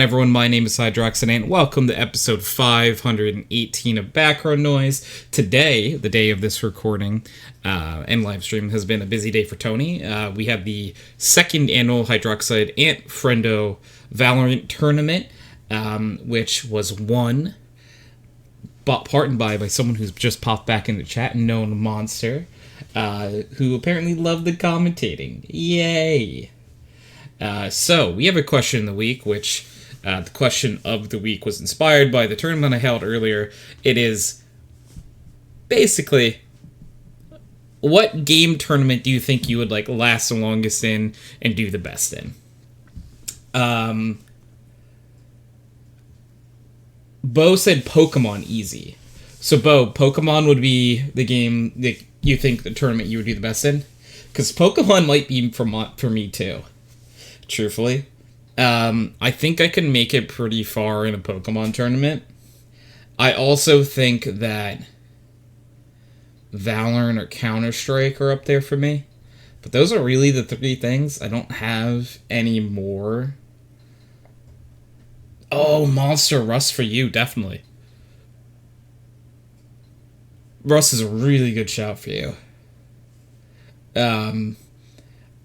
Everyone, my name is HydroxideAnt. Welcome to episode 518 of Background Noise. Today, the day of this recording and live stream, has been a busy day for Tony. We have the second annual HydroxideAnt Friendo Valorant tournament, which was won part and by someone who's just popped back in the chat, known Monster, who apparently loved the commentating. Yay! So, we have a question of the week, which the question of the week was inspired by the tournament I held earlier. It is basically, what game tournament do you think you would last the longest in and do the best in? Bo said Pokemon easy. So Bo, Pokemon would be the game that you think the tournament you would do the best in? Because Pokemon might be for me too, truthfully. I think I can make it pretty far in a Pokemon tournament. I also think that Valorant or Counter-Strike are up there for me. But those are really the three things. I don't have any more. Oh, Monster, Rust for you, definitely. Rust is a really good shout for you. I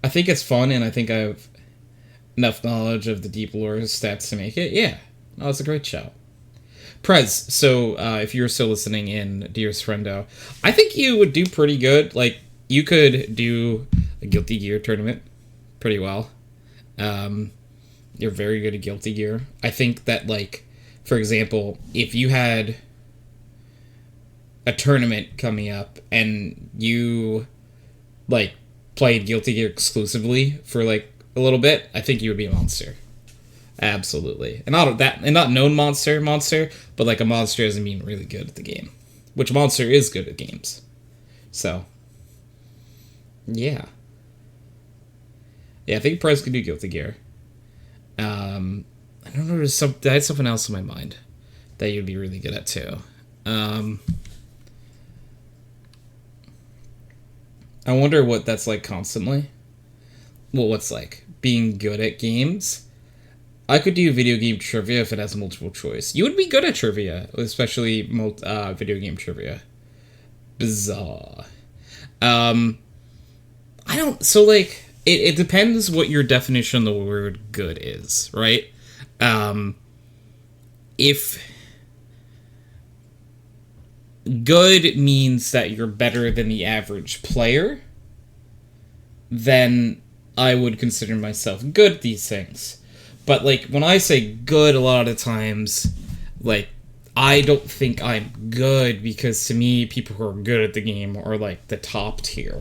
think it's fun, and I think I've enough knowledge of the deep lore stats to make it. Yeah, no, it's a great shout. Prez, so if you're still listening in, dearest friendo, I think you would do pretty good. Like, you could do a Guilty Gear tournament pretty well. You're very good at Guilty Gear. I think that, for example, if you had a tournament coming up and you, played Guilty Gear exclusively for, a little bit, I think you would be a monster. Absolutely. And not known monster, but a monster doesn't mean really good at the game. Which monster is good at games. So, yeah. Yeah, I think Prez could do Guilty Gear. I don't know, I had something else in my mind that you'd be really good at too. I wonder what that's like constantly. Well, what's being good at games. I could do video game trivia if it has multiple choice. You would be good at trivia, especially video game trivia. Bizarre. I don't. So it depends what your definition of the word good is, right? If good means that you're better than the average player, then I would consider myself good at these things. But, when I say good, a lot of times, I don't think I'm good, because to me, people who are good at the game are, the top tier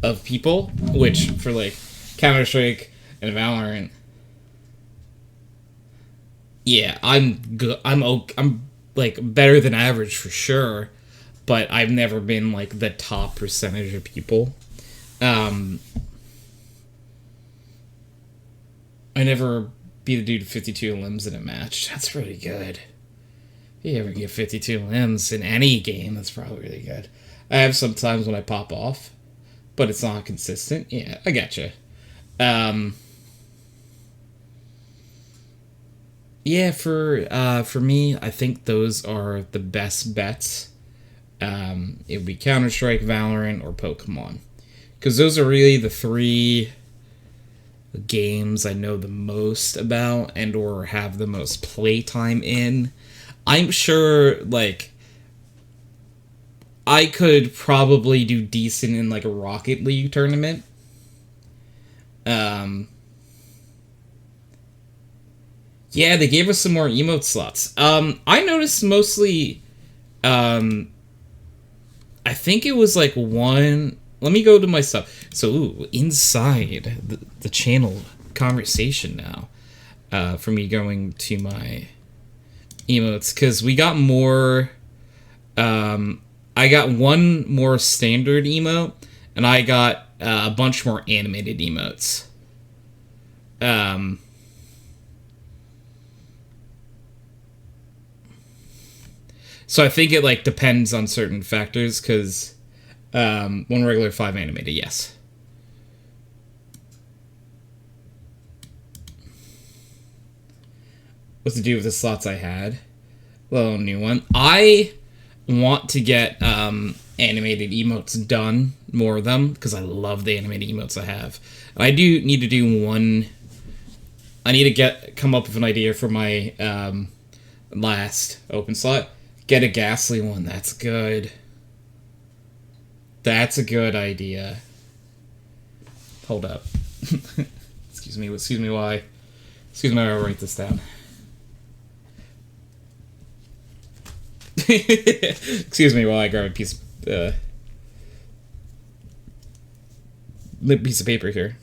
of people, which, for, Counter-Strike and Valorant, yeah, I'm good. I'm better than average for sure, but I've never been, the top percentage of people. I never beat a dude 52 limbs in a match. That's pretty good. If you ever get 52 limbs in any game, that's probably really good. I have some times when I pop off, but it's not consistent. Yeah, I gotcha. Yeah, for me, I think those are the best bets. It would be Counter-Strike, Valorant, or Pokemon. Because those are really the three games I know the most about and or have the most playtime in. I'm sure, I could probably do decent in, a Rocket League tournament. Yeah, they gave us some more emote slots. I noticed mostly, I think it was, one... Let me go to my stuff. So, inside the channel conversation now, for me going to my emotes, because we got more, I got one more standard emote, and I got a bunch more animated emotes. So I think it, depends on certain factors, because... one regular, 5 animated, yes. was to do with the slots I had. Little new one. I want to get animated emotes done, more of them, because I love the animated emotes I have. And I do need to do one. I need to come up with an idea for my last open slot. Get a ghastly one. That's good. That's a good idea. Hold up. Excuse me while I write this down. Excuse me while I grab a piece of paper here.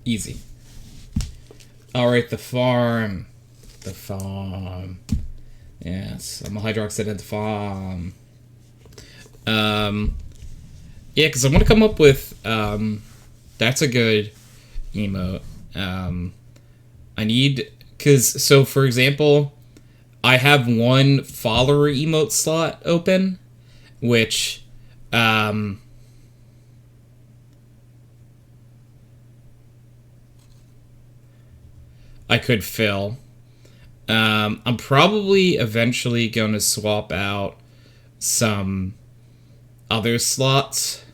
Easy. Alright, the farm. The farm. Yes, I'm a HydroxideAnt farm. Yeah, because I want to come up with, that's a good emote. I need, so for example, I have one follower emote slot open, which, I could fill. I'm probably eventually going to swap out some other slots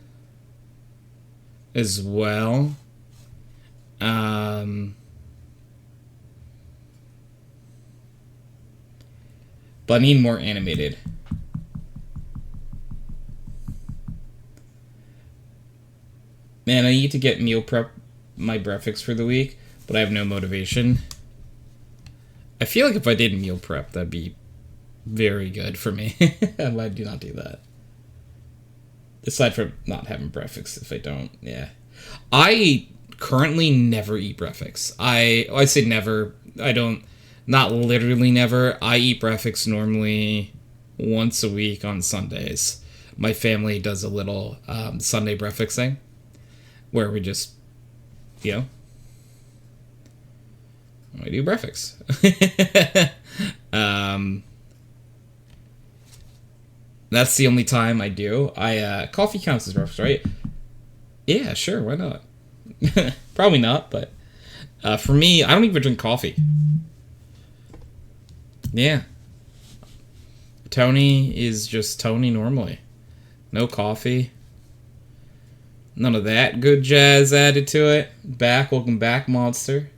as well. But I need more animated. Man, I need to get meal prep my breakfast for the week, but I have no motivation. I feel like if I did meal prep, that'd be very good for me. And I do not do that. Aside from not having breakfast if I don't, yeah. I currently never eat breakfast. I say never. I don't, not literally never. I eat breakfast normally once a week on Sundays. My family does a little Sunday breakfast thing where we just, I do breakfast. That's the only time I do. Coffee counts as breakfast, right? Yeah, sure, why not? Probably not, but for me, I don't even drink coffee. Yeah. Tony is just Tony normally. No coffee. None of that good jazz added to it. Welcome back, monster.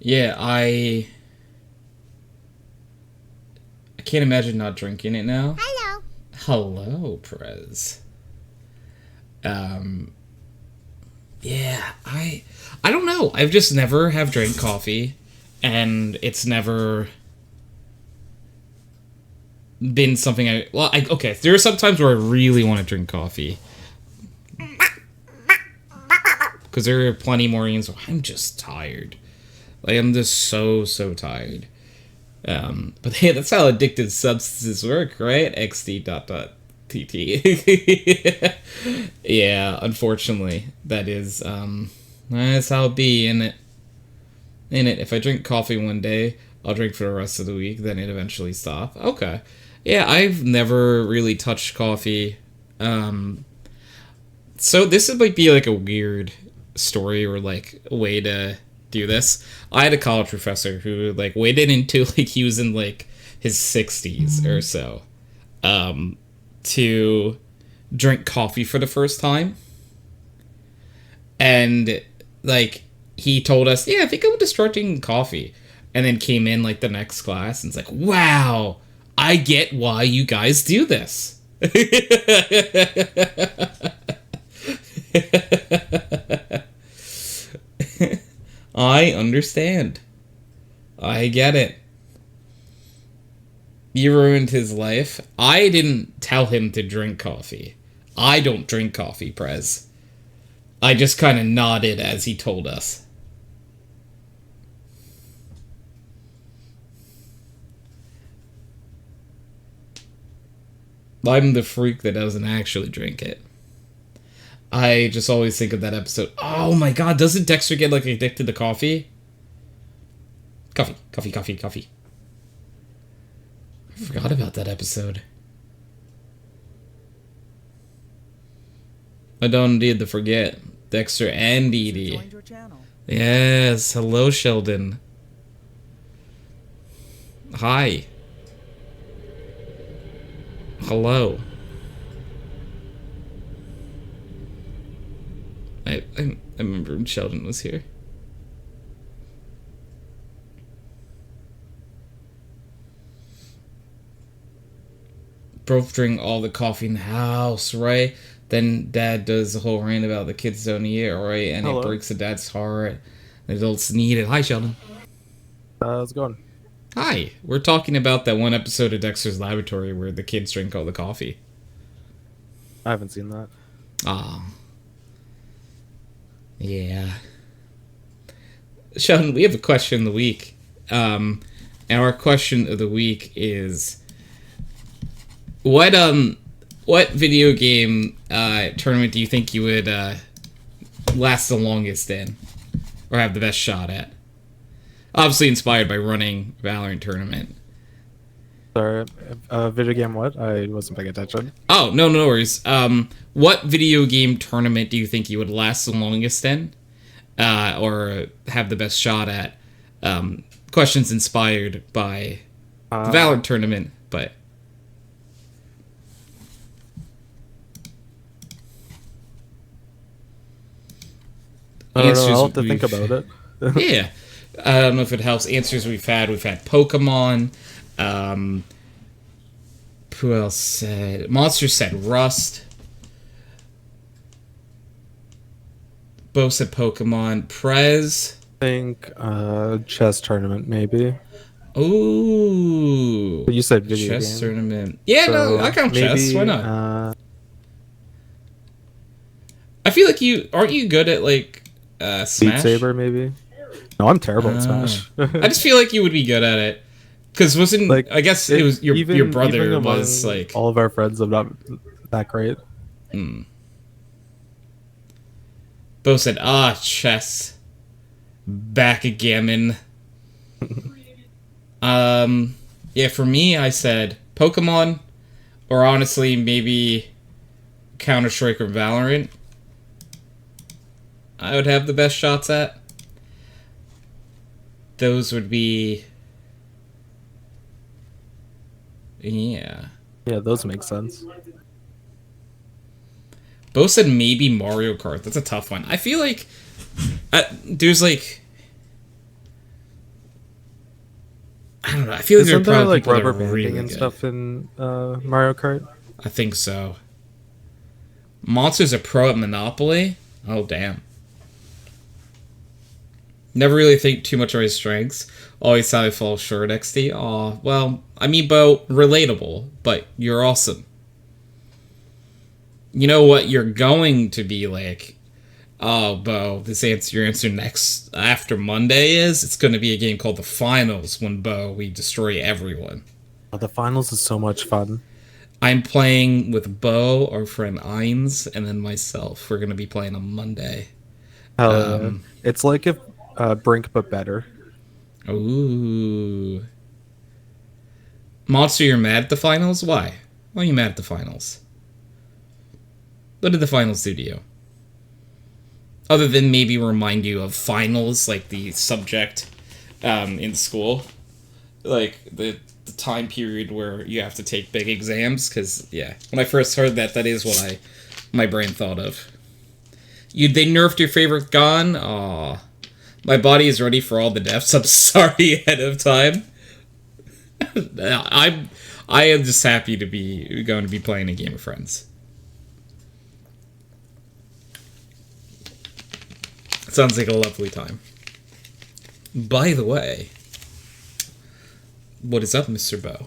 Yeah, I can't imagine not drinking it now. Hello. Hello, Perez. Yeah, I don't know. I've just never have drank coffee, and it's never been something okay, there are some times where I really want to drink coffee. Because there are plenty mornings where I'm just tired. Like, I'm just so tired. But hey, that's how addictive substances work, right? XD ... TT. Yeah, unfortunately, that's how it be, in it. If I drink coffee one day, I'll drink for the rest of the week, then it eventually stop. Okay. Yeah, I've never really touched coffee. So this might be like a weird story or like a way to do this. I had a college professor who like waited until like he was in like his 60s or so to drink coffee for the first time. And like he told us, yeah, I think I'm gonna start drinking coffee. And then came in like the next class and it's like, wow, I get why you guys do this. I understand. I get it. You ruined his life. I didn't tell him to drink coffee. I don't drink coffee, Prez. I just kind of nodded as he told us. I'm the freak that doesn't actually drink it. I just always think of that episode. Oh my god, doesn't Dexter get like addicted to coffee? Coffee. I forgot about that episode. I don't need to forget Dexter and Dee Dee. Yes, hello, Sheldon. Hi. Hello. I remember when Sheldon was here. Both drink all the coffee in the house, right? Then Dad does the whole rant about the kids don't eat it, right? And Hello. it breaks the dad's heart. The adults need it. Hi, Sheldon. How's it going? Hi. We're talking about that one episode of Dexter's Laboratory where the kids drink all the coffee. I haven't seen that. Ah, yeah. Sheldon, we have a question of the week. And our question of the week is what video game tournament do you think you would last the longest in, or have the best shot at? Obviously inspired by running Valorant tournament. Sorry, video game what? I wasn't paying attention. Oh, no worries. What video game tournament do you think you would last the longest in, or have the best shot at? Questions inspired by the Valorant tournament, but I don't know, I'll have to think about it. Yeah. I don't know if it helps. Answers we've had Pokemon. Who else said? Monster said Rust. Bo said Pokemon. Prez. I think chess tournament maybe. Ooh. But you said video chess game. tournament. Yeah, So no, I count maybe, chess. Why not? I feel like aren't you good at like Smash? Beat Saber maybe. No, I'm terrible at Smash. I just feel like you would be good at it. Because wasn't like I guess it was your brother even was like all of our friends. I'm not that great. Bo said, chess. Backgammon. Yeah, for me, I said Pokemon, or honestly, maybe Counter-Strike or Valorant. I would have the best shots at. Those would be... Yeah. Yeah, those make sense. Bo said maybe Mario Kart. That's a tough one. I feel like there's like... I don't know. I feel like there are probably like people that rubber are banding really and good. stuff in Mario Kart? I think so. Monster's a pro at Monopoly? Oh, damn. Never really think too much of his strengths. Always thought I fall short XD. Aw, well, I mean, Bo, relatable, but you're awesome. You know what you're going to be like? Oh, Bo, your answer next after Monday is? It's going to be a game called The Finals when, Bo, we destroy everyone. Oh, the finals is so much fun. I'm playing with Bo, our friend Ines, and then myself. We're going to be playing on Monday. Hell yeah. It's like if Brink, but better. Ooh. Monster, you're mad at the finals? Why? Why are you mad at the finals? What did the finals do to you? Other than maybe remind you of finals, like the subject in school. Like the time period where you have to take big exams. Because, yeah, when I first heard that, that is what my brain thought of. They nerfed your favorite gun? Aw. My body is ready for all the deaths. I'm sorry ahead of time. I am just happy to be going to be playing a game of Friends. Sounds like a lovely time. By the way, what is up, Mr. Bo?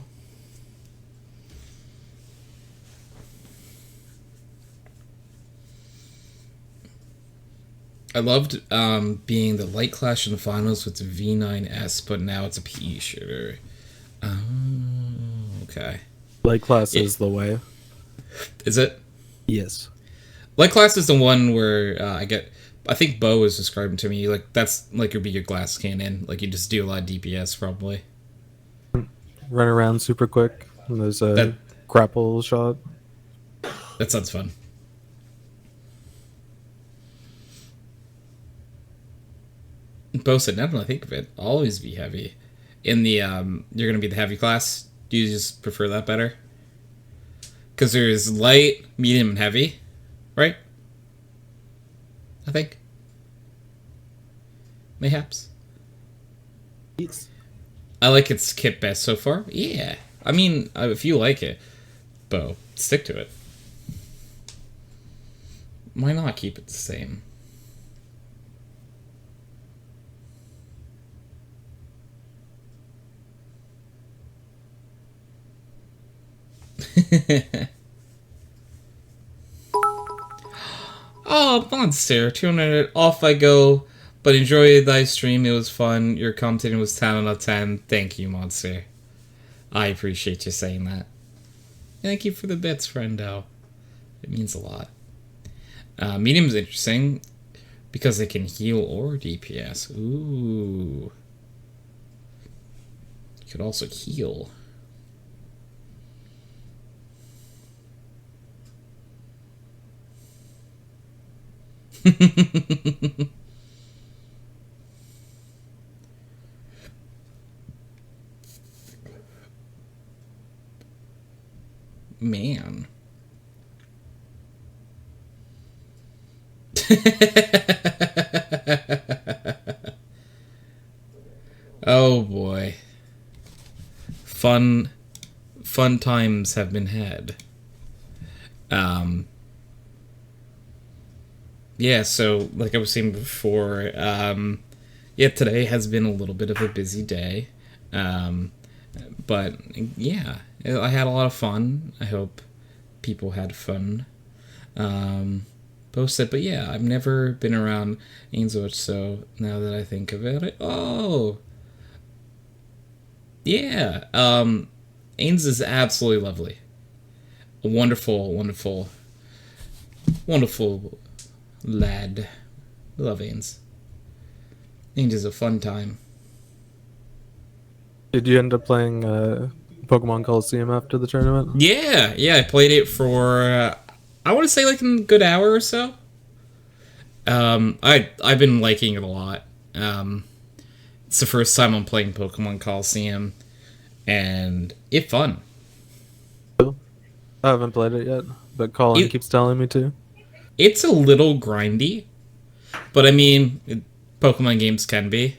I loved being the light clash in the finals with the V9S, but now it's a PE shooter. Oh, okay. Light class is the way. Is it? Yes. Light class is the one where I think Bo was describing to me, like, that's like would be your glass cannon. Like, you just do a lot of DPS, probably. Run around super quick. And there's a grapple shot. That sounds fun. Both said, now that I think of it, always be heavy. In the you're gonna be the heavy class. Do you just prefer that better? Because there's light, medium, and heavy, right? I think. Mayhaps. I like its kit best so far. Yeah. I mean, if you like it, Bo, stick to it. Why not keep it the same? Oh, Monster, 200, off I go. But enjoy thy stream, it was fun. Your commentating was 10 out of 10. Thank you, Monster. I appreciate you saying that. Thank you for the bits, friendo. It means a lot. Medium's interesting because it can heal or DPS. Ooh. You could also heal. Man. Oh boy. Fun times have been had. Yeah, so like I was saying before, yeah, today has been a little bit of a busy day. But yeah, I had a lot of fun. I hope people had fun. Posted, but yeah, I've never been around Ainsworth, so now that I think about it, oh, yeah, Ains is absolutely lovely, a wonderful, wonderful, wonderful lad. I love Ains. Ains is a fun time. Did you end up playing Pokemon Coliseum after the tournament? Yeah, I played it for I want to say like a good hour or so. I've been liking it a lot. It's the first time I'm playing Pokemon Coliseum, and it's fun. I haven't played it yet, but Colin keeps telling me to. It's a little grindy, but I mean, Pokemon games can be.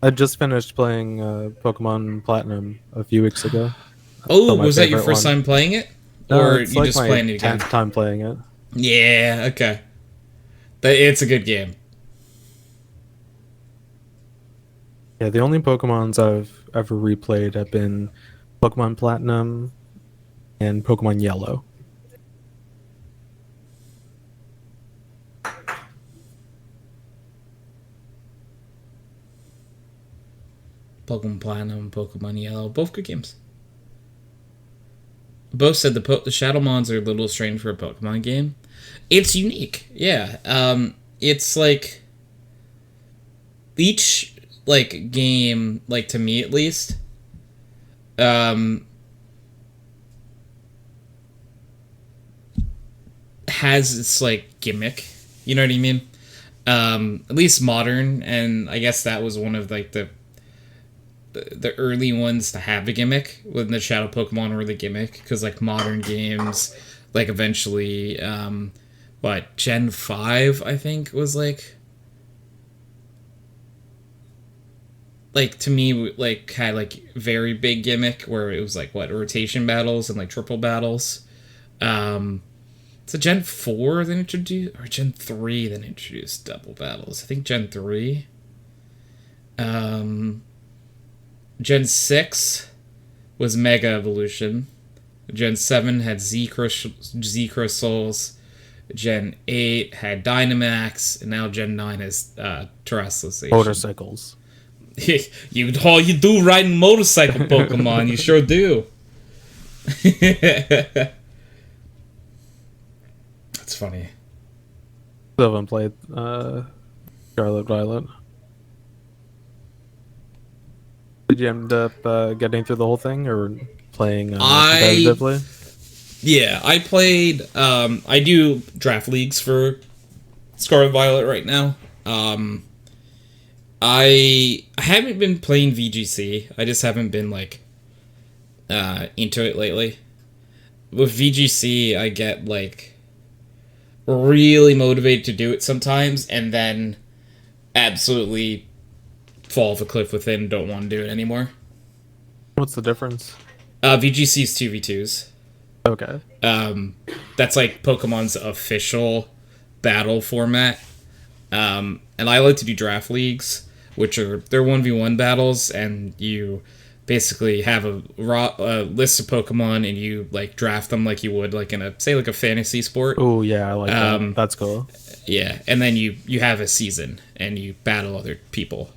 I just finished playing Pokemon Platinum a few weeks ago. Oh, was that your first time playing it? No, Or it's you like just my playing it again? 10th time playing it. Yeah, okay. It's a good game. Yeah, the only Pokemons I've ever replayed have been Pokemon Platinum and Pokemon Yellow. Pokemon Platinum, Pokemon Yellow, both good games. Both said the Shadow Mons are a little strange for a Pokemon game. It's unique, yeah. It's like each like game, like to me at least, has its like gimmick. You know what I mean? At least modern, and I guess that was one of like the early ones to have a gimmick when the Shadow Pokemon were the gimmick, because like modern games, like eventually, what Gen 5 I think was like to me like had like very big gimmick where it was like what rotation battles and like triple battles. So Gen 4 then introduced, or Gen 3 then introduced double battles. I think Gen 3. Gen 6 was Mega Evolution. Gen 7 had Z Crystals. Gen 8 had Dynamax. And now Gen 9 has Terrestrialization. Motorcycles. All you do riding motorcycle Pokemon. You sure do. That's funny. Still haven't played Scarlet Violet. Did you end up getting through the whole thing or playing competitively? Yeah, I played. I do draft leagues for Scarlet Violet right now. I haven't been playing VGC. I just haven't been like into it lately. With VGC, I get like really motivated to do it sometimes, and then absolutely fall off a cliff with it and don't want to do it anymore. What's the difference? VGC is 2v2s. Okay. That's like Pokemon's official battle format. And I like to do draft leagues, which are they're 1v1 battles, and you basically have a list of Pokemon and you like draft them like you would like in a say like a fantasy sport. Oh yeah, I like that. That's cool. Yeah, and then you have a season and you battle other people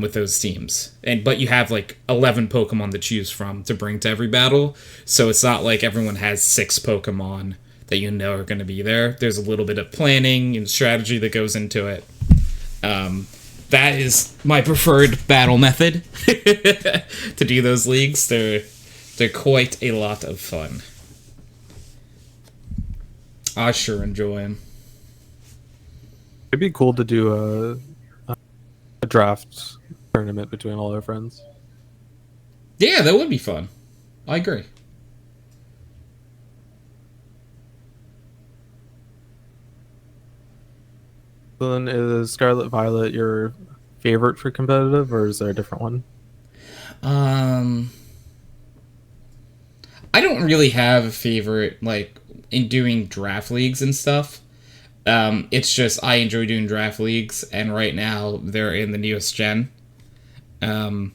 with those teams. But you have like 11 Pokemon to choose from to bring to every battle, so it's not like everyone has 6 Pokemon that you know are going to be there. There's a little bit of planning and strategy that goes into it. That is my preferred battle method to do those leagues. They're quite a lot of fun. I sure enjoy them. It'd be cool to do a draft tournament between all our friends. Yeah, that would be fun. I agree. So then, is Scarlet Violet your favorite for competitive, or is there a different one? Um, I don't really have a favorite like in doing draft leagues and stuff. It's just I enjoy doing draft leagues, and right now they're in the newest gen. Um,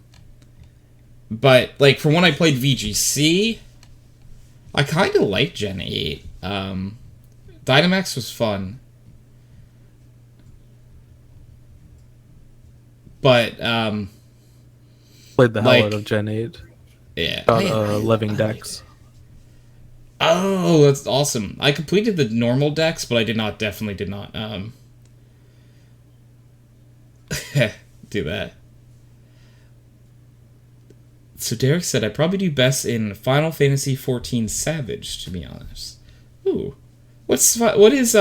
but like from when I played VGC, I kind of liked Gen 8. Dynamax was fun, but Played the hell out of like Gen 8. yeah, Got I living decks. oh that's awesome. I completed the normal decks, but I definitely did not do that. So Derek said I probably do best in Final Fantasy 14 Savage, to be honest. Ooh. What is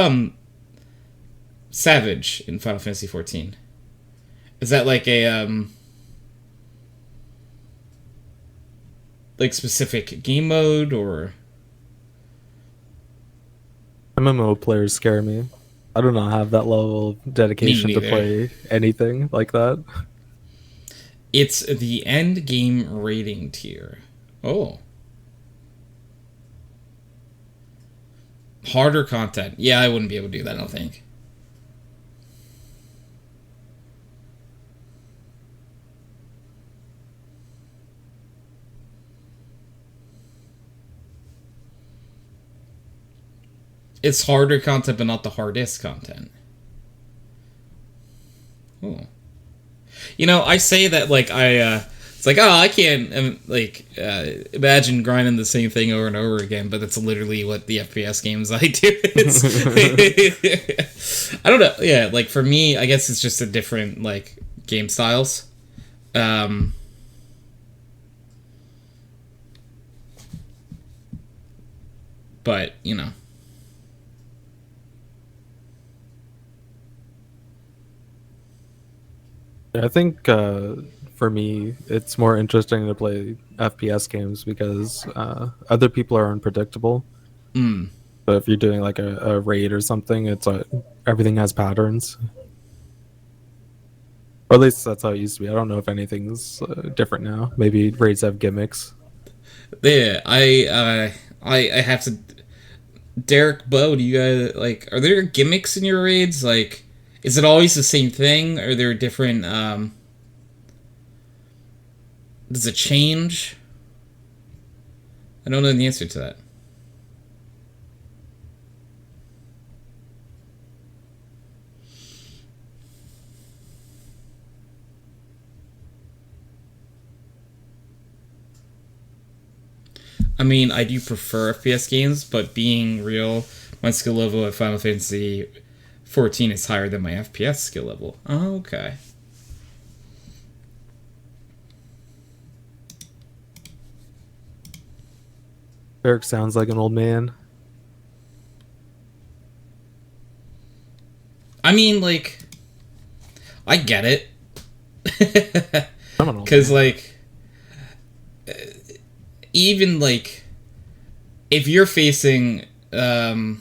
Savage in Final Fantasy 14? Is that like a like specific game mode or MMO players scare me. I do not have that level of dedication to neither? play anything like that. It's the end game rating tier. Oh. Harder content. Yeah, I wouldn't be able to do that, I don't think. It's harder content, but not the hardest content. Oh. You know, I say that like it's like oh I can't like imagine grinding the same thing over and over again, but that's literally what the FPS games I do. I don't know. Yeah, like for me, I guess it's just a different like game styles. Um, but you know, I think for me, it's more interesting to play FPS games because other people are unpredictable. mm, So if you're doing like a raid or something, everything has patterns. Or at least that's how it used to be. I don't know if anything's different now. Maybe raids have gimmicks. yeah, I have to. Derek Bow, do you guys like? Are there gimmicks in your raids? Like, is it always the same thing? Are there different? Does it change? I don't know the answer to that. I mean, I do prefer FPS games, but being real, my skill level at Final Fantasy 14 is higher than my FPS skill level. Oh, okay. Derek sounds like an old man. I mean, like, I get it. I'm an old Because, man. like, even, like, if you're facing, someone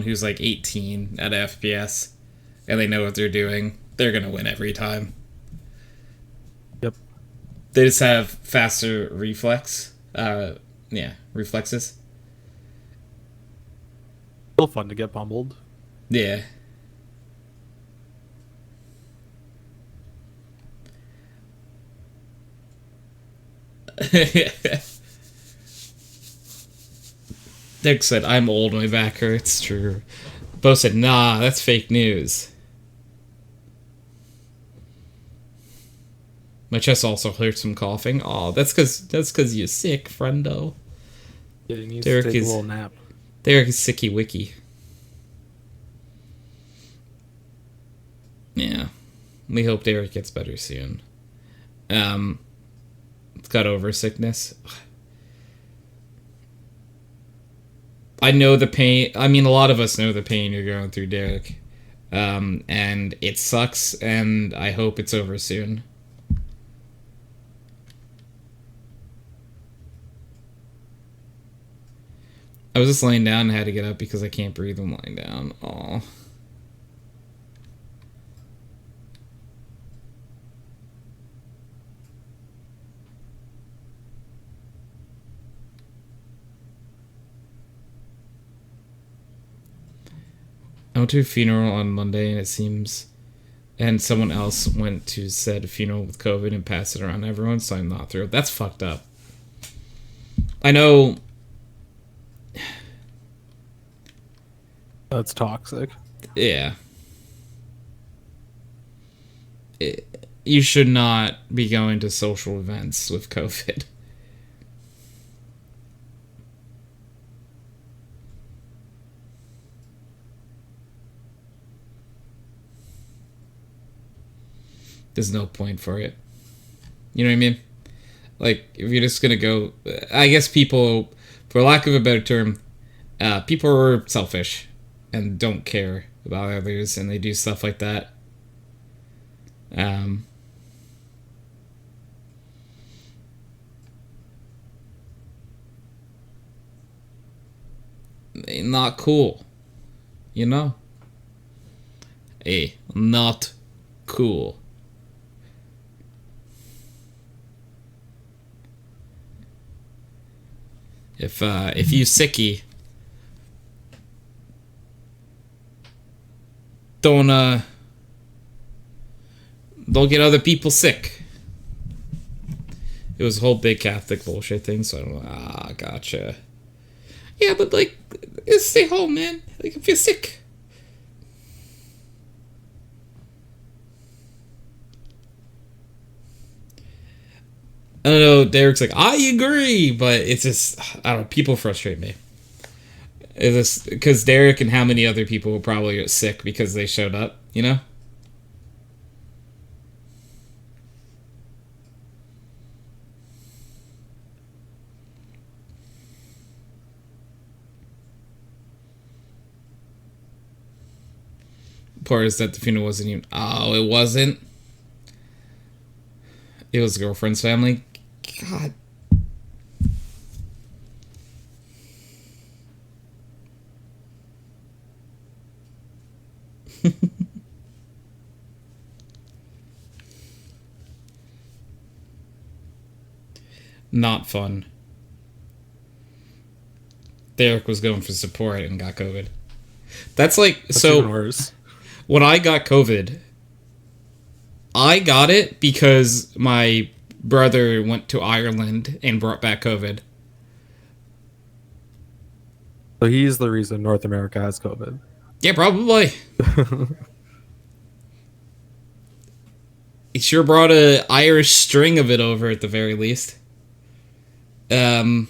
who's, like, 18 at FPS, and they know what they're doing, they're gonna win every time. Yep. They just have faster reflexes. Still fun to get pummeled. Yeah. Dick said, "I'm old, my back hurts." True. Bo said, "Nah, that's fake news." My chest also hurts from coughing. Oh, that's cause you're sick, friendo. Yeah, he needs Derek to take is a little nap. Derek is sicky wicky. Yeah. We hope Derek gets better soon. Got over sickness. I know the pain. I mean, a lot of us know the pain you're going through, Derek. And it sucks, and I hope it's over soon. I was just laying down and had to get up because I can't breathe when lying down. Aw. I went to a funeral on Monday, and it seems, and someone else went to said funeral with COVID and passed it around to everyone, so I'm not thrilled. That's fucked up. I know. That's toxic. Yeah. You should not be going to social events with COVID. There's no point for it. You know what I mean? Like, if you're just gonna go, I guess people, for lack of a better term, people are selfish and don't care about others, and they do stuff like that. Not cool. You know? Hey, not cool. If you sicky, don't get other people sick. It was a whole big Catholic bullshit thing, so I'm like, gotcha. Yeah, but like, stay home, man. Like, if you're sick. I don't know, Derek's like, I agree, but it's just, I don't know, people frustrate me. It's just, because Derek and how many other people will probably get sick because they showed up, you know? Part is that the funeral wasn't even, oh, it wasn't? It was girlfriend's family? God. Not fun. Derek was going for support and got COVID. That's like, That's so even worse. when I got COVID, I got it because my brother went to Ireland and brought back COVID. So he's the reason North America has COVID. Yeah, probably. He sure brought a Irish string of it over at the very least. That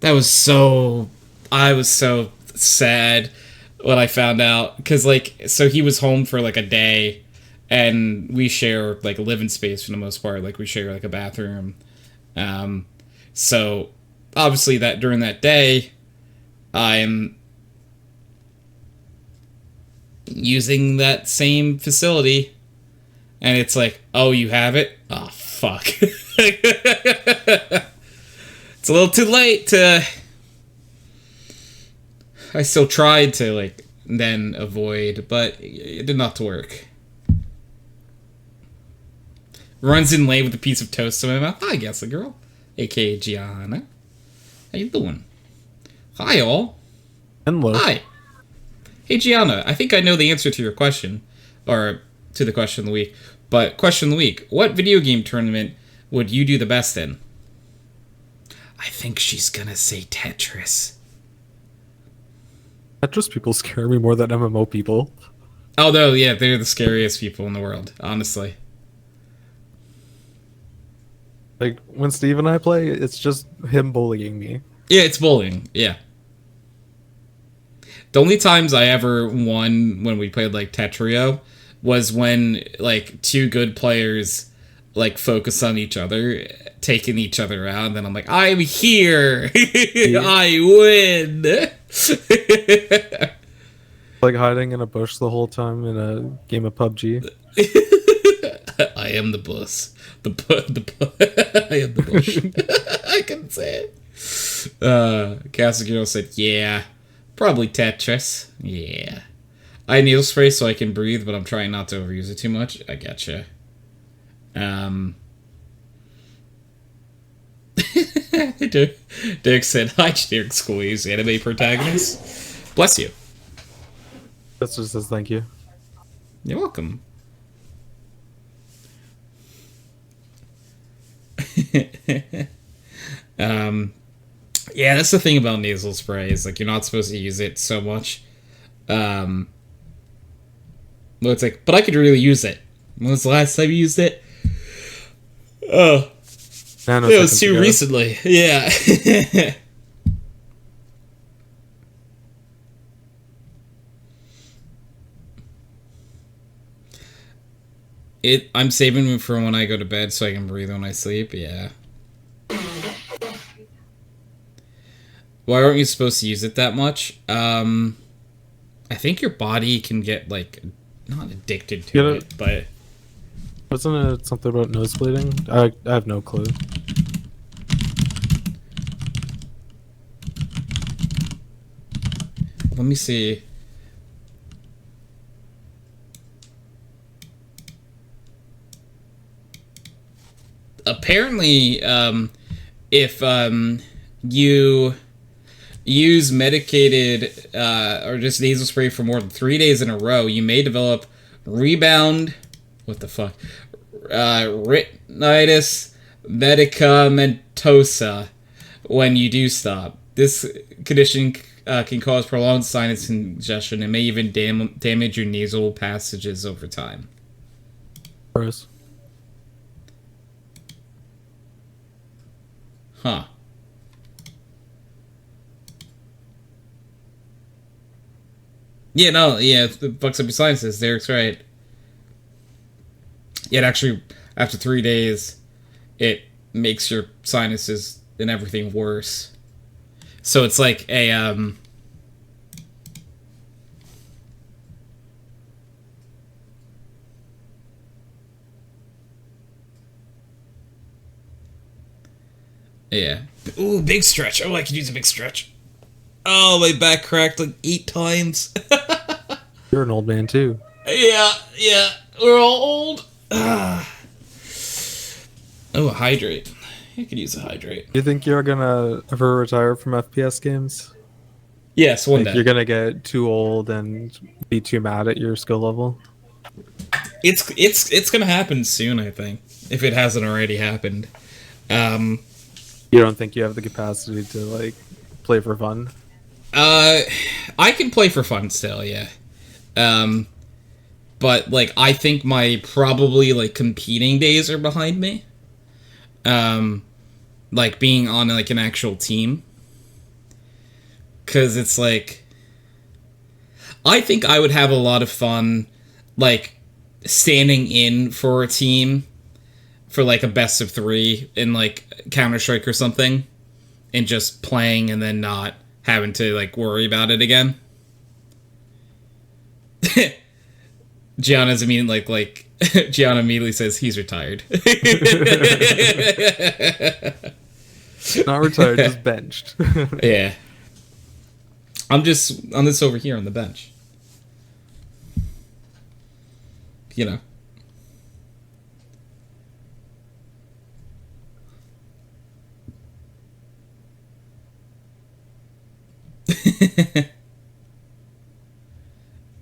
was so... I was so sad when I found out. Because, like, so he was home for, like, a day. and we share like a living space for the most part. Like we share like a bathroom. So obviously that during that day, I'm using that same facility, and it's like, oh, you have it? Oh, fuck. It's a little too late to... I still tried to, like, then avoid, but it did not work. Runs in late with a piece of toast in my mouth. Hi, Guessing Girl. A.K.A. Gianna. How you doing? Hi, all. Hello. Hi. Hey, Gianna, I think I know the answer to your question. Or to the question of the week. But question of the week. What video game tournament would you do the best in? I think she's gonna say Tetris. Tetris people scare me more than MMO people. Oh, no, yeah, they're the scariest people in the world, honestly. Like, when Steve and I play, it's just him bullying me. Yeah, it's bullying, yeah. The only times I ever won when we played, like, Tetrio was when, like, two good players, like, focus on each other, taking each other out, and then I'm like, I'm here! Yeah. I win! Like hiding in a bush the whole time in a game of PUBG. I am the bush. I am the bush. I couldn't say it. Casagiro said, yeah, probably Tetris. Yeah. I needle spray so I can breathe, but I'm trying not to overuse it too much. I getcha. Derek said, hi, generic squeeze, anime protagonist. Bless you. That's just says thank you. You're welcome. Yeah, that's the thing about nasal spray is like you're not supposed to use it so much. Well, it's like, but I could really use it. When was the last time you used it? Oh, it was too recently. Yeah. I'm saving it for when I go to bed so I can breathe when I sleep. Yeah. Why aren't you supposed to use it that much? I think your body can get, like, not addicted to it, but... Wasn't it something about nose bleeding? I have no clue. Let me see. Apparently, if you use medicated or just nasal spray for more than 3 days in a row, you may develop rebound. What the fuck? Retinitis medicamentosa when you do stop. This condition can cause prolonged sinus congestion and may even damage your nasal passages over time. Gross. Huh. Yeah, no, yeah, it fucks up your sinuses. Derek's right. It actually, after 3 days, it makes your sinuses and everything worse. So it's like a, yeah. Ooh, big stretch. Oh, I could use a big stretch. Oh, my back cracked like 8 times. You're an old man too. Yeah. We're all old. Oh, a hydrate. I could use a hydrate. Do you think you're gonna ever retire from FPS games? Yes, one Like day. you're gonna get too old and be too mad at your skill level? It's gonna happen soon, I think, if it hasn't already happened. You don't think you have the capacity to like play for fun? I can play for fun still, yeah. But like I think my probably like competing days are behind me. Like being on like an actual team. 'Cause it's like I think I would have a lot of fun like standing in for a team for like a best of 3 in like Counter-Strike or something and just playing and then not having to like worry about it again. Gianna's immediately like Gianna immediately says he's retired. Not retired, just benched. Yeah. I'm just over here on the bench. You know.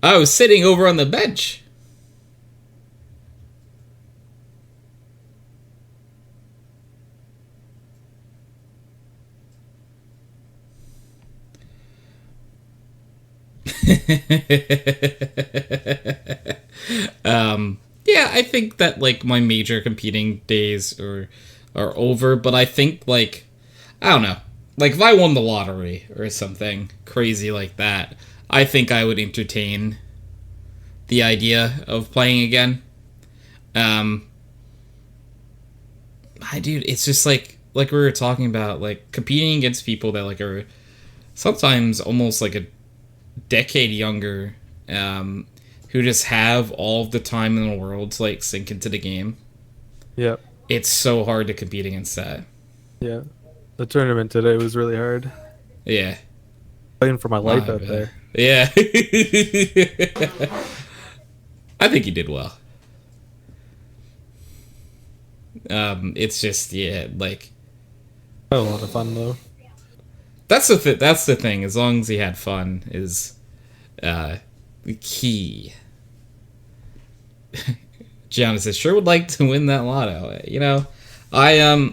I was sitting over on the bench. Yeah, I think that like my major competing days are over, but I think like I don't know. Like if I won the lottery or something crazy like that, I think I would entertain the idea of playing again. Um dude, it's just like we were talking about, like competing against people that like are sometimes almost like a decade younger, who just have all of the time in the world to like sink into the game. Yep. It's so hard to compete against that. Yeah. The tournament today was really hard. Yeah. Playing for my life My out bad. there. Yeah. I think you did well. It's just yeah, like Had a lot of fun though. that's the thing. As long as he had fun is the key. Gianna says, sure would like to win that lotto. You know, I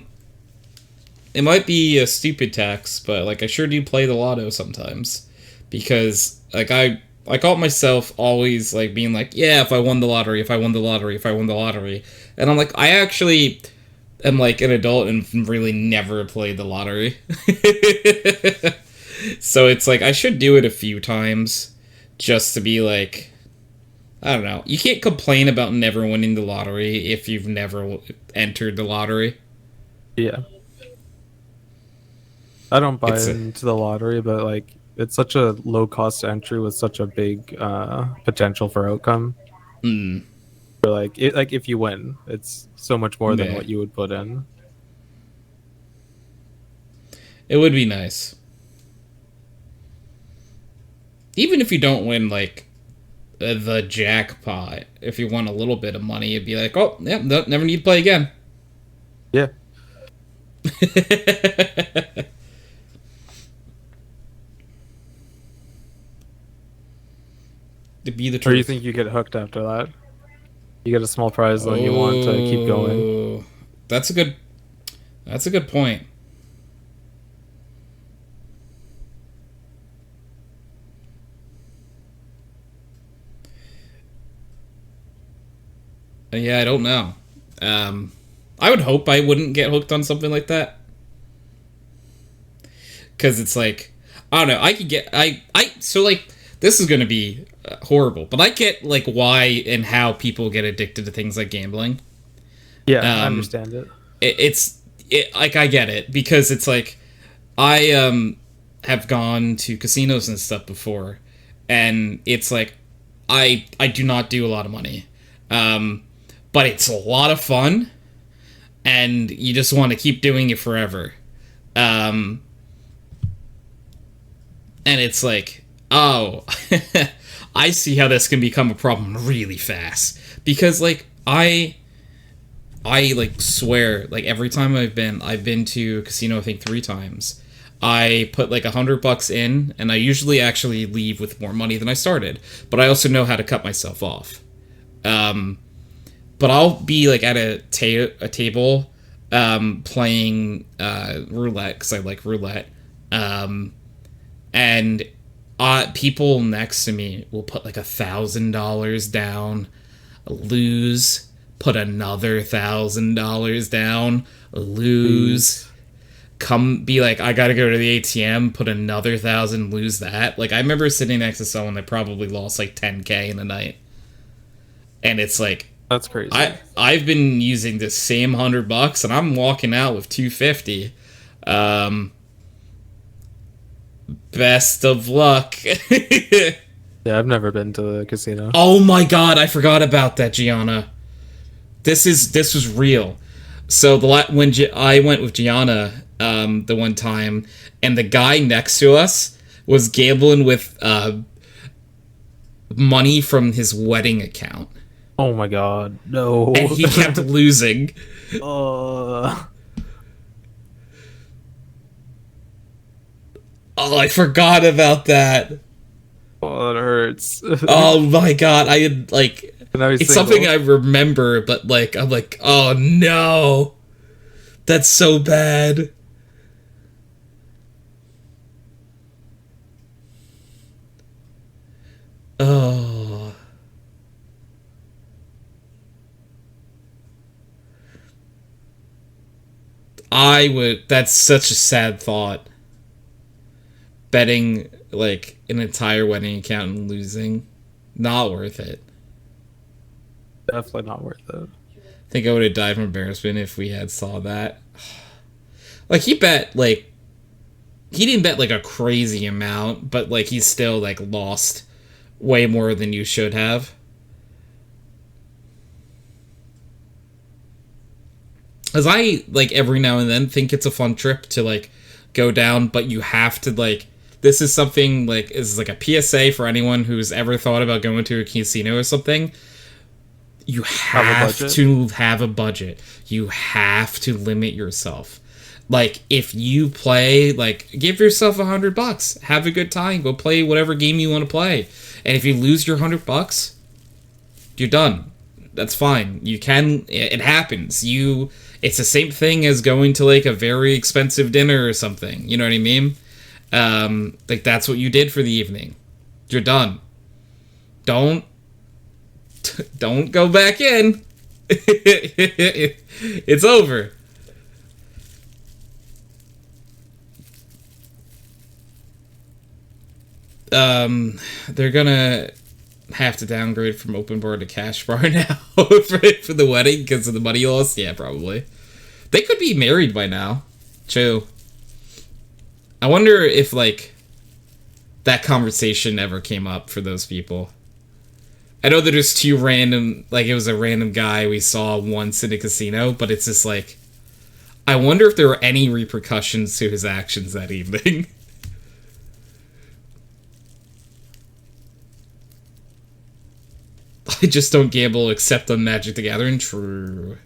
it might be a stupid tax, but like I sure do play the lotto sometimes because like I caught myself always like being like, yeah, if I won the lottery, if I won the lottery, if I won the lottery, and I'm like, I actually am like an adult and really never played the lottery. So it's like I should do it a few times just to be like, I don't know. You can't complain about never winning the lottery if you've never entered the lottery. Yeah. I don't buy It's a, into the lottery, but like it's such a low cost entry with such a big potential for outcome. mm, But like if you win, it's so much more than yeah. what you would put in. It would be nice. Even if you don't win like the jackpot, if you won a little bit of money, it'd be like, oh, yeah, never need to play again. Yeah. To be the truth. Or you think you get hooked after that? You get a small prize and you want to keep going. Oh, that's a good point. Yeah, I don't know. I would hope I wouldn't get hooked on something like that. Because it's like, I don't know, I could get, so like, this is going to be horrible, but I get like why and how people get addicted to things like gambling. Yeah, I understand it. It's like, I get it, because it's like, I have gone to casinos and stuff before, and it's like, I do not do a lot of money. But it's a lot of fun, and you just want to keep doing it forever. And it's like, oh, I see how this can become a problem really fast. Because, like, I like swear, like every time I've been to a casino, I think 3 times. I put like $100 in, and I usually actually leave with more money than I started. But I also know how to cut myself off. But I'll be like at a table playing roulette because I like roulette. And people next to me will put like $1,000 down, lose, put another $1,000 down, lose. Come be like, I gotta go to the ATM, put another 1,000, lose that. Like I remember sitting next to someone that probably lost like 10K in a night. And it's like, That's crazy. I've been using this same $100 and I'm walking out with 250. Um, Best of luck. Yeah, I've never been to the casino. Oh my god, I forgot about that, Gianna. This was real. So when I went with Gianna the one time, and the guy next to us was gambling with money from his wedding account, Oh my god, no. and he kept losing. uh, Oh, I forgot about that. oh, that hurts. Oh my god, I had like And now he's it's single. something I remember, but like I'm like, oh no, that's so bad. Oh, I would. That's such a sad thought. Betting like an entire wedding account and losing, not worth it. Definitely not worth it. I think I would have died from embarrassment if we had saw that. Like he bet like he didn't bet like a crazy amount, but like he still like lost way more than you should have. As I like every now and then think it's a fun trip to like go down, but you have to like this is something like is like a PSA for anyone who's ever thought about going to a casino or something. You have to have a budget. You have to limit yourself. Like if you play, like give yourself $100. Have a good time. Go play whatever game you want to play. And if you lose your $100, you're done. That's fine. You can. It happens. It's the same thing as going to like a very expensive dinner or something. You know what I mean? Like that's what you did for the evening. You're done. Don't go back in. It's over. They're gonna have to downgrade from open bar to cash bar now for the wedding because of the money loss. Yeah, probably. They could be married by now. True. I wonder if like that conversation ever came up for those people. I know that there's two random, like it was a random guy we saw once in a casino, but it's just like, I wonder if there were any repercussions to his actions that evening. I just don't gamble except on Magic the Gathering. True.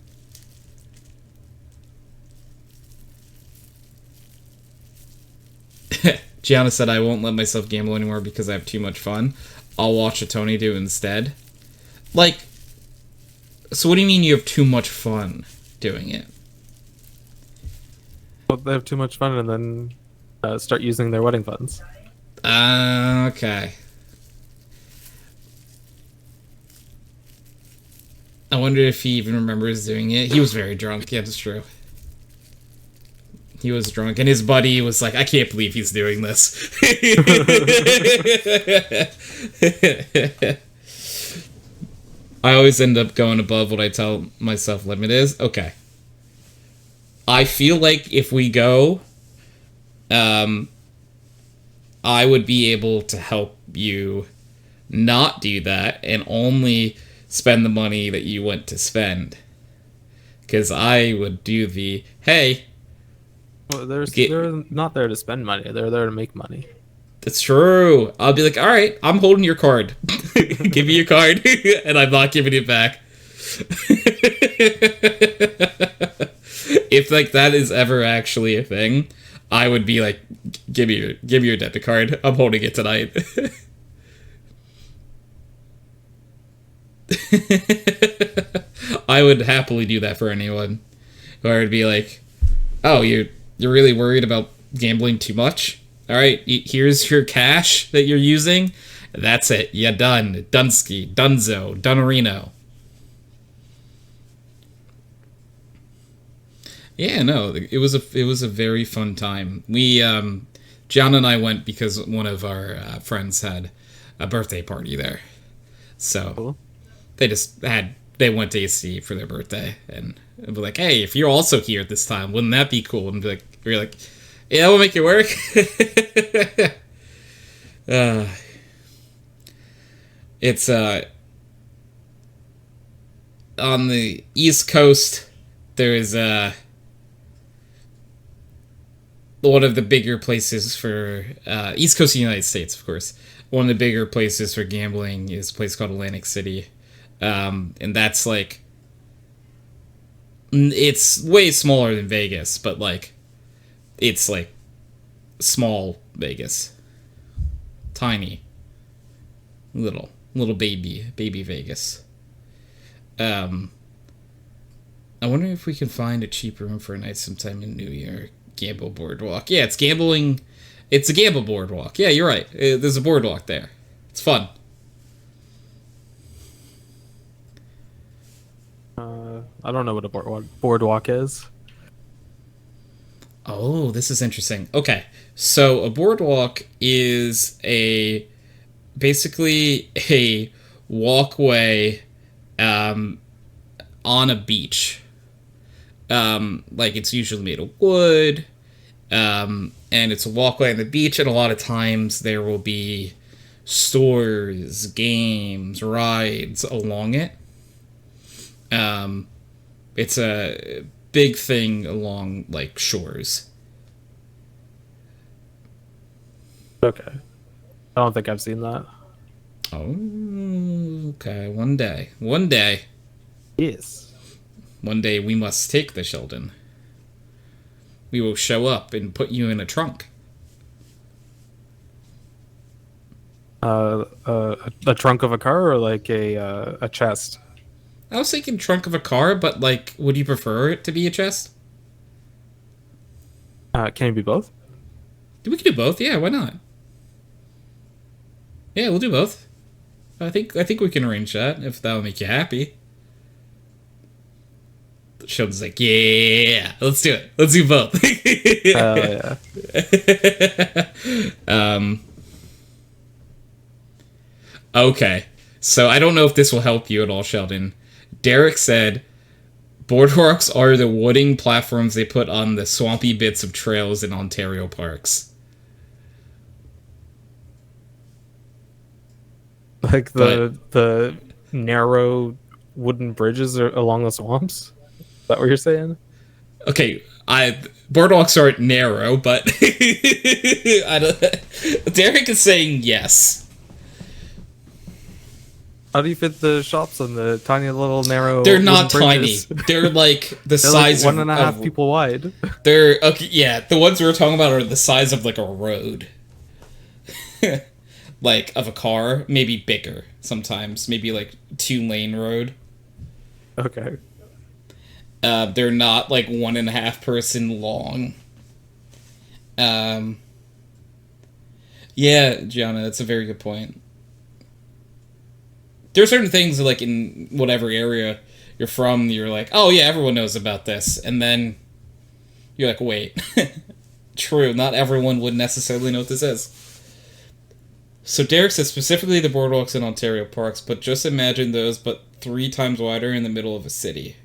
Gianna said, I won't let myself gamble anymore because I have too much fun. I'll watch a Tony do it instead. Like, so what do you mean you have too much fun doing it? Well, they have too much fun and then start using their wedding funds. Okay. I wonder if he even remembers doing it. He was very drunk. Yeah, that's true. He was drunk, and his buddy was like, I can't believe he's doing this. I always end up going above what I tell myself limit is. Okay. I feel like if we go, I would be able to help you not do that and only spend the money that you want to spend. Because I would do the, hey... Well, they're not there to spend money. They're there to make money. That's true. I'll be like, all right, I'm holding your card. Give me your card, and I'm not giving it back. If like that is ever actually a thing, I would be like, give me your debit card. I'm holding it tonight. I would happily do that for anyone. Or I'd be like, oh, you're really worried about gambling too much? All right, here's your cash that you're using. That's it. Yeah, done. Dunsky, Dunzo, Dunarino. Yeah, no, it was a very fun time. We John and I went because one of our friends had a birthday party there. So, Cool. They went to AC for their birthday and be like, hey, if you're also here at this time, wouldn't that be cool? And be like, we're like, yeah, we'll make it work. uh, it's on the East Coast. There's one of the bigger places for East Coast of the United States, of course. One of the bigger places for gambling is a place called Atlantic City, and that's like it's way smaller than Vegas, but like it's like small Vegas, tiny, little baby Vegas. I wonder if we can find a cheap room for a night sometime in New York. Gamble boardwalk. Yeah, it's gambling. It's a gamble boardwalk. Yeah, you're right. There's a boardwalk there. It's fun. I don't know what a boardwalk is. Oh, this is interesting. Okay, so a boardwalk is basically a walkway on a beach. Like it's usually made of wood, and it's a walkway on the beach, and a lot of times there will be stores, games, rides along it. It's a big thing along like shores. Okay. I don't think I've seen that. Oh, okay. One day. Yes. One day we must take the Sheldon. We will show up and put you in a trunk. A trunk of a car or like a chest? I was thinking trunk of a car, but like, would you prefer it to be a chest? Can it be both? We can do both. Yeah, why not? Yeah, we'll do both. I think we can arrange that if that'll make you happy. Sheldon's like, yeah, let's do it. Let's do both. Yeah. Okay, so I don't know if this will help you at all, Sheldon. Derek said, boardwalks are the wooden platforms they put on the swampy bits of trails in Ontario parks. Like the narrow wooden bridges along the swamps? Is that what you're saying? Okay, boardwalks aren't narrow, but Derek is saying yes. How do you fit the shops on the tiny little narrow? They're not wooden tiny. bridges? They're like the They're size like of 1.5 people wide. They're okay. Yeah, the ones we were talking about are the size of like a road, like of a car. Maybe bigger sometimes. Maybe like 2-lane road. Okay. They're not like 1.5 person long. Yeah, Gianna, that's a very good point. There are certain things like in whatever area you're from, you're like, oh yeah, everyone knows about this, and then you're like, wait, true, not everyone would necessarily know what this is. So Derek says specifically the boardwalks in Ontario parks, but just imagine those, but 3 times wider in the middle of a city.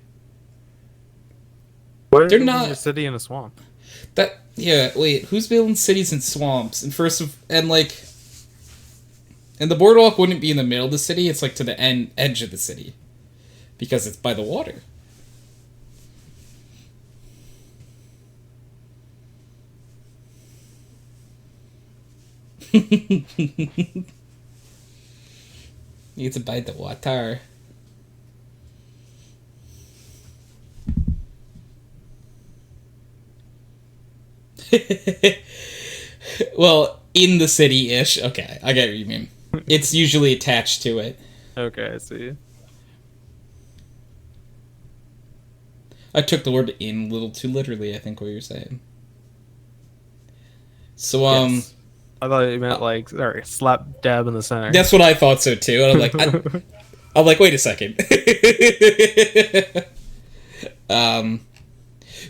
They're not a city in a swamp. Wait, who's building cities in swamps? And the boardwalk wouldn't be in the middle of the city, it's like to the edge of the city. Because it's by the water. It's by the water. Well, in the city-ish. Okay, I get what you mean. It's usually attached to it. Okay, I see. I took the word in a little too literally, I think, what you're saying. So, Yes. I thought you meant like, sorry, slap dab in the center. That's what I thought so, too. And I'm like, wait a second.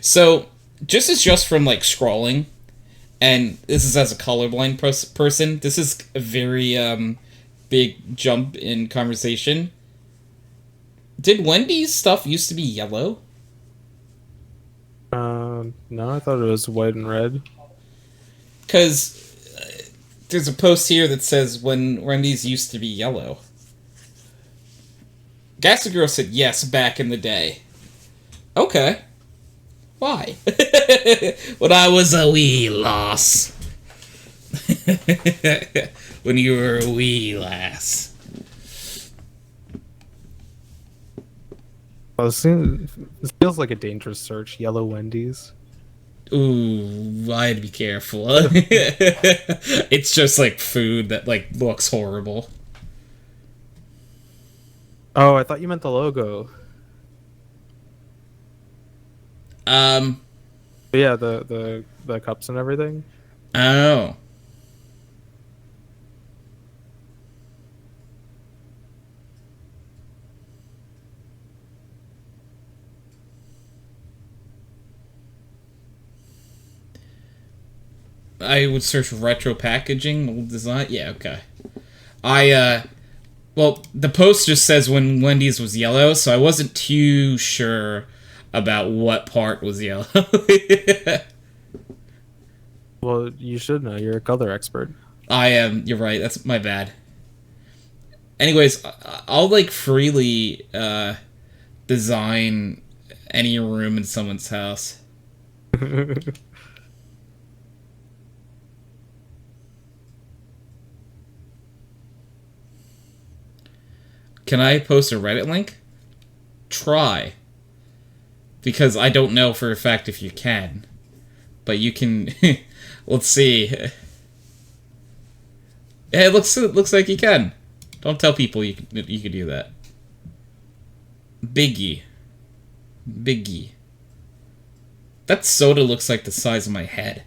So, just from, like, scrolling, and this is as a colorblind person, this is a very, big jump in conversation. Did Wendy's stuff used to be yellow? No, I thought it was white and red. Because there's a post here that says when Wendy's used to be yellow. Gassy Girl said yes back in the day. Okay. Why? When I was a wee lass. When you were a wee lass. Well, this feels like a dangerous search. Yellow Wendy's. Ooh, I'd be careful. It's just like food that like looks horrible. Oh, I thought you meant the logo. Um. But yeah, the cups and everything. Oh. I would search retro packaging, old design. Yeah, okay. Well, the post just says when Wendy's was yellow, so I wasn't too sure about what part was yellow. Well, you should know. You're a color expert. I am. You're right. That's my bad. Anyways, I'll like freely design any room in someone's house. Can I post a Reddit link? Try. Because I don't know for a fact if you can. But you can... Let's see. Yeah, it looks like you can. Don't tell people you can do that. Biggie. Biggie. That soda looks like the size of my head.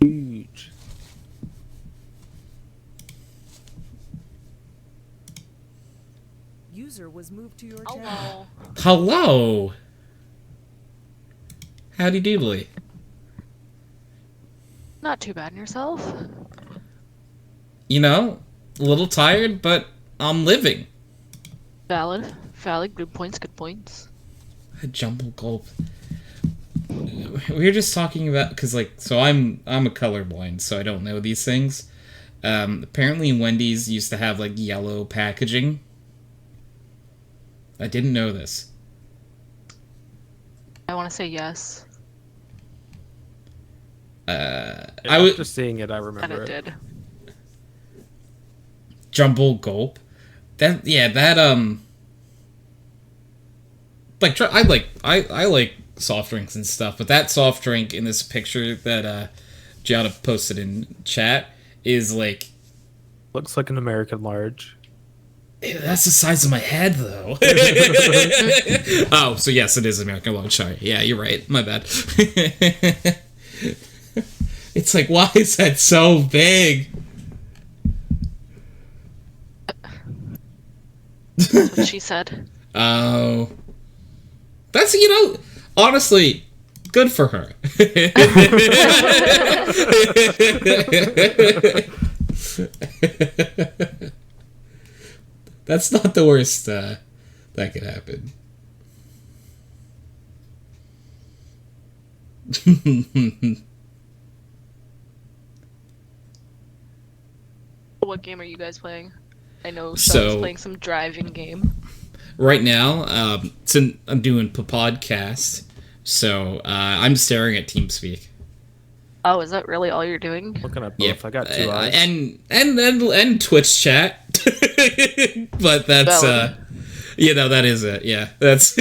Huge. User was moved to your channel. Hello. Hello! Howdy doodly. Not too bad in yourself. You know, a little tired, but I'm living. Valid. Valid. Good points. Good points. A jumble gulp. We were just talking about because, like, so I'm a colorblind, so I don't know these things. Apparently, Wendy's used to have like yellow packaging. I didn't know this. I want to say yes. I was After seeing it, I And remember it it. did. jumble gulp. That I like soft drinks and stuff, but that soft drink in this picture that Giada posted in chat is like Looks like an American large. that's the size of my head though. Oh, so yes, it is American large. Sorry, yeah, you're right. My bad. It's like, why is that so big? That's what she said. Oh, that's honestly, good for her. That's not the worst that could happen. What game are you guys playing? I know So- Sheldon's playing some driving game. Right now, I'm doing a podcast, so I'm staring at TeamSpeak. Oh, is that really all you're doing? Looking at both. Yep. I got two eyes. And Twitch chat. But that's Valid. that is it. Yeah. That's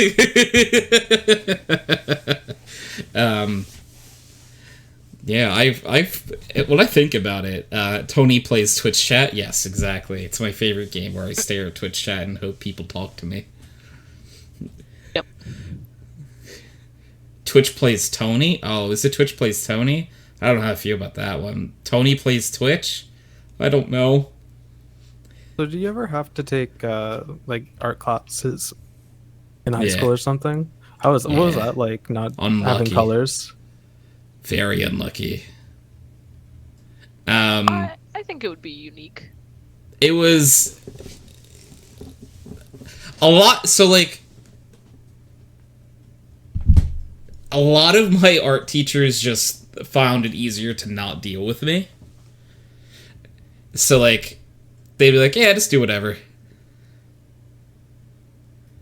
yeah, I've when I think about it, Tony plays Twitch chat. Yes, exactly. It's my favorite game where I stare at Twitch chat and hope people talk to me. Yep. Twitch plays Tony. Oh, is it Twitch plays Tony? I don't know how I feel about that one. Tony plays Twitch? I don't know. So, do you ever have to take like art classes in high Yeah. school or something? What was Yeah. that like? Not Unlucky. having colors. Very unlucky. I think it would be unique. It was a lot. So like, a lot of my art teachers just found it easier to not deal with me. So like, they'd be like, "Yeah, just do whatever."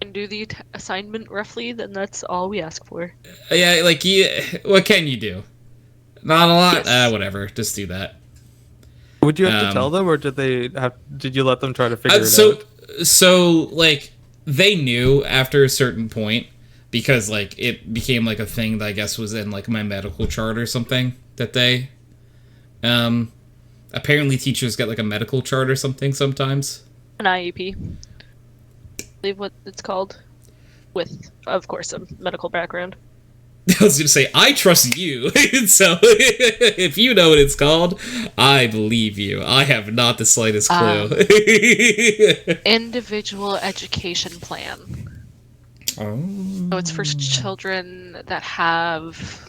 And do the assignment roughly, then that's all we ask for. Yeah, like what can you do? Not a lot. Yes. Whatever. Just do that. Would you have to tell them, or did you let them try to figure it out? So like they knew after a certain point because like it became like a thing that I guess was in like my medical chart or something that they apparently teachers get like a medical chart or something sometimes. An IEP. I believe what it's called. With, of course, a medical background. I was gonna say I trust you, so if you know what it's called, I believe you. I have not the slightest clue. Individual education plan. Oh. So it's for children that have...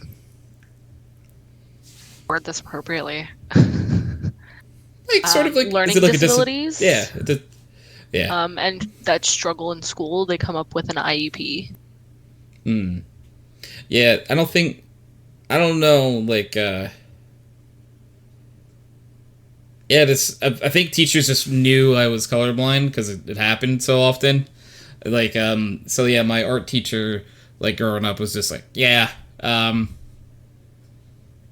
word this appropriately. Like sort of like learning is it like disabilities. Yeah. Yeah. And that struggle in school, they come up with an IEP. Yeah, I don't know, like, yeah, I think teachers just knew I was colorblind because it happened so often. Like, so yeah, my art teacher, like, growing up was just like, yeah,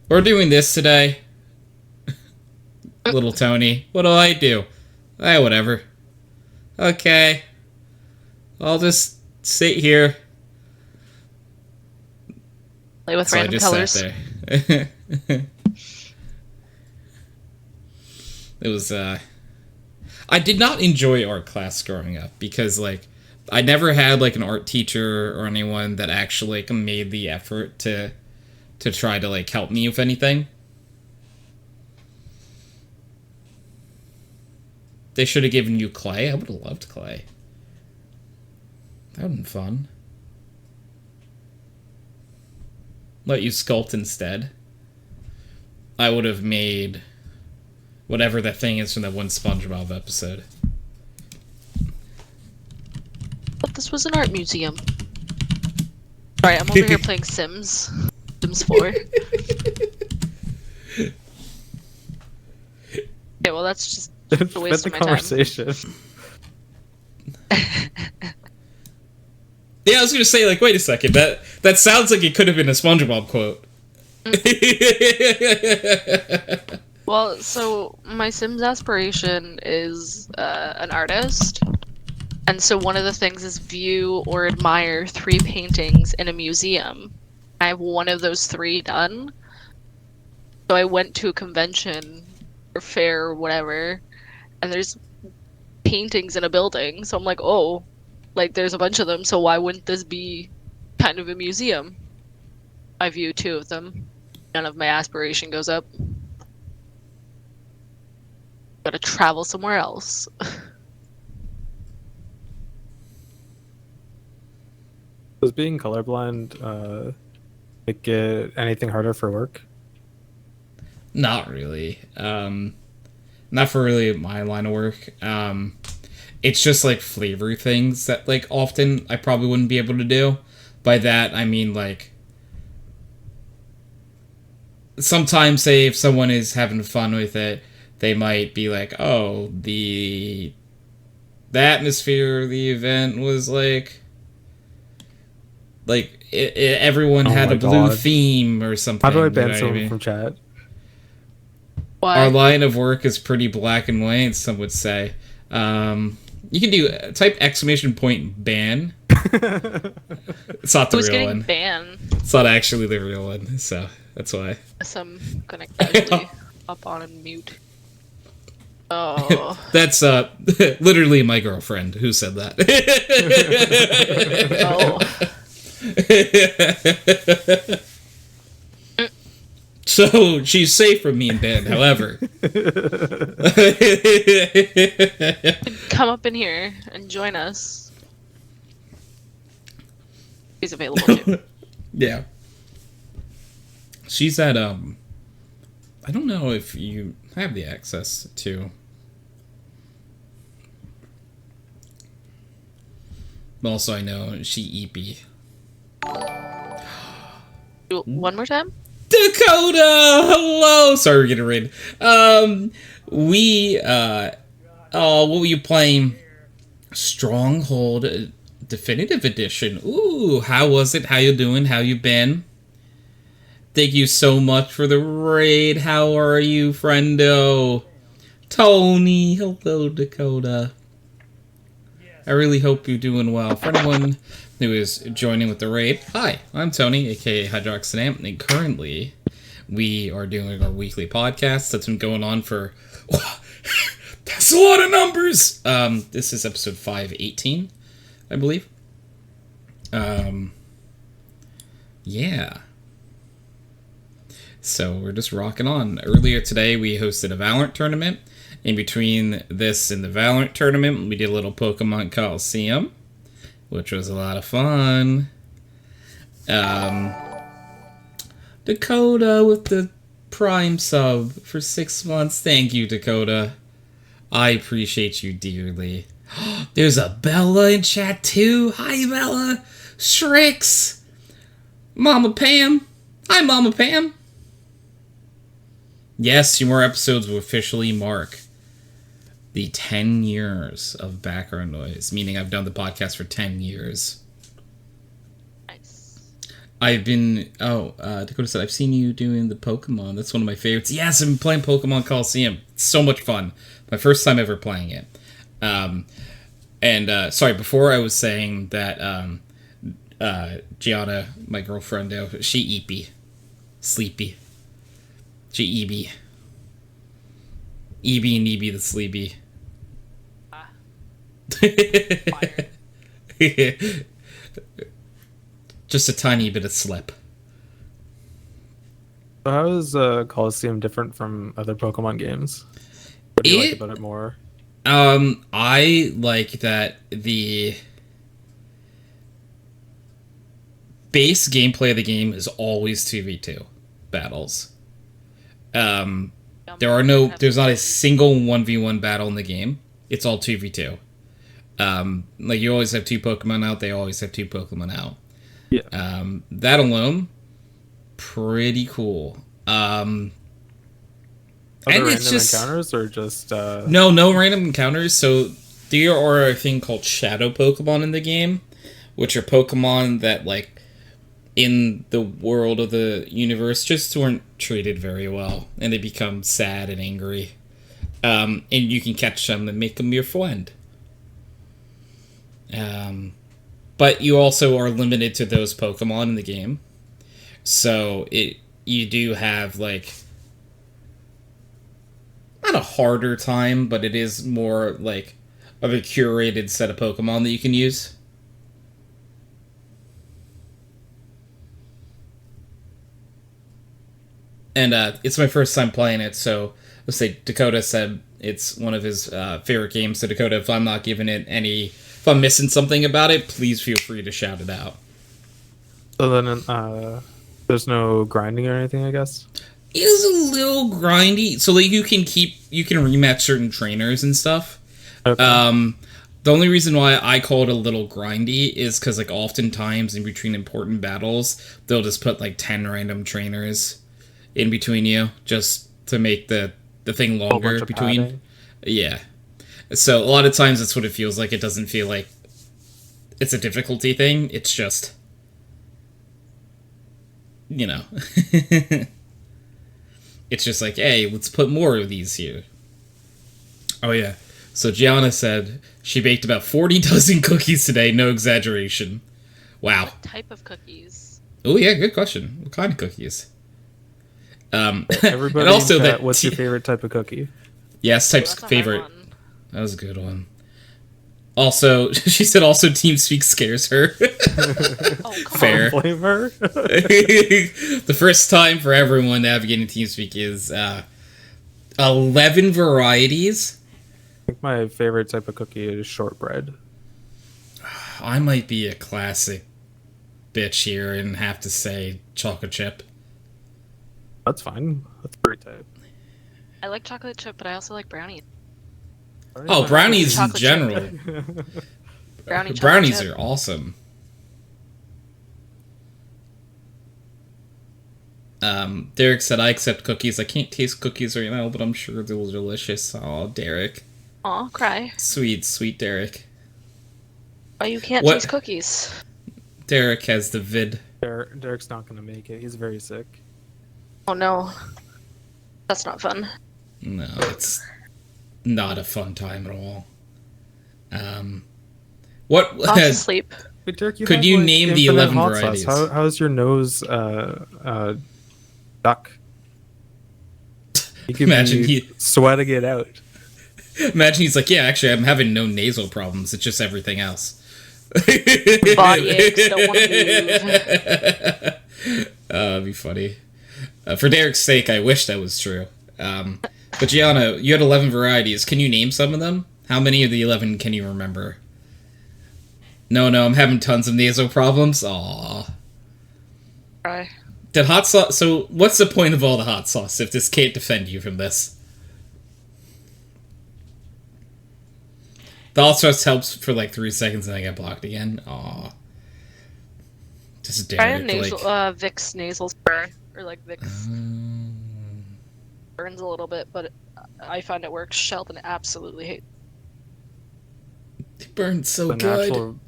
we're doing this today. Little Tony, what do I do? Whatever. Okay. I'll just sit here. Play with So I random just colors. sat there. It was, I did not enjoy art class growing up because, like, I never had, like, an art teacher or anyone that actually, like, made the effort to try to, like, help me with anything. They should have given you clay. I would have loved clay. That would have been fun. Let you sculpt instead. I would have made whatever that thing is from that one SpongeBob episode. But this was an art museum. Sorry, I'm over here playing Sims. Sims 4. Okay, well that's just a waste of my time. conversation. Yeah, I was gonna say, like, wait a second, that sounds like it could have been a SpongeBob quote. Well, so my Sims aspiration is an artist. And so one of the things is view or admire 3 paintings in a museum. I have one of those 3 done. So I went to a convention or fair or whatever, and there's paintings in a building. So I'm like, oh, like there's a bunch of them, so why wouldn't this be kind of a museum? I view 2 of them. None of my aspiration goes up. Gotta travel somewhere else. Does being colorblind make it anything harder for work? Not really. Not for really my line of work. It's just like flavor things that like often I probably wouldn't be able to do. By that I mean like sometimes say if someone is having fun with it, they might be like, oh, the atmosphere of the event was like everyone had a blue theme or something. How do I ban you know someone from chat? Why? Our line of work is pretty black and white, some would say. You can do type exclamation point ban. It's not the Who's real getting one. banned? It's not actually the real one, so that's why. So I'm gonna casually hop on and mute. Oh. That's literally my girlfriend who said that. Oh. So she's safe from me and Ben, however. Come up in here and join us. He's available too. Yeah. She's at I don't know if you have the access to Also, I know she EP. One more time? Dakota! Hello! Sorry, we're getting raid. What were you playing? Stronghold Definitive Edition. Ooh, how was it? How you doing? How you been? Thank you so much for the raid. How are you, friendo? Tony, hello, Dakota. I really hope you're doing well. For anyone who is joining with the raid, hi, I'm Tony, aka HydroxideAnt, and currently we are doing our weekly podcast that's been going on for... that's a lot of numbers! This is episode 518, I believe. Yeah. So we're just rocking on. Earlier today, we hosted a Valorant tournament. In between this and the Valorant tournament, we did a little Pokemon Coliseum, which was a lot of fun. Dakota with the Prime sub for 6 months. Thank you, Dakota. I appreciate you dearly. There's a Bella in chat too. Hi, Bella. Shrix. Mama Pam. Hi, Mama Pam. Yes, 2 more episodes will officially mark the 10 years of background noise, meaning I've done the podcast for 10 years. Nice. I've been... Dakota said, I've seen you doing the Pokemon. That's one of my favorites. Yes, I've been playing Pokemon Coliseum. It's so much fun. My first time ever playing it. Sorry, before I was saying that Gianna, my girlfriend, she eepy. Sleepy. She EB. EB and EB the sleepy. Just a tiny bit of slip. So how is Coliseum different from other Pokemon games? What do you like about it more? I like that the base gameplay of the game is always 2v2 battles. There's not a single 1v1 battle in the game. It's all 2v2. Like, you always have 2 Pokemon out, they always have 2 Pokemon out. Yeah. That alone, pretty cool. Are there random encounters or just... No random encounters. So there are a thing called Shadow Pokemon in the game, which are Pokemon that, like, in the world of the universe just weren't treated very well, and they become sad and angry. And you can catch them and make them your friend. But you also are limited to those Pokemon in the game. So you do have, like, not a harder time, but it is more, like, of a curated set of Pokemon that you can use. And it's my first time playing it, so let's say Dakota said it's one of his favorite games. So Dakota, if I'm not giving it if I'm missing something about it, please feel free to shout it out. So then there's no grinding or anything, I guess? It is a little grindy. So, like, you can rematch certain trainers and stuff. Okay. The only reason why I call it a little grindy is because, like, oftentimes in between important battles, they'll just put, like, 10 random trainers in between you just to make the thing longer between. Padding. Yeah. So a lot of times that's what it feels like. It doesn't feel like it's a difficulty thing. It's just, you know. It's just like, hey, let's put more of these here. Oh yeah. So Gianna said she baked about 40 dozen cookies today, no exaggeration. Wow. What type of cookies? Oh yeah, good question. What kind of cookies? Everybody and also in chat, that what's your favorite type of cookie? Yes, type's That's a hard favorite. one. That was a good one. Also, she said also TeamSpeak scares her. Oh, come Fair. Don't blame her. The first time for everyone navigating TeamSpeak is 11 varieties. I think my favorite type of cookie is shortbread. I might be a classic bitch here and have to say chocolate chip. That's fine. That's a great type. I like chocolate chip, but I also like brownies. Oh, brownies in Chocolate chip. general. Brownie chocolate Brownies chip. are awesome. Derek said, I accept cookies. I can't taste cookies right now, but I'm sure they're delicious. Aw, Derek. Aw, cry. Sweet, sweet Derek. Why you can't What? taste cookies? Derek has the vid. Derek's not gonna make it. He's very sick. Oh no. That's not fun. No, it's not a fun time at all. What? Off to sleep. Wait, Derek, Could have, you like, name the infinite 11 hot sauce. varieties? How's your nose duck? You could Imagine be sweating it out. Imagine he's like, yeah, actually, I'm having no nasal problems. It's just everything else. Body aches, don't want to move. That'd be funny. For Derek's sake, I wish that was true. But Gianna, you had 11 varieties. Can you name some of them? How many of the 11 can you remember? No, I'm having tons of nasal problems. Aww. Cry. Did hot sauce... So, what's the point of all the hot sauce if this can't defend you from this? The hot sauce helps for like 3 seconds and I get blocked again. Aww. Just Try a Derek, nasal, like... Vicks nasal spray. Or like Vicks. Burns a little bit, but I find it works. Sheldon absolutely hates It burns so The good. natural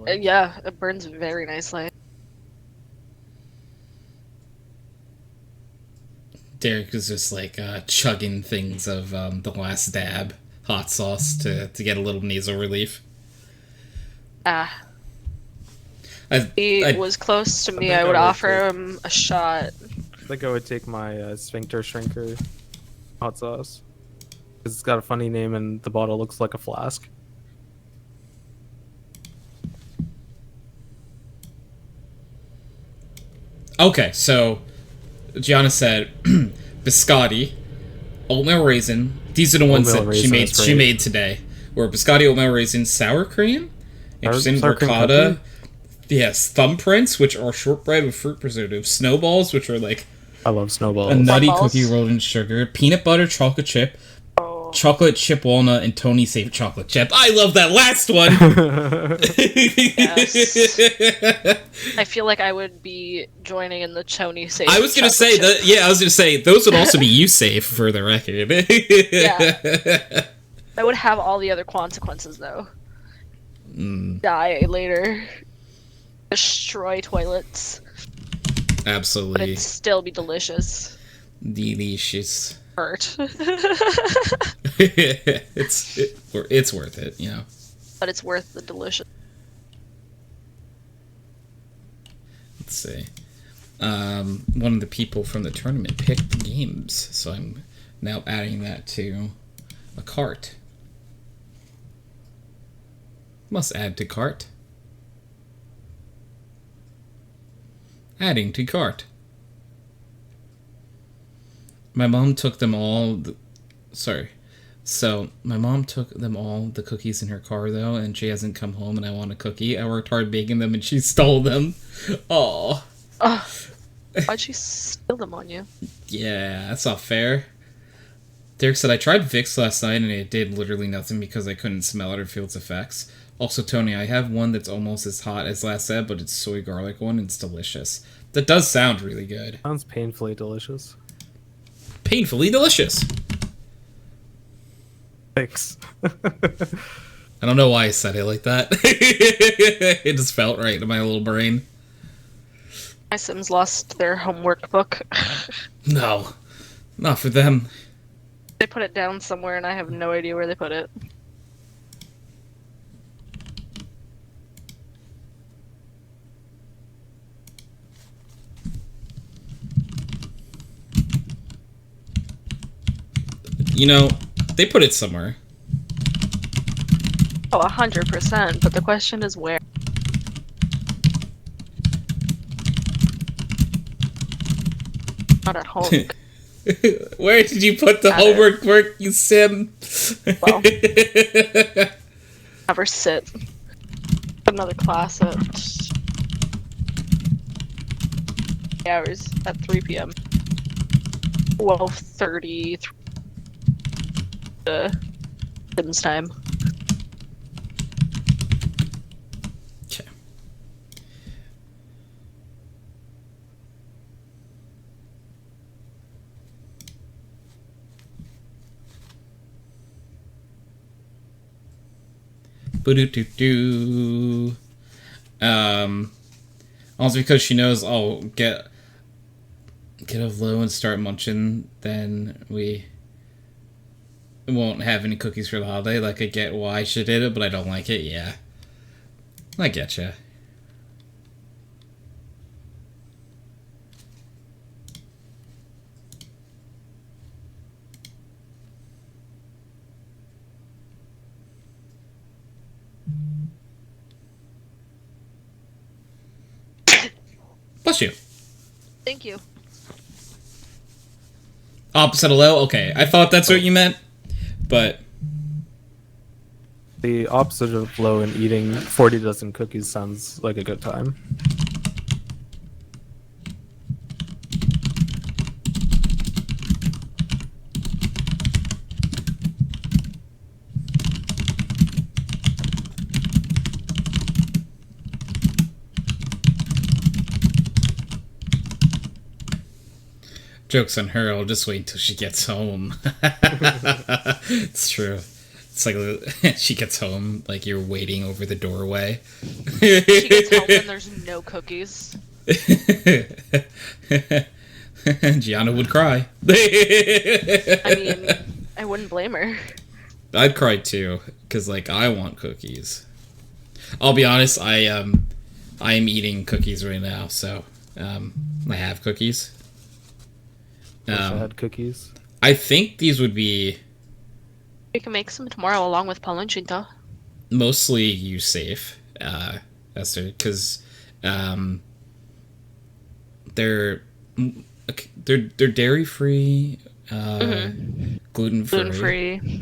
it. Yeah, it burns very nicely. Derek is just like chugging things of the last dab hot sauce to get a little nasal relief. Ah. I He was close to me. think I would I would offer him a shot. I think I would take my sphincter shrinker hot sauce. Because it's got a funny name and the bottle looks like a flask. Okay, so Gianna said biscotti, oatmeal raisin. These are the ones Oatmeal that raisin is she great. made today. Were biscotti, oatmeal raisin, sour cream, interesting Sour cream ricotta. Yes, thumbprints, which are shortbread with fruit preservatives. Snowballs, which are like I love snowballs. a nutty Snowballs? cookie rolled in sugar. Peanut butter, chocolate chip, Oh. chocolate chip walnut, and Tony Safe chocolate chip. I love that last one. I feel like I would be joining in the Choni safe. I was gonna chocolate say chip. that. Yeah, I was gonna say those would also be you safe for the record. Yeah. I would have all the other consequences though. Die later. Destroy toilets. But Absolutely it'd still be delicious. delicious. Hurt. It's worth it, you know. But it's worth the delicious. Let's see. One of the people from the tournament picked games, so I'm now adding that to a cart. Must add to cart. Adding to cart. My mom took them all. Sorry. So, my mom took them all, the cookies in her car, though, and she hasn't come home, and I want a cookie. I worked hard baking them, and she stole them. Aw. Ugh. Why'd she steal them on you? Yeah, that's not fair. Derek said, I tried Vicks last night, and it did literally nothing because I couldn't smell it or feel its effects. Also, Tony, I have one that's almost as hot as last said, but it's soy garlic one, and it's delicious. That does sound really good. Sounds painfully delicious. Painfully delicious. Thanks. I don't know why I said it like that. It just felt right in my little brain. My Sims lost their homework book. No, not for them. They put it down somewhere and I have no idea where they put it. You know, they put it somewhere. Oh, 100%, but the question is where? Not at home. Where did you put the Got it. homework work, you sim? Well. Never sit. Another class at hours at 3 p.m. 12:30 Sims time. Boo-doo-doo-doo. Also because she knows I'll get a low and start munching, then we won't have any cookies for the holiday. Like, I get why she did it, but I don't like it. Yeah. I getcha. Bless you. Thank you. Opposite of low? Okay. I thought that's what you meant, but The opposite of low and eating 40 dozen cookies sounds like a good time. joke's on her. I'll just wait until she gets home. It's true. It's like she gets home, like you're waiting over the doorway. She gets home and there's no cookies. Gianna would cry. I mean, I wouldn't blame her. I'd cry too, because like I want cookies. I'll be honest, I am eating cookies right now, so I have cookies. Wish I had cookies. I think these would be We can make some tomorrow along with palanchita. mostly you safe, Esther, because they're dairy free, gluten free. Gluten free.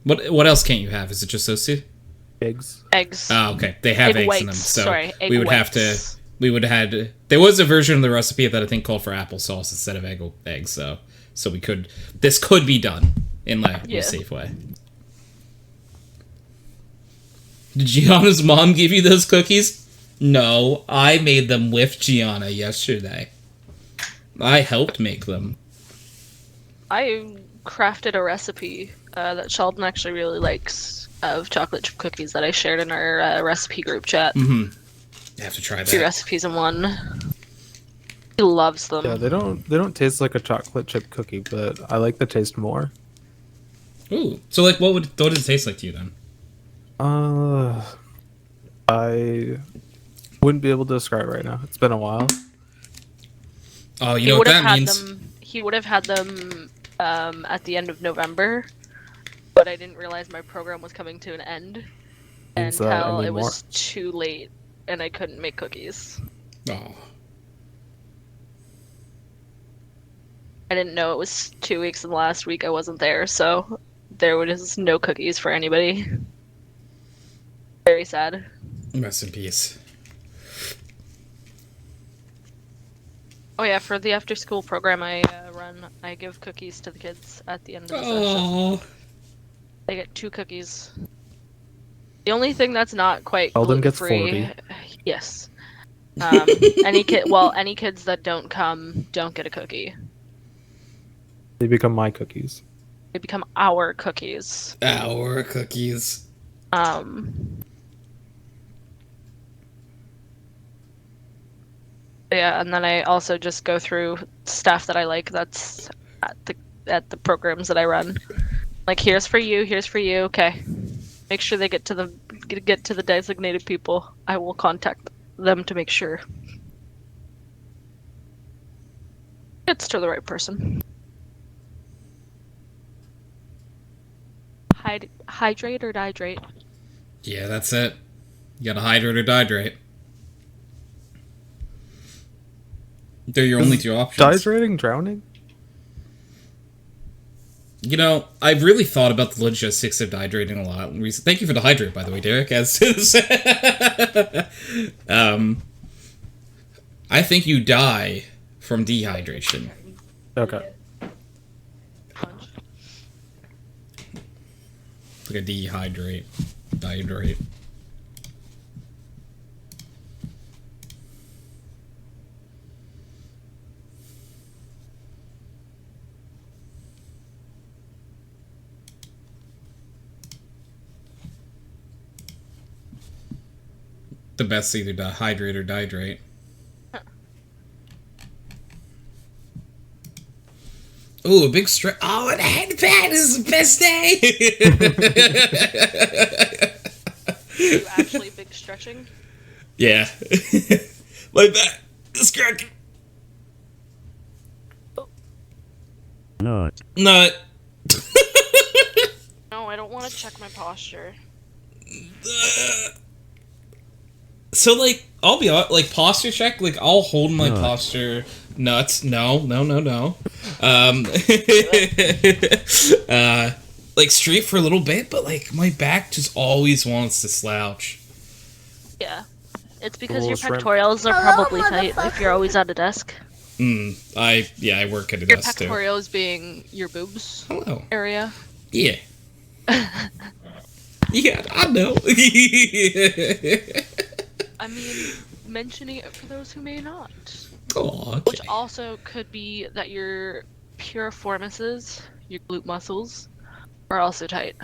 What else can't you have? Is it just those two? Eggs. Eggs. Oh, okay. They have Egg eggs in them, whites. so Sorry, egg we would have whites. to. We would have had. There was a version of the recipe that I think called for applesauce instead of eggs. So we could. This could be done in like a safe way. Did Gianna's mom give you those cookies? No, I made them with Gianna yesterday. I helped make them. I crafted a recipe that Sheldon actually really likes of chocolate chip cookies that I shared in our recipe group chat. I have to try 2 that. recipes in one. He loves them. Yeah, they don't taste like a chocolate chip cookie, but I like the taste more. Ooh, so like, what does it taste like to you then? I wouldn't be able to describe right now. It's been a while. Oh, you know what that means? He would have had them at the end of November, but I didn't realize my program was coming to an end Means that I until need it more. was too late and I couldn't make cookies. Oh. I didn't know it was 2 weeks, and the last week I wasn't there, so there was no cookies for anybody. Very sad. Rest in peace. Oh yeah, for the after-school program I run, I give cookies to the kids at the end of the session. Oh. They get 2 cookies. The only thing that's not quite Sheldon gets gluten-free, 40. yes. Any kids that don't come don't get a cookie. They become my cookies. They become our cookies. Our cookies. Yeah, and then I also just go through stuff that I like that's at the programs that I run. Like, here's for you, okay. Make sure they get to the designated people. I will contact them to make sure it's to the right person. Hydrate or dihydrate? Yeah, that's it. You gotta hydrate or dihydrate. They're your only 2 options. Dehydrating, drowning? You know, I've really thought about the logistics of dehydrating a lot. Thank you for the hydrate, by the way, Derek. I think you die from dehydration. Okay. Like a dehydrate. the best either to hydrate or dehydrate. Ooh, a big stretch. Oh, and a headband is the best day! You actually big stretching? Yeah. My back is cracking. Nut. Nut. No, I don't want to check my posture. So, like, I'll be honest, like, posture check, like, I'll hold my posture nuts. No. Like, straight for a little bit, but, like, my back just always wants to slouch. Yeah. It's because Oh, your shrimp. pectorals are probably tight if you're always at a desk. I work at a Your desk, too. pectorals being your boobs Hello. area. Yeah. Yeah, I know. I mean, mentioning it for those who may not. Oh, okay. Which also could be that your piriformises, your glute muscles, are also tight.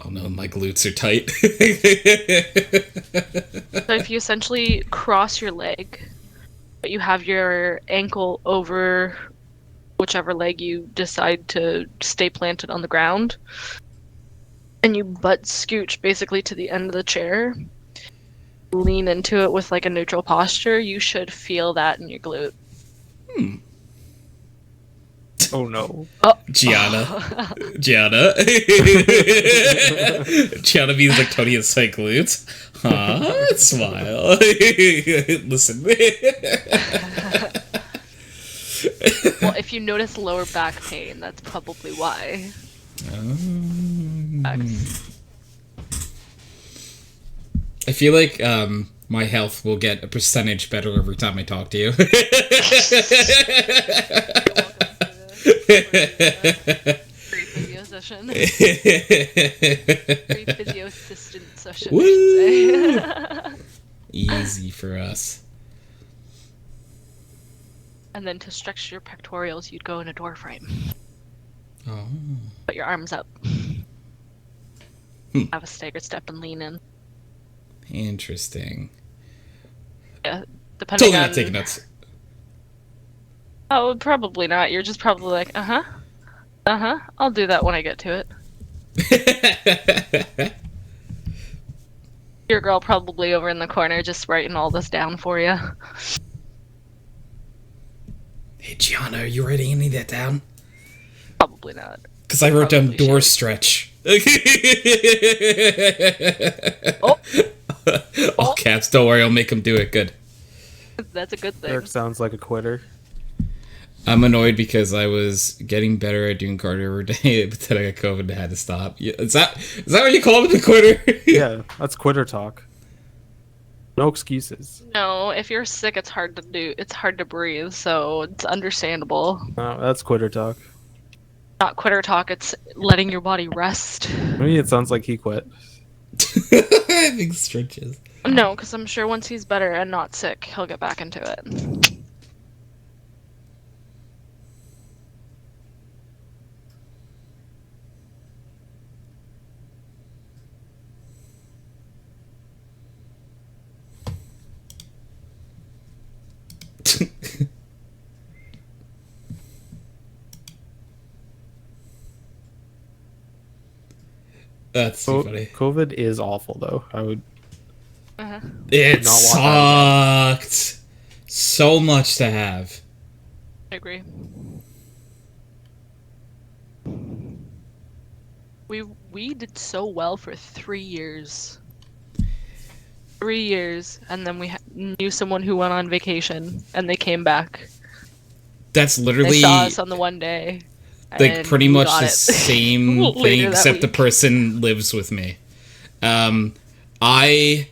Oh no, my glutes are tight. So if you essentially cross your leg, but you have your ankle over whichever leg you decide to stay planted on the ground, and you butt scooch basically to the end of the chair, lean into it with like a neutral posture, you should feel that in your glute. Oh no. Gianna. Gianna means like Tony has tight glutes. Huh? Smile. Listen. Well, if you notice lower back pain, that's probably why. I feel like my health will get a percentage better every time I talk to you. Free physio session. Free physio assistant session, I should say. Easy for us. And then to stretch your pectorals, you'd go in a door frame. Oh. Put your arms up. Have a staggered step and lean in. Interesting. Yeah, depending Totally on... not taking notes. Oh, probably not. You're just probably like, I'll do that when I get to it. Your girl probably over in the corner just writing all this down for you. Hey, Gianna, are you writing any of that down? Probably not. Because I wrote down Probably door should. stretch. Oh. All caps, don't worry, I'll make him do it. Good. That's a good thing. Eric sounds like a quitter. I'm annoyed because I was getting better at doing cardio every day, but then I got COVID and had to stop. Is that what you call it, a quitter? Yeah, that's quitter talk. No excuses. No, if you're sick, it's hard to do. It's hard to breathe, so it's understandable. No, that's quitter talk. Not quitter talk. It's letting your body rest. Maybe it sounds like he quit. Big stretches. No, because I'm sure once he's better and not sick, he'll get back into it. That's too funny. COVID is awful, though. I would. It not want sucked. So much to have. I agree. We did so well for 3 years. 3 years, and then we knew someone who went on vacation, and they came back. That's They literally saw us on the one day. like and pretty we much got the it. same Later thing, that except the week. person lives with me. I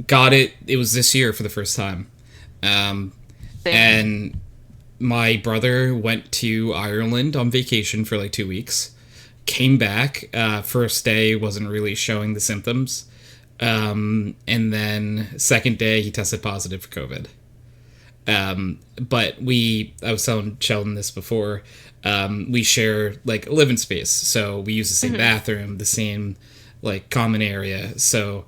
got it. It was this year for the first time, Same. and my brother went to Ireland on vacation for like 2 weeks. Came back. First day wasn't really showing the symptoms, and then second day he tested positive for COVID. But I was telling Sheldon this before, we share like a living space. So we use the same bathroom, the same like common area. So,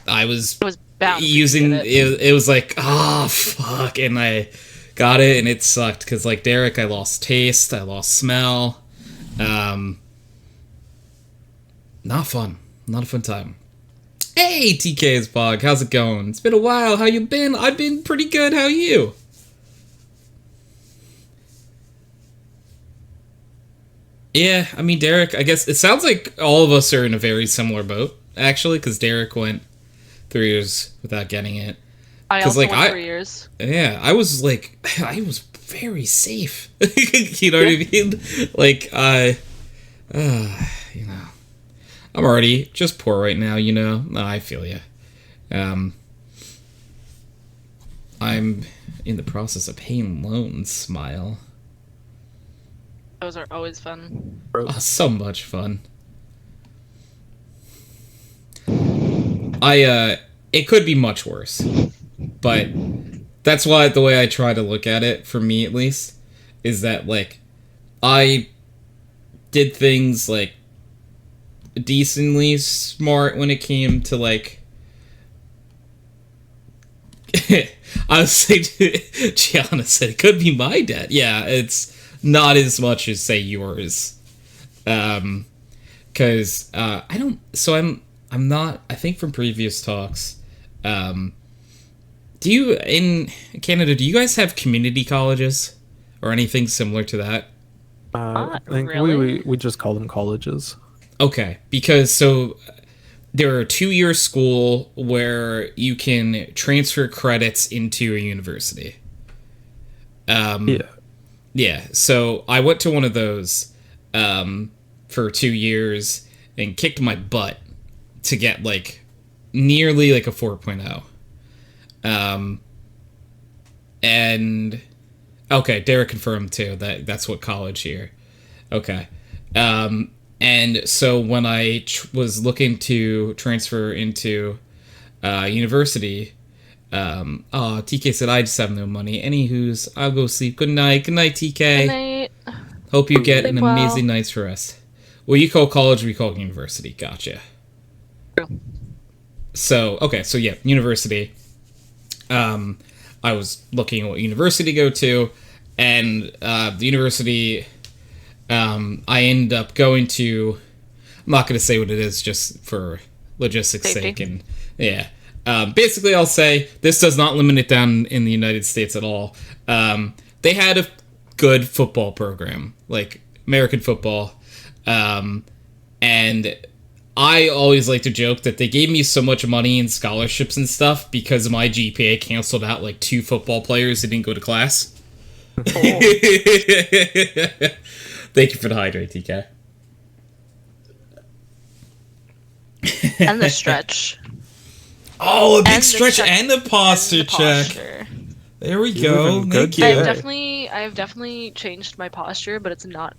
I was It was bound for you to using get it. it was like, oh fuck, and I got it and it sucked because like Derek, I lost taste, I lost smell. Not fun. Not a fun time. Hey, TK's Bog, how's it going? It's been a while. How you been? I've been pretty good. How you? Yeah, I mean, Derek, I guess it sounds like all of us are in a very similar boat, actually, because Derek went 3 years without getting it. I 'Cause, also like, went 3 years. Yeah, I was like, I was very safe. You know what I mean? Like, you know, I'm already just poor right now, you know? No, I feel you. I'm in the process of paying loans, smile. Those are always fun. Oh, so much fun. It could be much worse. But that's why the way I try to look at it, for me at least, is that, like, I did things, like, decently smart when it came to, like... I was saying, Gianna said it could be my debt. Yeah, it's not as much as, say, yours. Because, I don't... So I'm not... I think from previous talks, do you, in Canada, do you guys have community colleges? Or anything similar to that? I think really. we just call them colleges. Okay, because so there are a 2-year school where you can transfer credits into a university. Yeah. Yeah, so I went to one of those for 2 years and kicked my butt to get like nearly like a 4.0. And okay, Derek confirmed too that that's what college here. Okay. And so when I was looking to transfer into university, TK said I just have no money. Anywho's, I'll go sleep. Good night. Good night, TK. Good night. Hope you get Sleep an well. amazing night's rest. Well, you call college, we call university. Gotcha. True. So, okay, so yeah, university. I was looking at what university to go to, and the university I ended up going to... I'm not going to say what it is just for logistics' Safety. sake. And yeah. Basically, I'll say this does not limit it down in the United States at all. They had a good football program, like American football. And I always like to joke that they gave me so much money in scholarships and stuff because my GPA canceled out like 2 football players that didn't go to class. Thank you for the hydrate, TK. And the stretch. Oh, a big And the stretch check- and a posture and the check. posture. There we You're go. moving good Thank you. today. I have definitely changed my posture, but it's not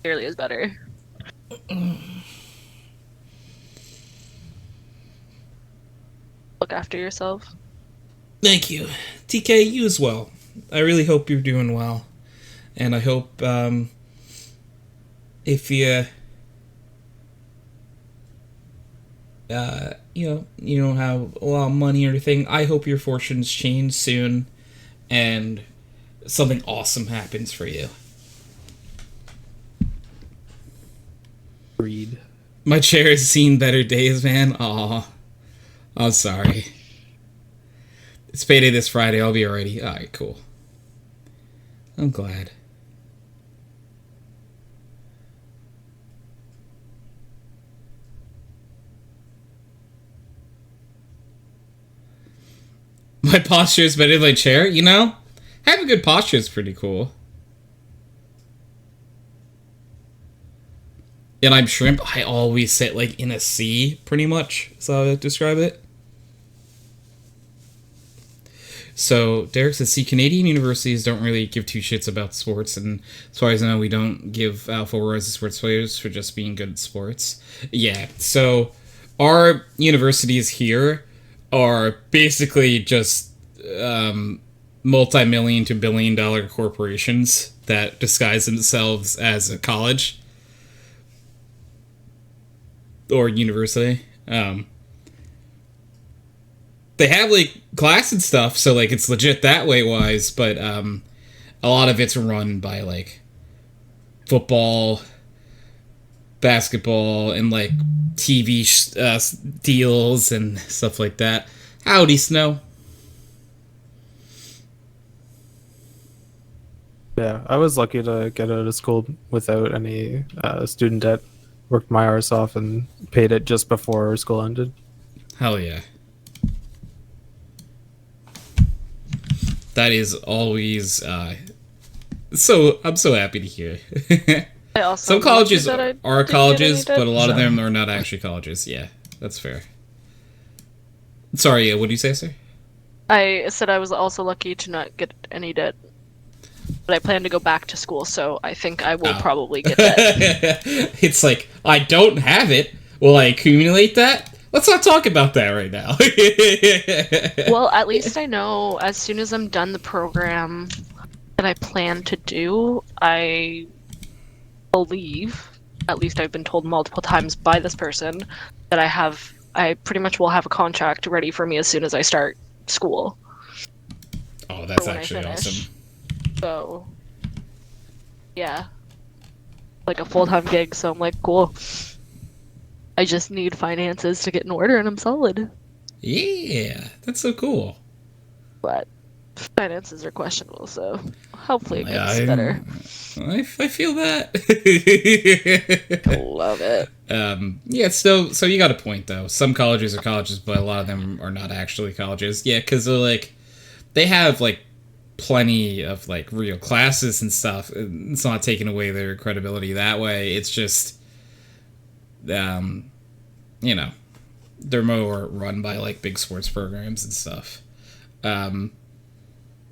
nearly as better. Look after yourself. Thank you. TK, you as well. I really hope you're doing well. And I hope if you you don't have a lot of money or anything, I hope your fortunes change soon and something awesome happens for you. Read. My chair has seen better days, man. Aw. I'm sorry. It's payday this Friday. I'll be alrighty. Alright, cool. I'm glad. My posture is better than my chair, you know? Having good posture is pretty cool. And I'm shrimp. I always sit like in a C, pretty much. That's how I would describe it. So Derek says, see, Canadian universities don't really give 2 shits about sports, and as far as I know, we don't give alpha awards to sports players for just being good at sports. Yeah, so our universities here are basically just multi-million to billion-dollar corporations that disguise themselves as a college or university. they have like class and stuff, so like it's legit that way wise, but a lot of it's run by like football, basketball, and like TV deals and stuff like that. Howdy, Snow. Yeah, I was lucky to get out of school without any student debt. Worked my arse off and paid it just before school ended. Hell yeah. That is always so I'm so happy to hear. I also Some colleges that I are didn't get colleges, any but a lot of debt. them are not actually colleges. Yeah, that's fair. Sorry, what did you say, sir? I said I was also lucky to not get any debt. But I plan to go back to school, so I think I will probably get that. It's like, I don't have it. Will I accumulate that? Let's not talk about that right now. Well, at least I know as soon as I'm done the program that I plan to do, I believe, at least I've been told multiple times by this person, that I pretty much will have a contract ready for me as soon as I start school. Oh, that's when I actually finish. awesome. So, yeah. Like a full-time gig, so I'm like, cool. I just need finances to get in order and I'm solid. Yeah, that's so cool. But finances are questionable, so hopefully it gets I- better. I feel that. Love it. Yeah, so you got a point though. Some colleges are colleges, but a lot of them are not actually colleges. Yeah, because they're like, they have like plenty of like real classes and stuff. It's not taking away their credibility that way. It's just, you know, they're more run by like big sports programs and stuff.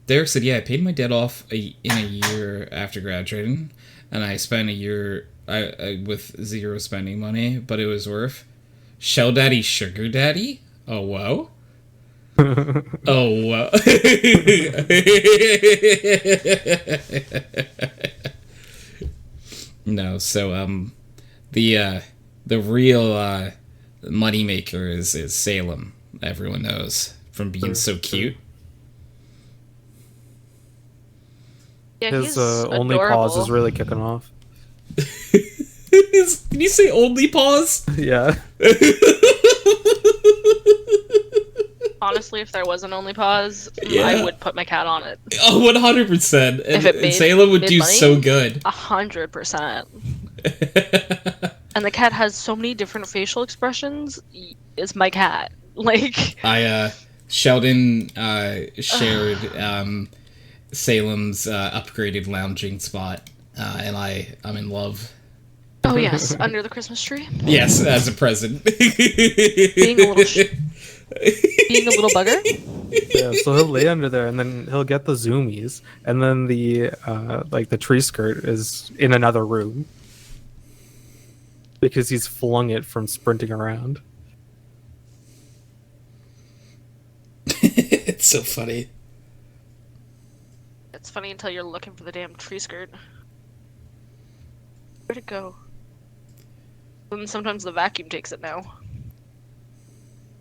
Derek said, yeah, I paid my debt off in a year after graduating, and I spent a year with zero spending money, but it was worth. Shell Daddy, Sugar Daddy? Oh, whoa. Oh, whoa. No, so, the real, moneymaker is Salem. Everyone knows from being so cute. Yeah, His he's only adorable. pause is really kicking off. Did you say only pause? Yeah. Honestly, if there was an only pause, Yeah. I would put my cat on it. Oh, 100%. If it And made- Salem would made do money? so good. 100%. And the cat has so many different facial expressions. It's my cat. Like, Sheldon shared Salem's upgraded lounging spot, and I'm in love. oh yes, under the Christmas tree, Yes, as a present. being a little being a little bugger. Yeah, so he'll lay under there and then he'll get the zoomies, and then the like the tree skirt is in another room because he's flung it from sprinting around. It's so funny. It's funny until you're looking for the damn tree skirt. Where'd it go? And sometimes the vacuum takes it now.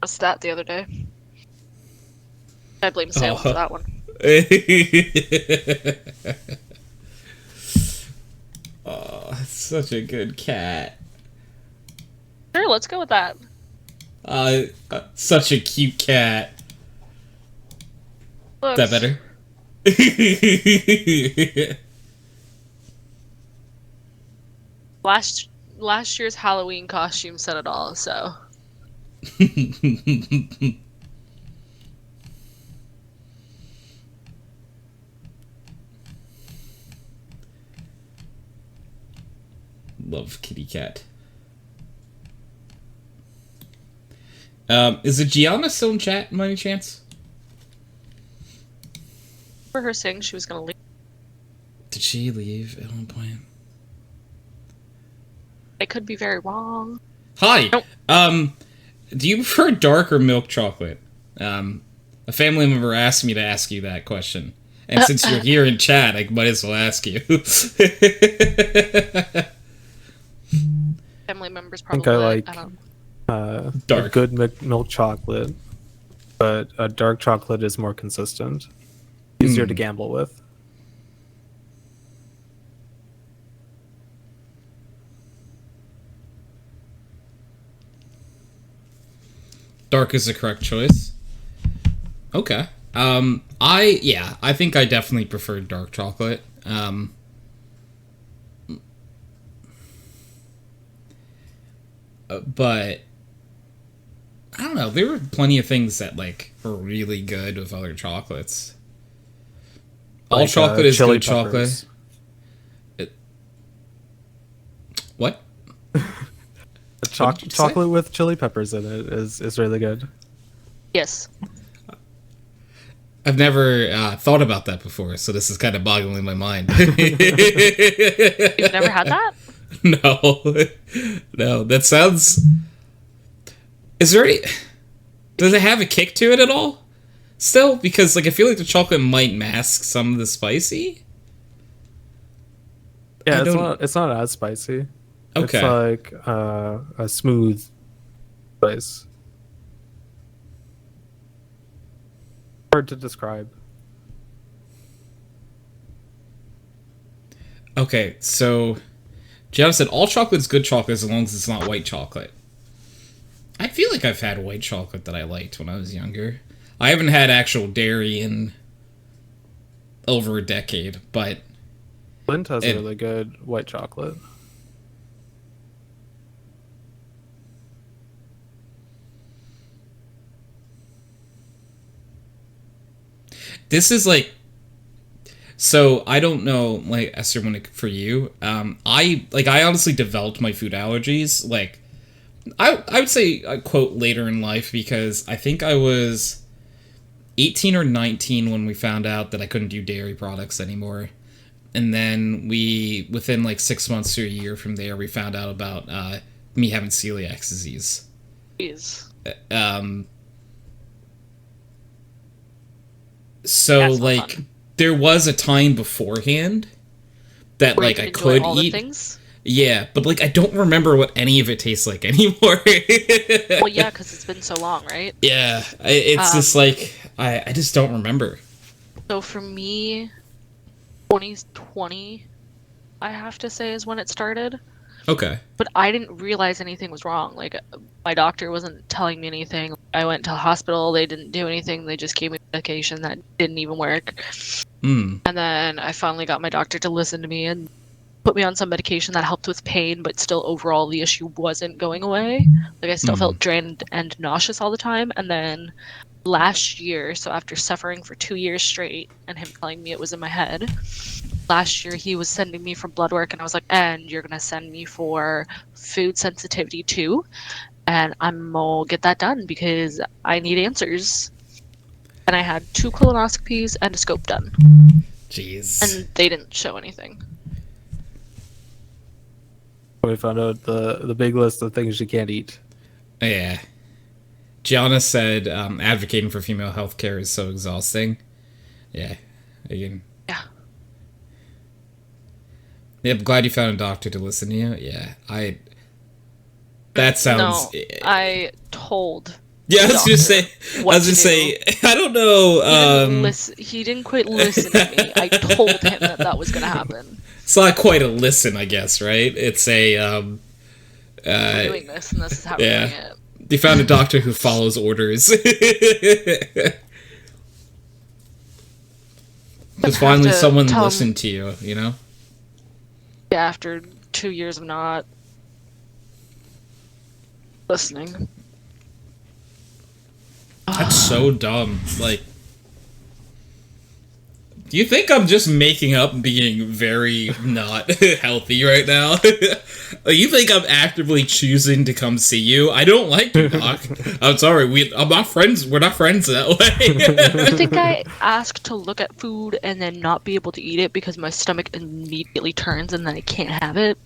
A stat the other day. I blame Salem for that one. Oh, such a good cat. Sure, let's go with that. Such a cute cat. Look, Is that better? last year's Halloween costume said it all, so. Love kitty cat. Is it Gianna still in chat by any chance? For her saying she was gonna leave. Did she leave at one point? I could be very wrong. Hi. Nope. Do you prefer dark or milk chocolate? A family member asked me to ask you that question. And since you're here in chat, I might as well ask you. Family members I think probably. I like don't. a Dark. good milk chocolate. but a dark chocolate is more consistent, easier to gamble with. Dark is the correct choice. Okay. I think I definitely prefer dark chocolate. But I don't know. There were plenty of things that like were really good with other chocolates. All Like, chocolate is chili good peppers. chocolate. What? What did you say? Chocolate with chili peppers in it is really good. Yes. I've never thought about that before, so this is kind of boggling my mind. You've never had that? No. No, that sounds... Is there any... Does it have a kick to it at all? Still? Because like I feel like the chocolate might mask some of the spicy. Yeah, I it's not as spicy. Okay. It's like a smooth spice. Hard to describe. Okay, so... Gianna said, all chocolate is good chocolate as long as it's not white chocolate. I feel like I've had white chocolate that I liked when I was younger. I haven't had actual dairy in over a decade, but... Lindt has a really good white chocolate. This is like... So, I don't know, like, Esther, for you, I honestly developed my food allergies, like, I would say, quote, later in life, because I think I was 18 or 19 when we found out that I couldn't do dairy products anymore. And then within like 6 months to a year from there, we found out about me having celiac disease. Jeez. So, That's not like, fun. there was a time beforehand that, Where you like, can I enjoy could all the eat. things? Yeah, but, like, I don't remember what any of it tastes like anymore. Well, yeah, because it's been so long, right? Yeah, it's just, like, I just don't remember. So for me, 2020, I have to say, is when it started. Okay. But I didn't realize anything was wrong. Like, my doctor wasn't telling me anything. I went to the hospital. They didn't do anything. They just gave me medication that didn't even work. Mm. And then I finally got my doctor to listen to me and put me on some medication that helped with pain, but still overall the issue wasn't going away. Like, I still felt drained and nauseous all the time. And then last year, so after suffering for 2 years straight and him telling me it was in my head, last year he was sending me for blood work, and I was like, and you're gonna send me for food sensitivity too, and I'm gonna get that done because I need answers. And I had 2 colonoscopies and a scope done, Jeez. and they didn't show anything. We found out the big list of things you can't eat. Yeah. Gianna said advocating for female healthcare is so exhausting. Yeah. Again. Yeah. Yeah, I'm glad you found a doctor to listen to you. Yeah, that sounds... No, I told. Yeah, I was just doctor say... I what was to just do. say... I don't know... He didn't quite listen to me. I told him that was gonna happen. It's not quite a listen, I guess, right? It's a... We're doing this, and this is how we're yeah. doing it. You found a doctor who follows orders. Because finally to someone tell him- listened to you, you know? Yeah, after 2 years of not listening. That's so dumb. Like... Do you think I'm just making up being very not healthy right now? You think I'm actively choosing to come see you? I don't like you, Doc. I'm sorry. I'm not friends. We're not friends that way. I think I asked to look at food and then not be able to eat it because my stomach immediately turns and then I can't have it.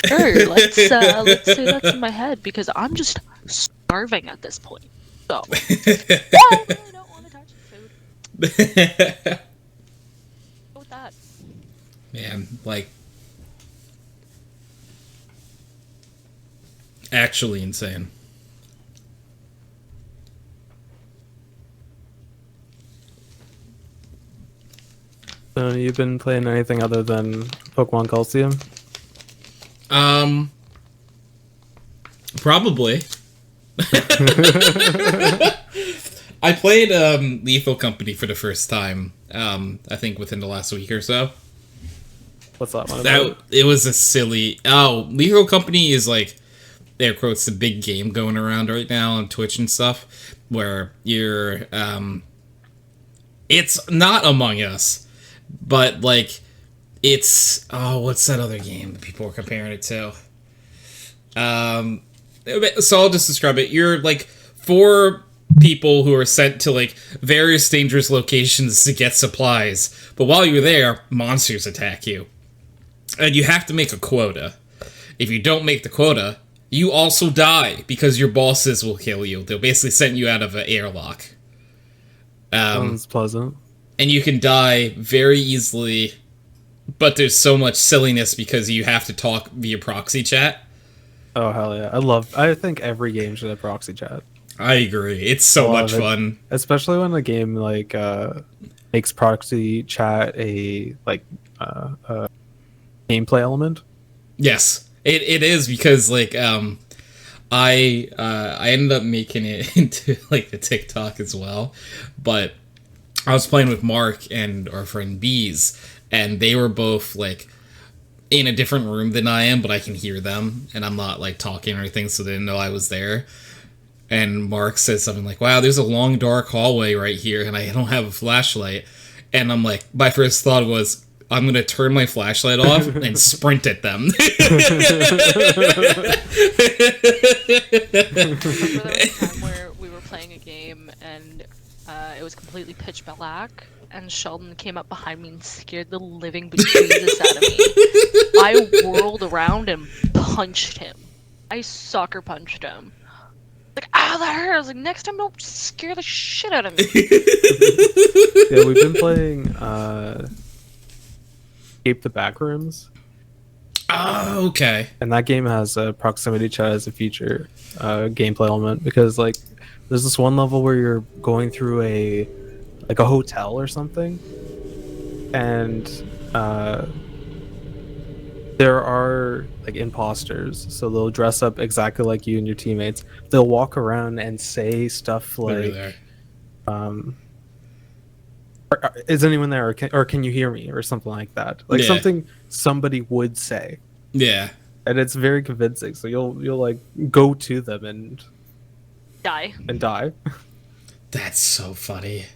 Sure, let's say that's in my head because I'm just starving at this point. So, I really don't want to touch the food. Go with that. Man, like... Actually insane. So you've been playing anything other than Pokemon Colosseum? Probably. I played Lethal Company for the first time. I think within the last week or so. What's that one about? It was a silly. Lethal Company is like, air quotes, the big game going around right now on Twitch and stuff, where you're it's not Among Us, but like it's what's that other game that people are comparing it to? So I'll just describe it. You're like 4 people who are sent to like various dangerous locations to get supplies, but while you're there, monsters attack you. And you have to make a quota. If you don't make the quota, you also die because your bosses will kill you. They'll basically send you out of an airlock. Sounds pleasant. And you can die very easily, but there's so much silliness because you have to talk via proxy chat. Oh hell yeah! I think every game should have proxy chat. I agree. It's so much fun. Especially when a game like makes proxy chat a gameplay element. Yes, it is because like I ended up making it into like the TikTok as well, but I was playing with Mark and our friend Bees, and they were both like in a different room than I am, but I can hear them, and I'm not like talking or anything, so they didn't know I was there. And Mark said something like, "Wow, there's a long dark hallway right here, and I don't have a flashlight." And I'm like, my first thought was, I'm gonna turn my flashlight off and sprint at them. Remember there was a time where we were playing a game and it was completely pitch black, and Sheldon came up behind me and scared the living bejesus out of me. I whirled around and punched him. I sucker punched him. Like, ow, that hurt. I was like, next time don't scare the shit out of me. Yeah, we've been playing Escape the Backrooms. Oh, okay. And that game has proximity chat as a feature gameplay element, because like there's this one level where you're going through a hotel or something, and there are like imposters, so they'll dress up exactly like you and your teammates. They'll walk around and say stuff like is anyone there, or can you hear me, or something like that, like something somebody would say. Yeah. And it's very convincing, so you'll like go to them and Die. That's so funny.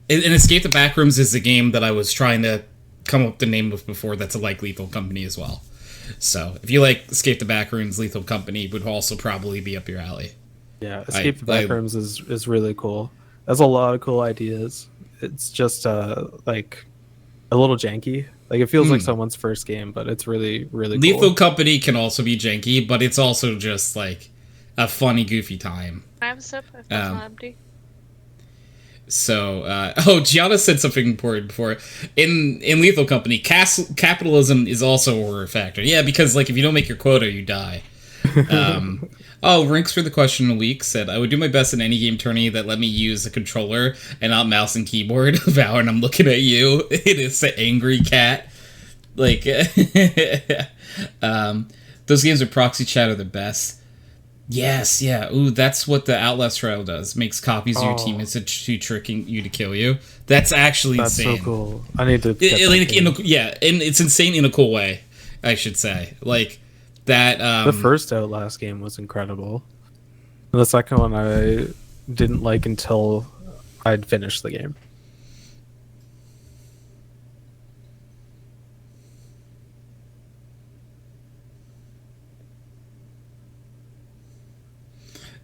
And Escape the Backrooms is the game that I was trying to come up with the name of before, that's a like Lethal Company as well. So if you like Escape the Backrooms, Lethal Company would also probably be up your alley. Yeah, Escape the Backrooms is really cool. There's a lot of cool ideas. It's just like a little janky. Like it feels like someone's first game, but it's really, really cool. Lethal Company can also be janky, but it's also just like a funny, goofy time. I have a sip if it's not empty. So, Gianna said something important before. In Lethal Company, capitalism is also a horror factor. Yeah, because like if you don't make your quota, you die. Rinks for the question of the week said, I would do my best in any game tourney that let me use a controller and not mouse and keyboard. Val, and I'm looking at you. It is the angry cat. Like, those games with proxy chat are the best. Yes, yeah. Ooh, that's what the Outlast trial does. Makes copies of your teammates to tricking you to kill you. That's actually insane. That's so cool. I need to and it's insane in a cool way, I should say. Like that. The first Outlast game was incredible. The second one I didn't like until I'd finished the game.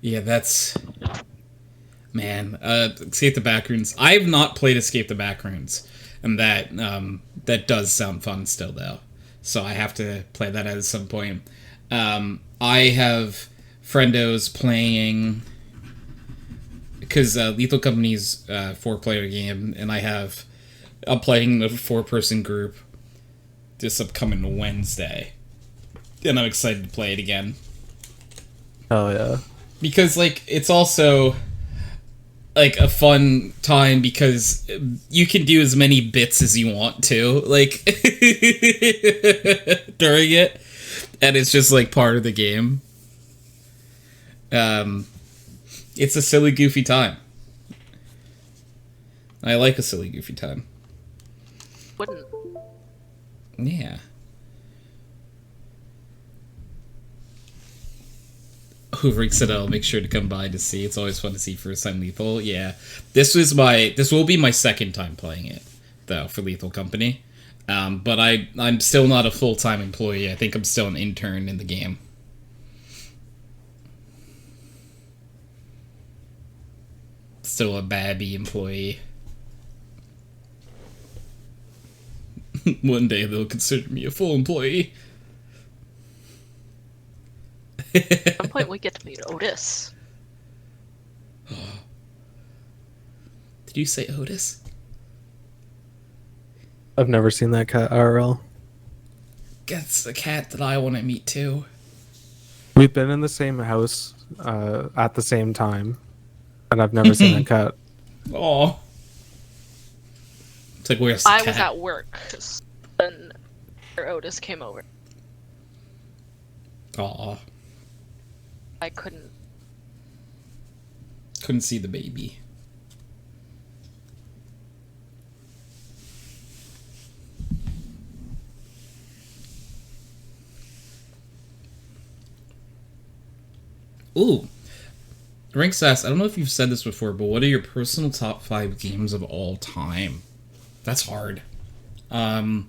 Yeah, that's... Man, Escape the Backrooms. I have not played Escape the Backrooms, and that does sound fun still, though. So I have to play that at some point. I have friendos playing... Because Lethal Company's a 4-player game, and I'm playing a 4-person group this upcoming Wednesday. And I'm excited to play it again. Oh, yeah. Because, like, it's also... like a fun time because you can do as many bits as you want to, like during it, and it's just like part of the game. It's a silly, goofy time. I like a silly, goofy time. Wouldn't. Yeah. Hoovering said I'll make sure to come by to see. It's always fun to see first time Lethal. Yeah. This will be my second time playing it, though, for Lethal Company. But I'm still not a full-time employee. I think I'm still an intern in the game. Still a babby employee. One day they'll consider me a full employee. At some point we get to meet Otis. Did you say Otis? I've never seen that cat IRL. That's the cat that I want to meet too. We've been in the same house at the same time, and I've never seen that cat. Aw. It's like, where's the cat? I was at work when Otis came over. Aw. I couldn't. Couldn't see the baby. Ooh. Rinks asks, I don't know if you've said this before, but what are your personal top 5 games of all time? That's hard. Would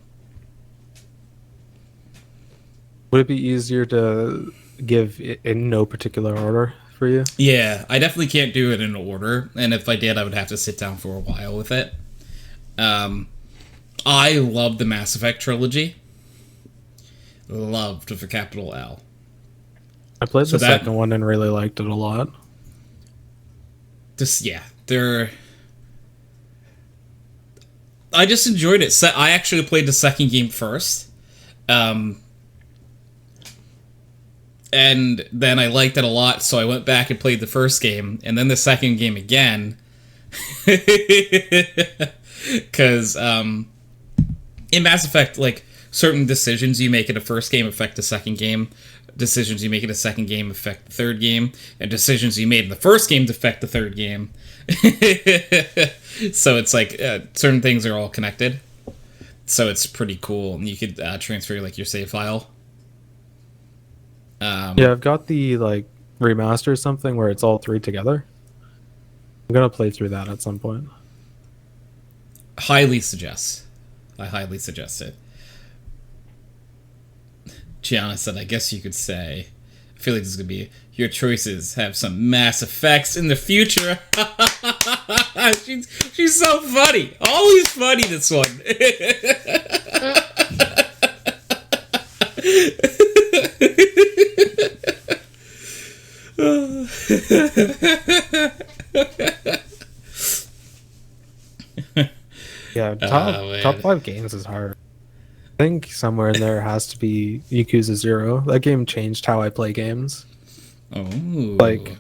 it be easier to give it in no particular order for you? Yeah, I definitely can't do it in order, and if I did, I would have to sit down for a while with it. I love the Mass Effect trilogy. Loved with a capital L. I played the second one and really liked it a lot. I just enjoyed it. I actually played the second game first. And then I liked it a lot, so I went back and played the first game, and then the second game again. Because in Mass Effect, like, certain decisions you make in the first game affect the second game, decisions you make in the second game affect the third game, and decisions you made in the first game affect the third game. So it's like, certain things are all connected. So it's pretty cool, and you could transfer, like, your save file. Yeah, I've got the like remaster or something where it's all 3 together. I'm gonna play through that at some point. I highly suggest it. Gianna said, I guess you could say, I feel like this is gonna be, your choices have some Mass Effects in the future. she's so funny. Always funny, this one. Yeah, top 5 games is hard. I think somewhere in there has to be Yakuza 0. That game changed how I play games. Oh. Like,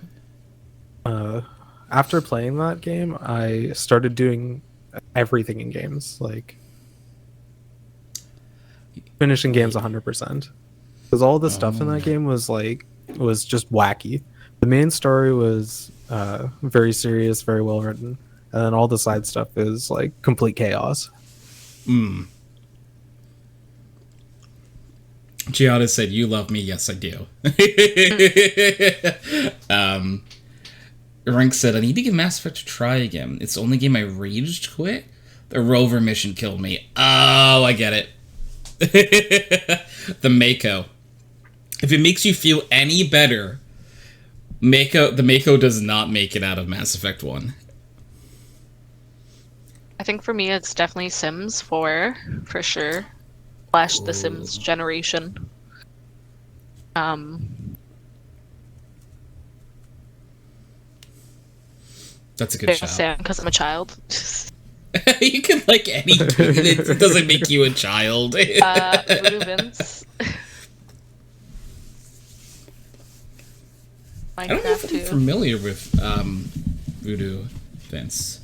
after playing that game, I started doing everything in games. Like, finishing games 100%. Because all the stuff in that game was just wacky. The main story was very serious, very well written, and then all the side stuff is like complete chaos. Gianna said, "You love me, yes I do." Rank said, "I need to give Mass Effect a try again. It's the only game I raged quit. The rover mission killed me. Oh, I get it. The Mako. If it makes you feel any better, the Mako does not make it out of Mass Effect 1. I think for me it's definitely Sims 4, for sure. Slash the Sims generation. That's a good shout. Because I'm a child. You can like any game. It doesn't make you a child. Voodoo Vince. I don't know if I'm familiar with Voodoo. Vince?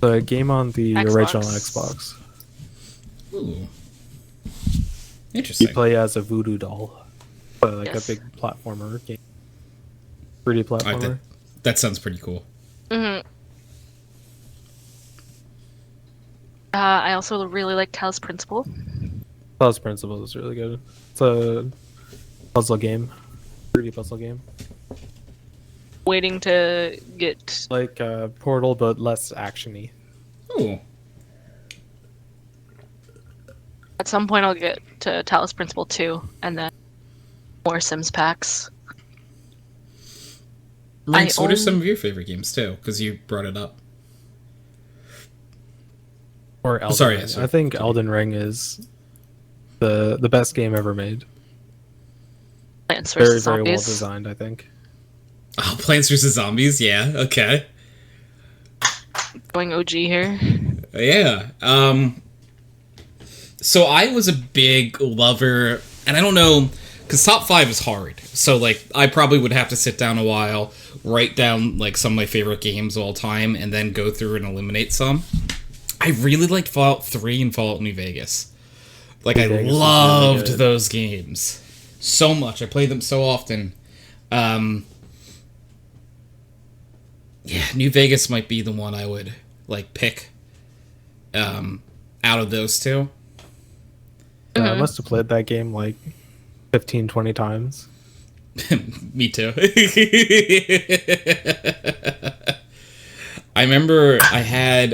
The game on the Xbox. original Xbox. Ooh. You Interesting. play as a voodoo doll. Like Yes. a big platformer game. 3D platformer. That sounds pretty cool. Mm-hmm. I also really like Talos Principle. Talos Principle is really good. It's a puzzle game. 3D puzzle game. Waiting to get. Like Portal, but less actiony. Ooh. At some point, I'll get to Talos Principle 2, and then more Sims packs. Rinks, what are own- some of your favorite games too? Because you brought it up. Or Elden sorry, Ring. sorry. I think Elden Ring is the best game ever made. Plants Very, vs. very well Zombies. designed, I think. Oh, Plants vs Zombies. Yeah. Okay. Going OG here. Yeah. So I was a big lover, and I don't know, because top 5 is hard. So, like, I probably would have to sit down a while, write down, like, some of my favorite games of all time, and then go through and eliminate some. I really liked Fallout 3 and Fallout New Vegas. Like, New I Vegas is really loved good. those games so much. I played them so often. Yeah, New Vegas might be the one I would, like, pick out of those two. I must have played that game like 15, 20 times. Me too. I remember I had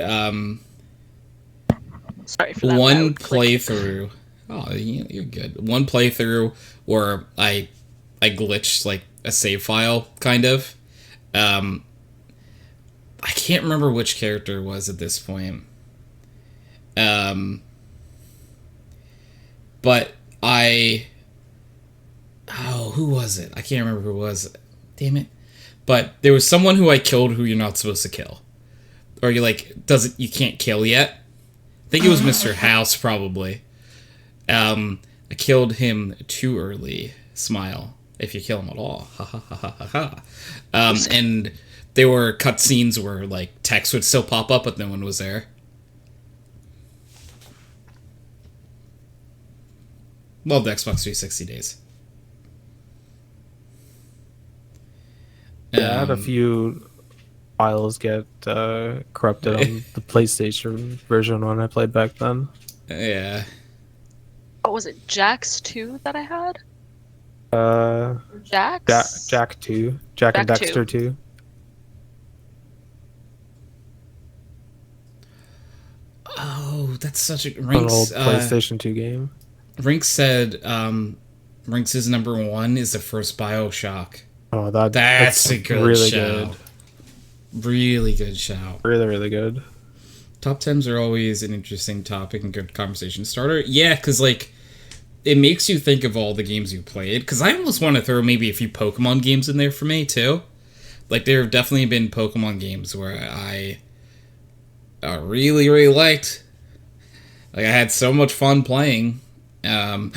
Sorry for that. one loud click. playthrough. Oh, you're good. One playthrough where I glitched like a save file, kind of. I can't remember which character it was at this point. But who was it? I can't remember who it was. Damn it. But there was someone who I killed who you're not supposed to kill. Or you can't kill yet. I think it was Mr. House, probably. I killed him too early. Smile. If you kill him at all. Ha ha ha ha ha ha. And there were cutscenes where, like, text would still pop up, but no one was there. Loved Xbox 360 days. Yeah, I had a few files get corrupted on the PlayStation version when I played back then. Yeah. What was it? Jax 2 that I had? Jax? Jack 2. Jack and Jack Dexter 2. 2. Oh, that's such a... An Rinks, old PlayStation 2 game. Rinks said Rinks' number 1 is the first BioShock. Oh, That's a good really shout. good. Really good shout. Really, really good. Top 10s are always an interesting topic and good conversation starter. Yeah, because, like, it makes you think of all the games you played. Because I almost want to throw maybe a few Pokemon games in there for me, too. Like, there have definitely been Pokemon games where I really, really liked. Like, I had so much fun playing. Cam!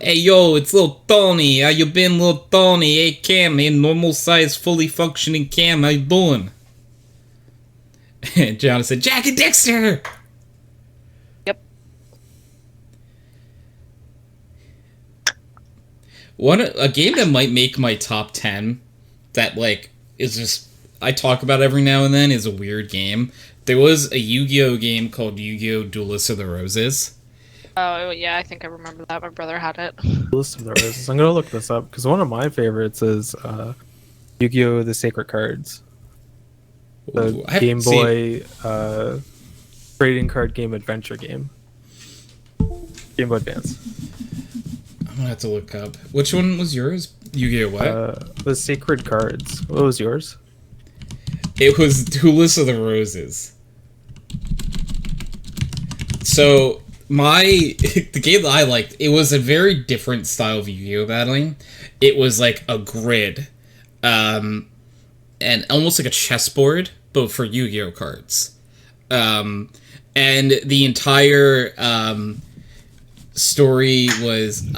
Hey, yo, it's little Tony. How you been, little Tony? Hey, Cam. Hey, normal size, fully functioning Cam. How you doing? And John said, Jack and Dexter! Yep. A game that might make my top 10 that, like, is just... I talk about every now and then is a weird game. There was a Yu-Gi-Oh! Game called Yu-Gi-Oh! Duelist of the Roses. Oh, yeah, I think I remember that. My brother had it. List of the roses. I'm gonna look this up because one of my favorites is Yu-Gi-Oh! The Sacred Cards. The Ooh, I haven't Game seen- Boy trading card game adventure game. Game Boy Advance. I'm gonna have to look up. Which one was yours? Yu-Gi-Oh! What? The Sacred Cards. What was yours? It was Duelist of the Roses. So, the game that I liked, it was a very different style of Yu-Gi-Oh! Battling. It was like a grid. And almost like a chessboard, but for Yu-Gi-Oh! Cards. And the entire story was,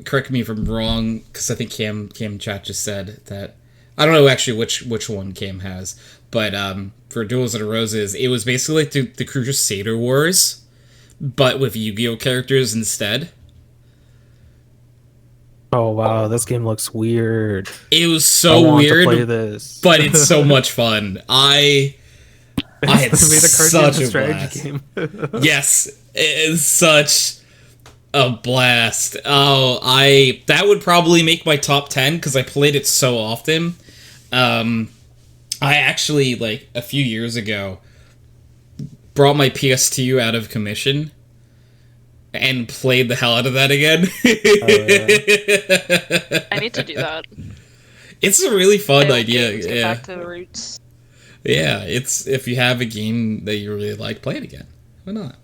correct me if I'm wrong, because I think Cam Chat just said that I don't know actually which one Cam has, but for Duels of the Roses, it was basically like the Crusader Wars, but with Yu-Gi-Oh characters instead. Oh wow, this game looks weird. It was I so want to play weird, this. but it's so much fun. I had It's made a card game such and a strategy blast. game. Yes, it is such a blast. Oh, that would probably make my top 10 because I played it so often. I actually, like, a few years ago, brought my PS2 out of commission and played the hell out of that again. I need to do that. It's a really fun Play old idea. games, get Yeah. back to the roots. Yeah, it's if you have a game that you really like, play it again. Why not?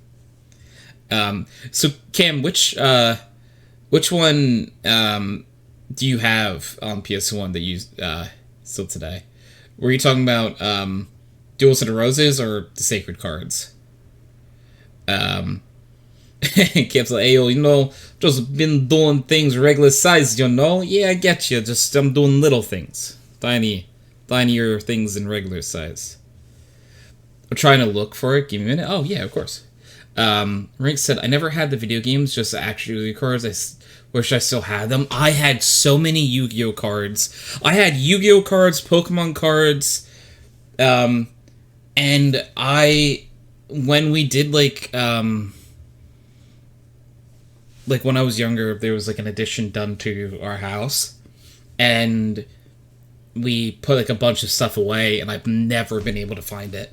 So Cam, which one do you have on PS1 that you still today? Were you talking about Duels of the Roses or the Sacred Cards? Cam's like, hey, yo, just been doing things regular size, Yeah, I get you. Just I'm doing little things, tinier things in regular size. I'm trying to look for it. Give me a minute. Oh yeah, of course. Rink said, I never had the video games, just the actual Yu-Gi-Oh cards. I wish I still had them. I had so many Yu-Gi-Oh cards. I had Yu-Gi-Oh cards, Pokemon cards, and when we did like when I was younger, there was like an addition done to our house, and we put like a bunch of stuff away, and I've never been able to find it.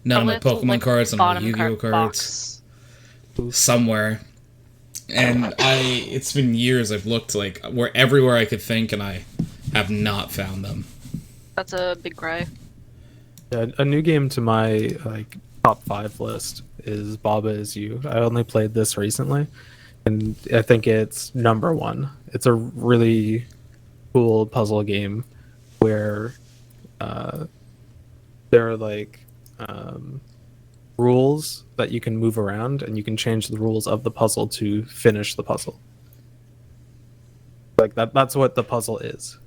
None of my Pokemon cards, none of my Yu-Gi-Oh cards, somewhere. And it's been years I've looked like everywhere I could think, and I have not found them. That's a big cry. Yeah, a new game to my like top 5 list is Baba Is You. I only played this recently, and I think it's number 1. It's a really cool puzzle game where there are like rules that you can move around, and you can change the rules of the puzzle to finish the puzzle. Like that's what the puzzle is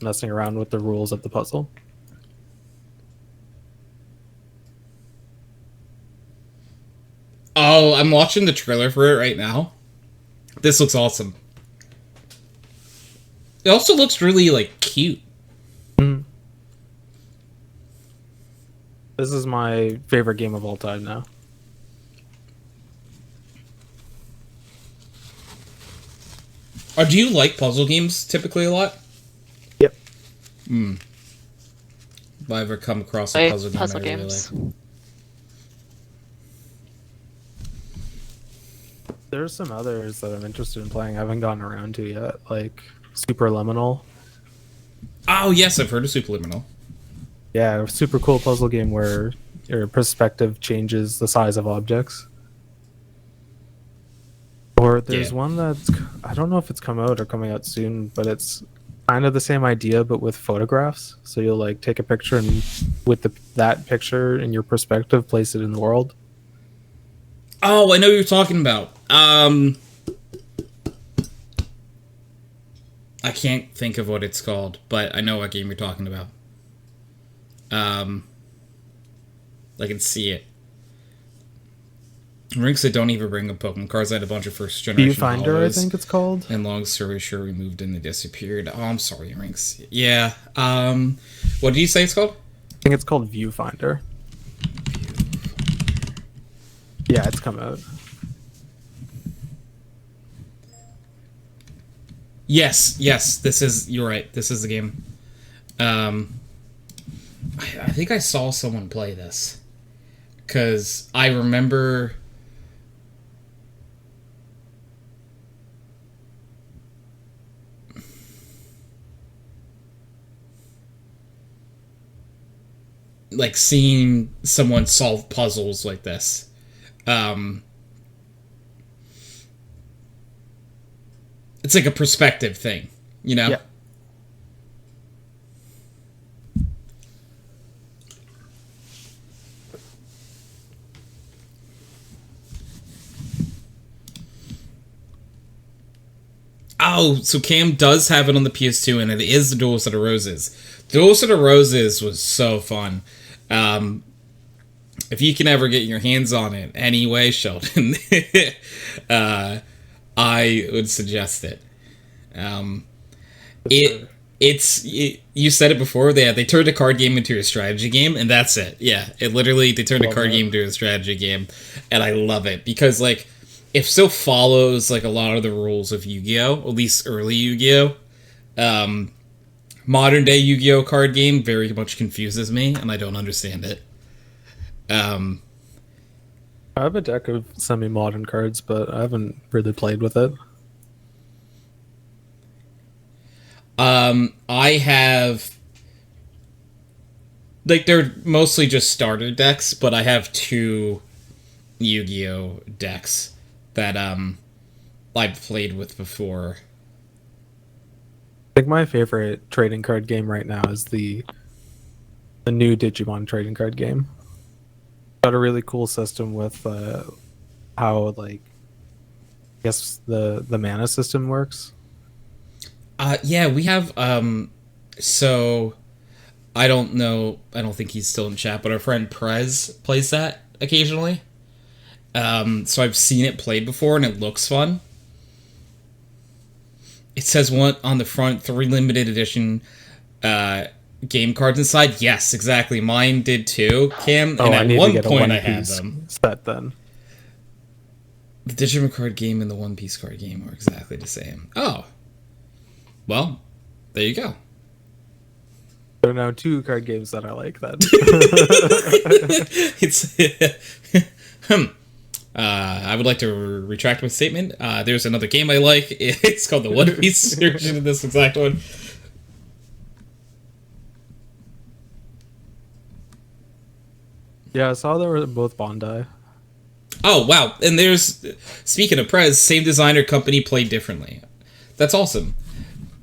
messing around with the rules of the puzzle. Oh, I'm watching the trailer for it right now. This looks awesome. It also looks really like cute. This is my favorite game of all time now. Do you like puzzle games typically a lot? Yep. Have I ever come across a puzzle game I really games. like? There's some others that I'm interested in playing I haven't gotten around to yet, like Superliminal. Oh, yes, I've heard of Superliminal. Yeah, a super cool puzzle game where your perspective changes the size of objects. Or there's one that's, I don't know if it's come out or coming out soon, but it's kind of the same idea but with photographs. So you'll like take a picture and with that picture in your perspective, place it in the world. Oh, I know what you're talking about. I can't think of what it's called, but I know what game you're talking about. I can see it. Rinks that don't even bring up Pokemon cards. I had a bunch of first generation Viewfinder, I think it's called. And long story short, we moved and they disappeared. Oh, I'm sorry, Rinks. Yeah. What did you say it's called? I think it's called Viewfinder. Yeah, it's come out. Yes, you're right. This is the game. I think I saw someone play this. Because I remember... like, seeing someone solve puzzles like this. It's like a perspective thing, you know? Yeah. Oh, so Cam does have it on the PS2, and it is the Dual Set of Roses. Dual Set of Roses was so fun. If you can ever get your hands on it anyway, Sheldon, I would suggest it. You said it before, they turned a card game into a strategy game, and that's it. Yeah, they turned a card game into a strategy game, and I love it because like it still follows like a lot of the rules of Yu-Gi-Oh, at least early Yu-Gi-Oh. Modern day Yu-Gi-Oh card game very much confuses me, and I don't understand it. I have a deck of semi-modern cards, but I haven't really played with it. I have like they're mostly just starter decks, but I have 2 Yu-Gi-Oh decks that I've played with before. I think my favorite trading card game right now is the new Digimon trading card game. Got a really cool system with how like I guess the mana system works. Yeah, we have so I don't know, I don't think he's still in chat, but our friend Prez plays that occasionally. So I've seen it played before and it looks fun. It says one on the front, 3 limited edition game cards inside. Yes, exactly. Mine did too, Cam. Oh, and at one point I had Piece them. set then. The Digimon card game and the One Piece card game are exactly the same. Oh. Well, there you go. There are now 2 card games that I like then. It's I would like to retract my statement. There's another game I like. It's called the One Piece version of this exact one. Yeah, I saw they were both Bandai. Oh, wow. And there's, speaking of Prez, same designer company played differently. That's awesome.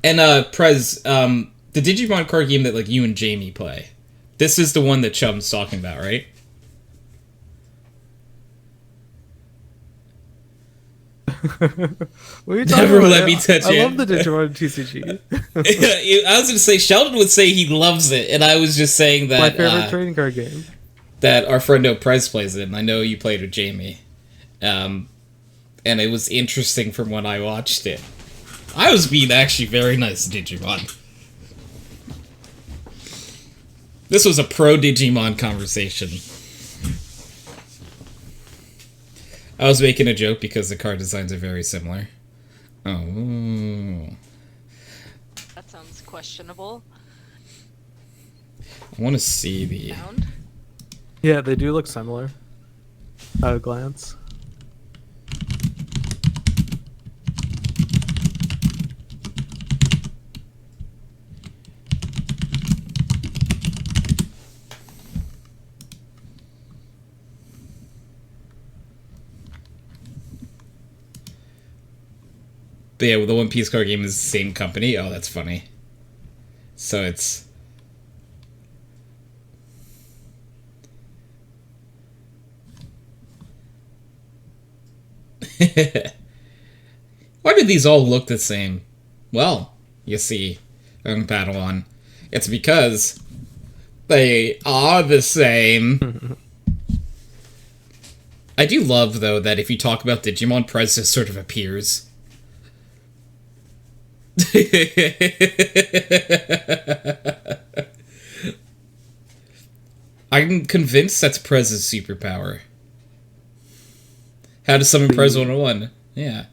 And Prez, the Digimon card game that like you and Jamie play, this is the one that Chum's talking about, right? What are you talking Never about? let me touch it. I love the Digimon TCG. I was going to say, Sheldon would say he loves it, and I was just saying that... My favorite trading card game. That our friend Prez plays it, and I know you played with Jamie. And it was interesting from when I watched it. I was being actually very nice to Digimon. This was a pro-Digimon conversation. I was making a joke because the card designs are very similar. Oh. That sounds questionable. I want to see the... Sound? Yeah, they do look similar at a glance. But yeah, the One Piece card game is the same company. Oh, that's funny. So it's... Why do these all look the same? Well, you see, on Padawan, it's because they are the same. I do love, though, that if you talk about Digimon, Prez just sort of appears. I'm convinced that's Prez's superpower. How to summon Prez 101. Yeah.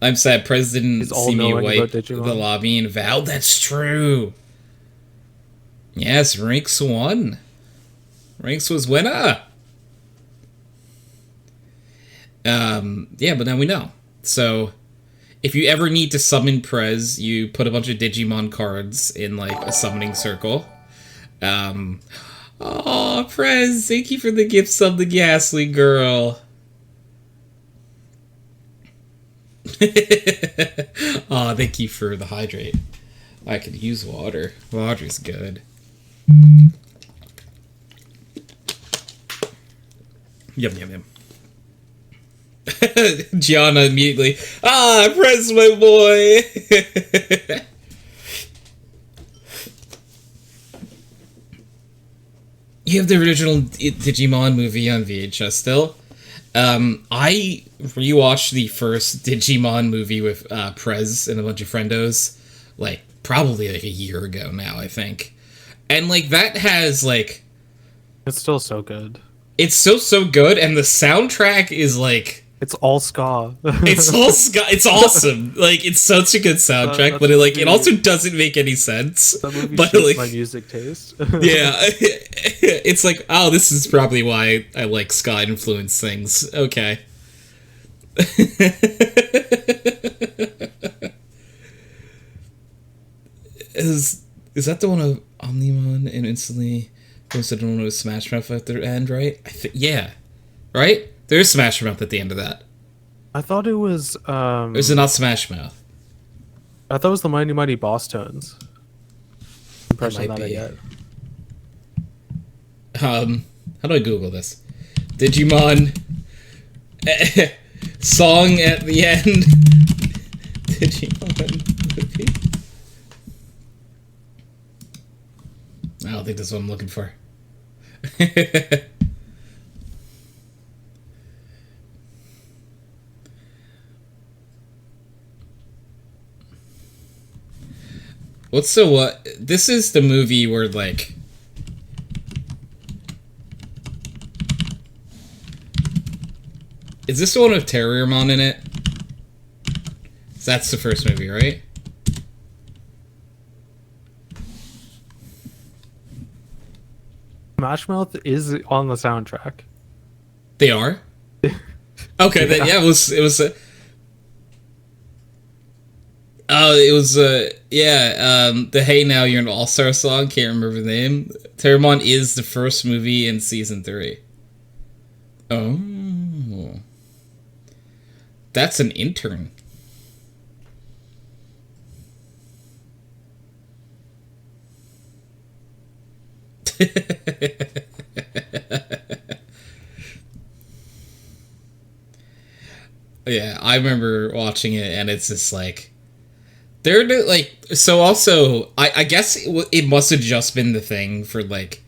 I'm sad Prez didn't see me wipe the lobby and vow. That's true. Yes, Rinks won. Rinks was winner. Yeah, but now we know. So, if you ever need to summon Prez, you put a bunch of Digimon cards in, like, a summoning circle. Oh, Prez, thank you for the gifts of the Ghastly Girl. Oh, thank you for the hydrate. I could use water. Water's good. Yum, yum, yum. Gianna immediately, Prez, my boy. You have the original Digimon movie on VHS still. I rewatched the first Digimon movie with Prez and a bunch of friendos, like probably like a year ago now, I think. And like that has like, It's still so good. it's so good, and the soundtrack is like, It's all ska. it's all it's awesome. Like it's such a good soundtrack, That's but it like it really- also doesn't make any sense. That movie But shaped like, my music taste. yeah, it's like, oh, this is probably why I like ska influenced things. Okay. Is that the one of Omnimon and instantly goes to the one with Smash Mouth at the end, right? Yeah, right. There's Smash Mouth at the end of that. I thought it was. Or is it not Smash Mouth? I thought it was the Mighty Mighty Boss Tones. Impression might not be. yet. How do I Google this? Digimon song at the end. Digimon movie. I don't think that's what I'm looking for. What's the what? This is the movie where like. Is this the one with Terriermon in it? That's the first movie, right? Smash Mouth is on the soundtrack. They are? Okay, then, yeah, it was, the Hey Now You're an All-Star song, can't remember the name. Terriermon is the first movie in season 3. Oh. That's an intern. Yeah, I remember watching it, and it's just like they're like so. Also, I guess it must have just been the thing for like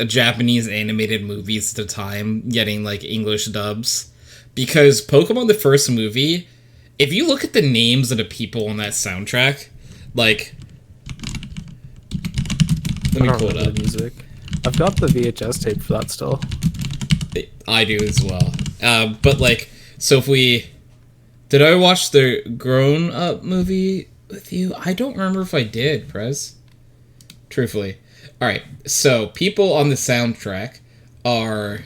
Japanese animated movies at the time getting like English dubs, because Pokemon the first movie, if you look at the names of the people on that soundtrack, like let me I don't pull it remember up. the music. I've got the VHS tape for that still. I do as well. But like, so if we... Did I watch the Grown Up movie with you? I don't remember if I did, Prez. Truthfully. Alright, so people on the soundtrack are...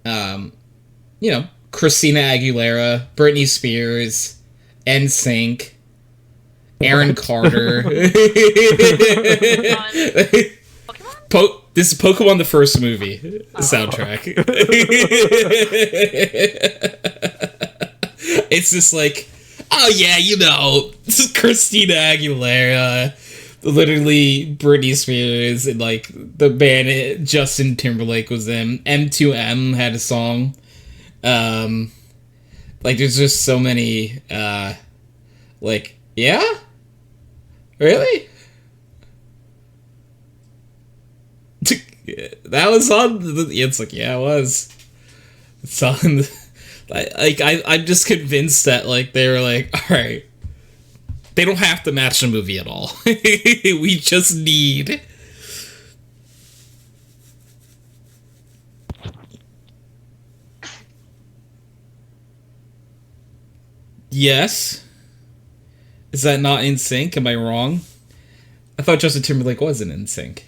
you know, Christina Aguilera, Britney Spears, NSYNC, Aaron Carter. This is Pokemon the first movie soundtrack. It's just like, oh yeah, you know, this is Christina Aguilera, literally Britney Spears, and like the band Justin Timberlake was in. M2M had a song. Like there's just so many. Like, yeah, really. That was on it's like, yeah, it was. It's on I'm just convinced that like they were like, alright, they don't have to match the movie at all. We just need yes. Is that not in sync? Am I wrong? I thought Justin Timberlake wasn't in sync.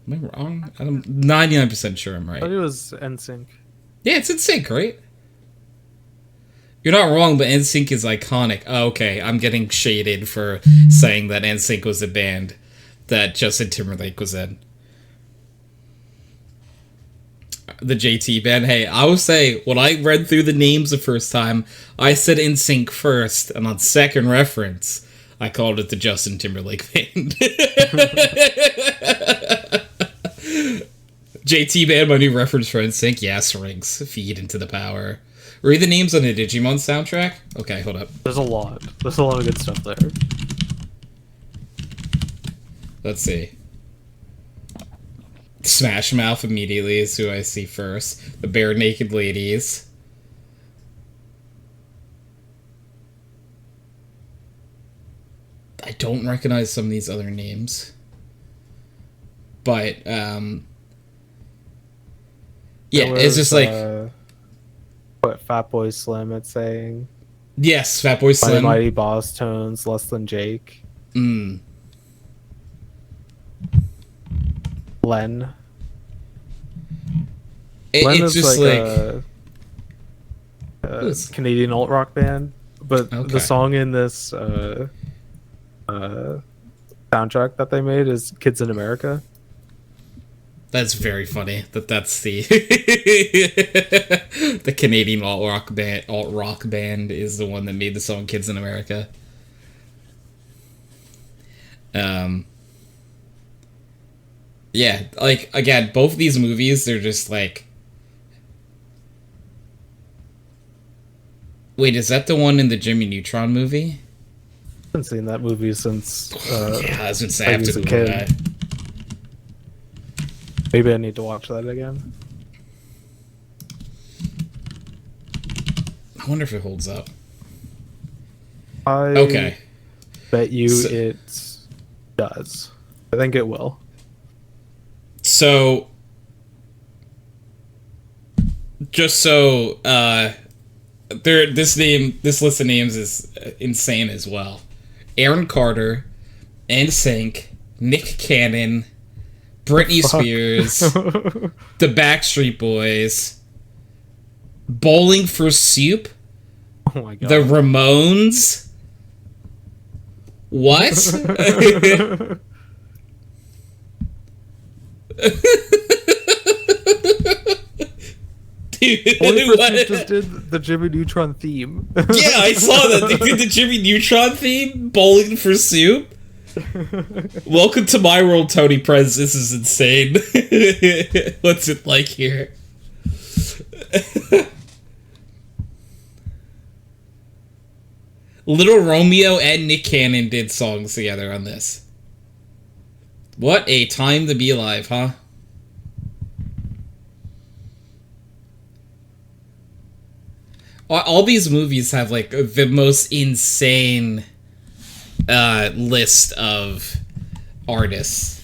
Am I wrong? I'm 99% sure I'm I thought right. it was NSYNC. Yeah, it's NSYNC, right? You're not wrong, but NSYNC is iconic. Oh, okay, I'm getting shaded for saying that NSYNC was a band that Justin Timberlake was in. The JT band. Hey, I will say, when I read through the names the first time, I said NSYNC first, and on second reference, I called it the Justin Timberlake band. JT band, my new reference for NSYNC. Yes, rings. Feed into the power. Read the names on the Digimon soundtrack? Okay, hold up. There's a lot. There's a lot of good stuff there. Let's see. Smash Mouth immediately is who I see first. The Bare Naked Ladies. I don't recognize some of these other names. But, yeah, it's just like... what Fatboy Slim it's saying. Yes, Fatboy Slim. Mighty Boss Tones, Less Than Jake. Mm. Len. Len is just like like... a Canadian alt rock band, but Okay. the song in this soundtrack that they made is "Kids in America." That's very funny. That's the the Canadian alt rock band is the one that made the song "Kids in America." Yeah, like again, both of these movies, they're just like. Wait, is that the one in the Jimmy Neutron movie? I haven't seen that movie since Yeah, I was gonna say I I have was to a Google kid. that. Maybe I need to watch that again. I wonder if it holds up. I Okay. bet you So- it does. I think it will. So, just so this list of names is insane as well. Aaron Carter, NSYNC, Nick Cannon, Britney Spears, the Backstreet Boys, Bowling for Soup, Oh my god. the Ramones. What? Dude, Only what? person just did the Jimmy Neutron theme. Yeah, I saw that. They did the Jimmy Neutron theme, Bowling for Soup. Welcome to my world, Tony Prez. This is insane. What's it like here? Little Romeo and Nick Cannon did songs together on this. What a time to be alive, huh? All these movies have like the most insane list of artists.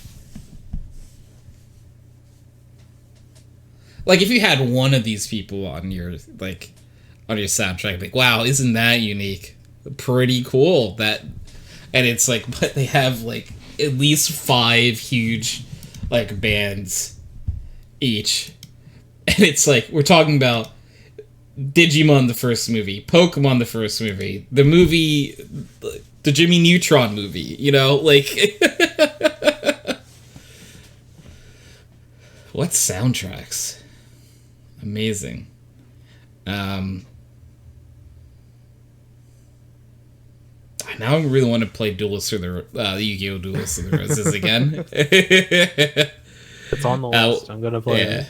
Like if you had one of these people on your soundtrack, like wow, isn't that unique? Pretty cool. That, and it's like, but they have like at least 5 huge like bands each, and it's like we're talking about Digimon the first movie, Pokemon the first movie, the Jimmy Neutron movie, you know, like what soundtracks? Amazing. Now I really want to play Duelist of the Yu-Gi-Oh! Duelist of the Roses again. It's on the list. I'm gonna play it.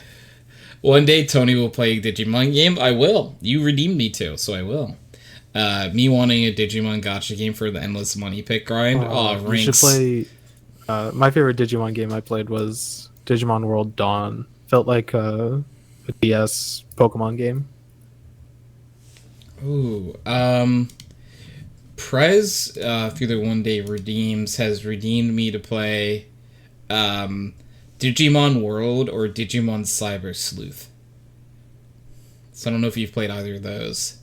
One day Tony will play a Digimon game. I will. You redeemed me too, so I will. Me wanting a Digimon gacha game for the endless money pick grind. You should Rinks. play. My favorite Digimon game I played was Digimon World Dawn. Felt like a DS Pokemon game. Ooh. Prez, through the one day redeems, has redeemed me to play Digimon World or Digimon Cyber Sleuth. So I don't know if you've played either of those.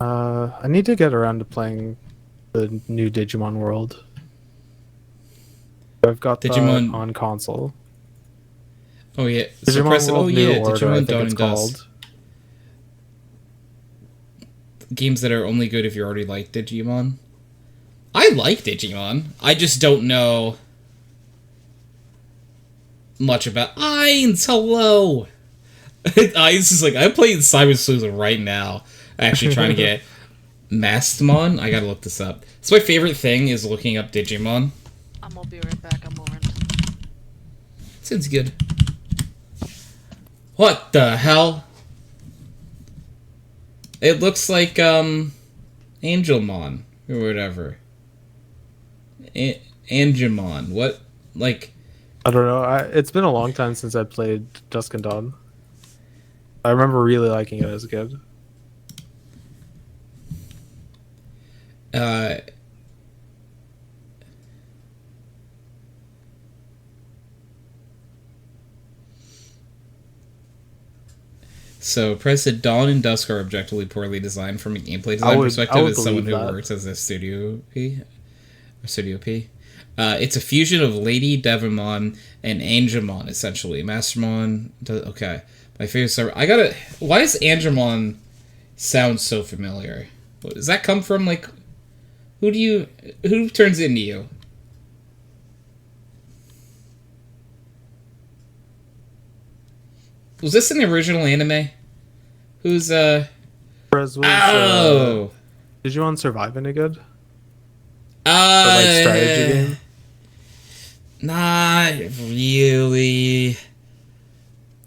I need to get around to playing the new Digimon World. I've got Digimon- that on console. Oh yeah, Digimon World New Order, I Digimon think Dawn it's and called. Dust. Games that are only good if you already like Digimon. I like Digimon. I just don't know much about Ainz. Hello. Ainz is like, I'm playing Cyber Sleuth right now. Actually trying to get Mastamon? I gotta look this up. It's my favorite thing is looking up Digimon. I'm gonna be right back. A moment. Sounds good. What the hell? It looks like, Angelmon, or whatever. Angemon. What? Like... I don't know. It's been a long time since I played Dusk and Dawn. I remember really liking it as a kid. So, Press said Dawn and Dusk are objectively poorly designed from a gameplay design perspective as someone who works as a Studio P. Or Studio P. It's a fusion of Lady Devimon and Angemon, essentially. Mastermon... Okay. My favorite server... Why does Angemon sound so familiar? Does that come from, like... Who turns into you? Was this in the original anime? Who's, Oh! Did you want Survive any good? Like strategy game? Not really.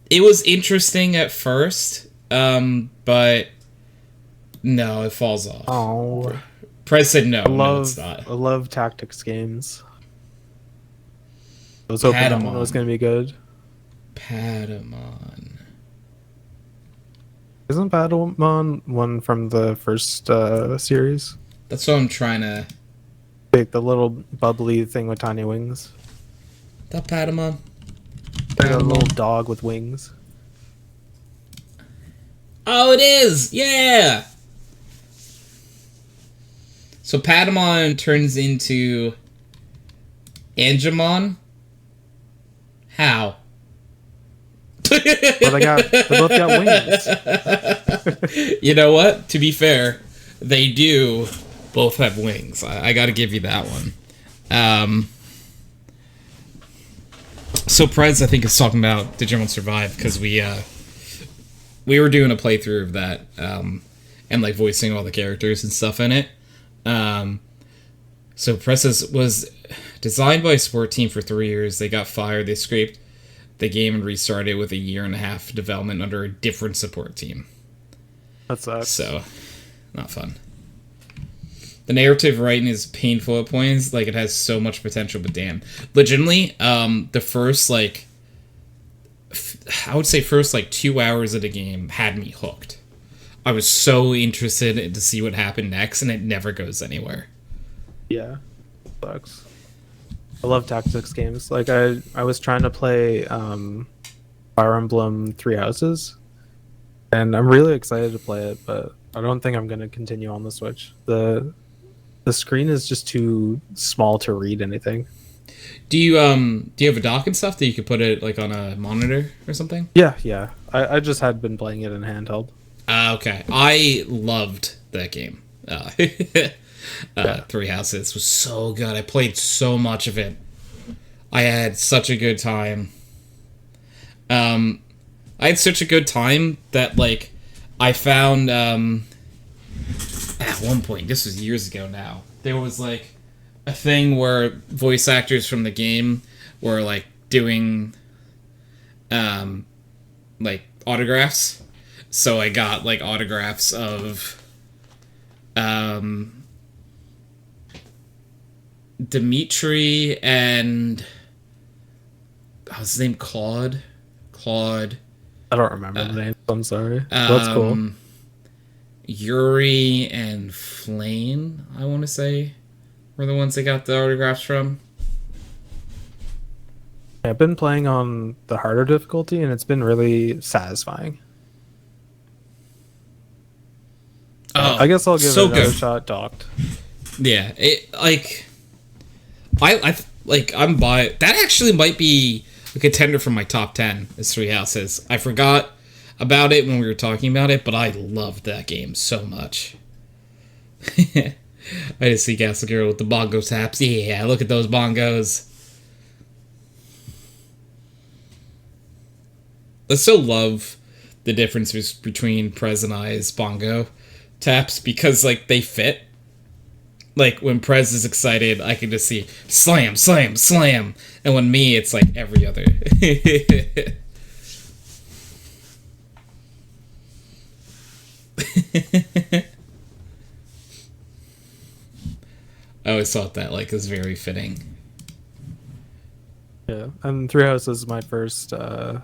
It was interesting at first, but no, it falls off. Oh. Prez said no, no, it's not. I love tactics games. I was hoping that one was going to be good. Patamon. Isn't Patamon one from the first series? That's what I'm trying to... Like the little bubbly thing with tiny wings. That Patamon? Like a little dog with wings. Oh, it is! Yeah! So Patamon turns into Angemon? How? Well, they both got wings. You know what? To be fair, they do both have wings. I gotta give you that one. So Prez, I think, is talking about Digimon Survive, because we were doing a playthrough of that, and like voicing all the characters and stuff in it. So Prez was designed by a support team for 3 years. They got fired. They scraped the game and restarted with a 1.5 years development under a different support team. That sucks. So, not fun. The narrative writing is painful at points. Like, it has so much potential, but damn. Legitimately, the first, like... I would say first, like, 2 hours of the game had me hooked. I was so interested to see what happened next, and it never goes anywhere. Yeah. Sucks. I love tactics games. Like, I was trying to play Fire Emblem Three Houses, and I'm really excited to play it, but I don't think I'm going to continue on the Switch. The screen is just too small to read anything. Do you have a dock and stuff that you could put it like on a monitor or something? Yeah. I just had been playing it in handheld. Okay. I loved that game. Three Houses was so good. I played so much of it. I had such a good time. I had such a good time that, like, I found, at one point, this was years ago now, there was, like, a thing where voice actors from the game were, like, doing, like, autographs. So I got, like, autographs of, Dimitri and... Oh, his name Claude? Claude. I don't remember the name. I'm sorry. That's cool. Yuri and Flame, I want to say, were the ones they got the autographs from. I've been playing on the harder difficulty, and it's been really satisfying. Oh, I guess I'll give so it another good. shot docked. Yeah, it, like... I'm by... That actually might be a contender for my top 10, as Three Houses. I forgot about it when we were talking about it, but I loved that game so much. I just see Castle Girl with the bongo taps. Yeah, look at those bongos. I still love the difference between Prez and I's bongo. taps because like they fit. Like when Prez is excited, I can just see slam, slam, slam, and when me, it's like every other. I always thought that like is very fitting. Yeah, and Three Houses is my first Fire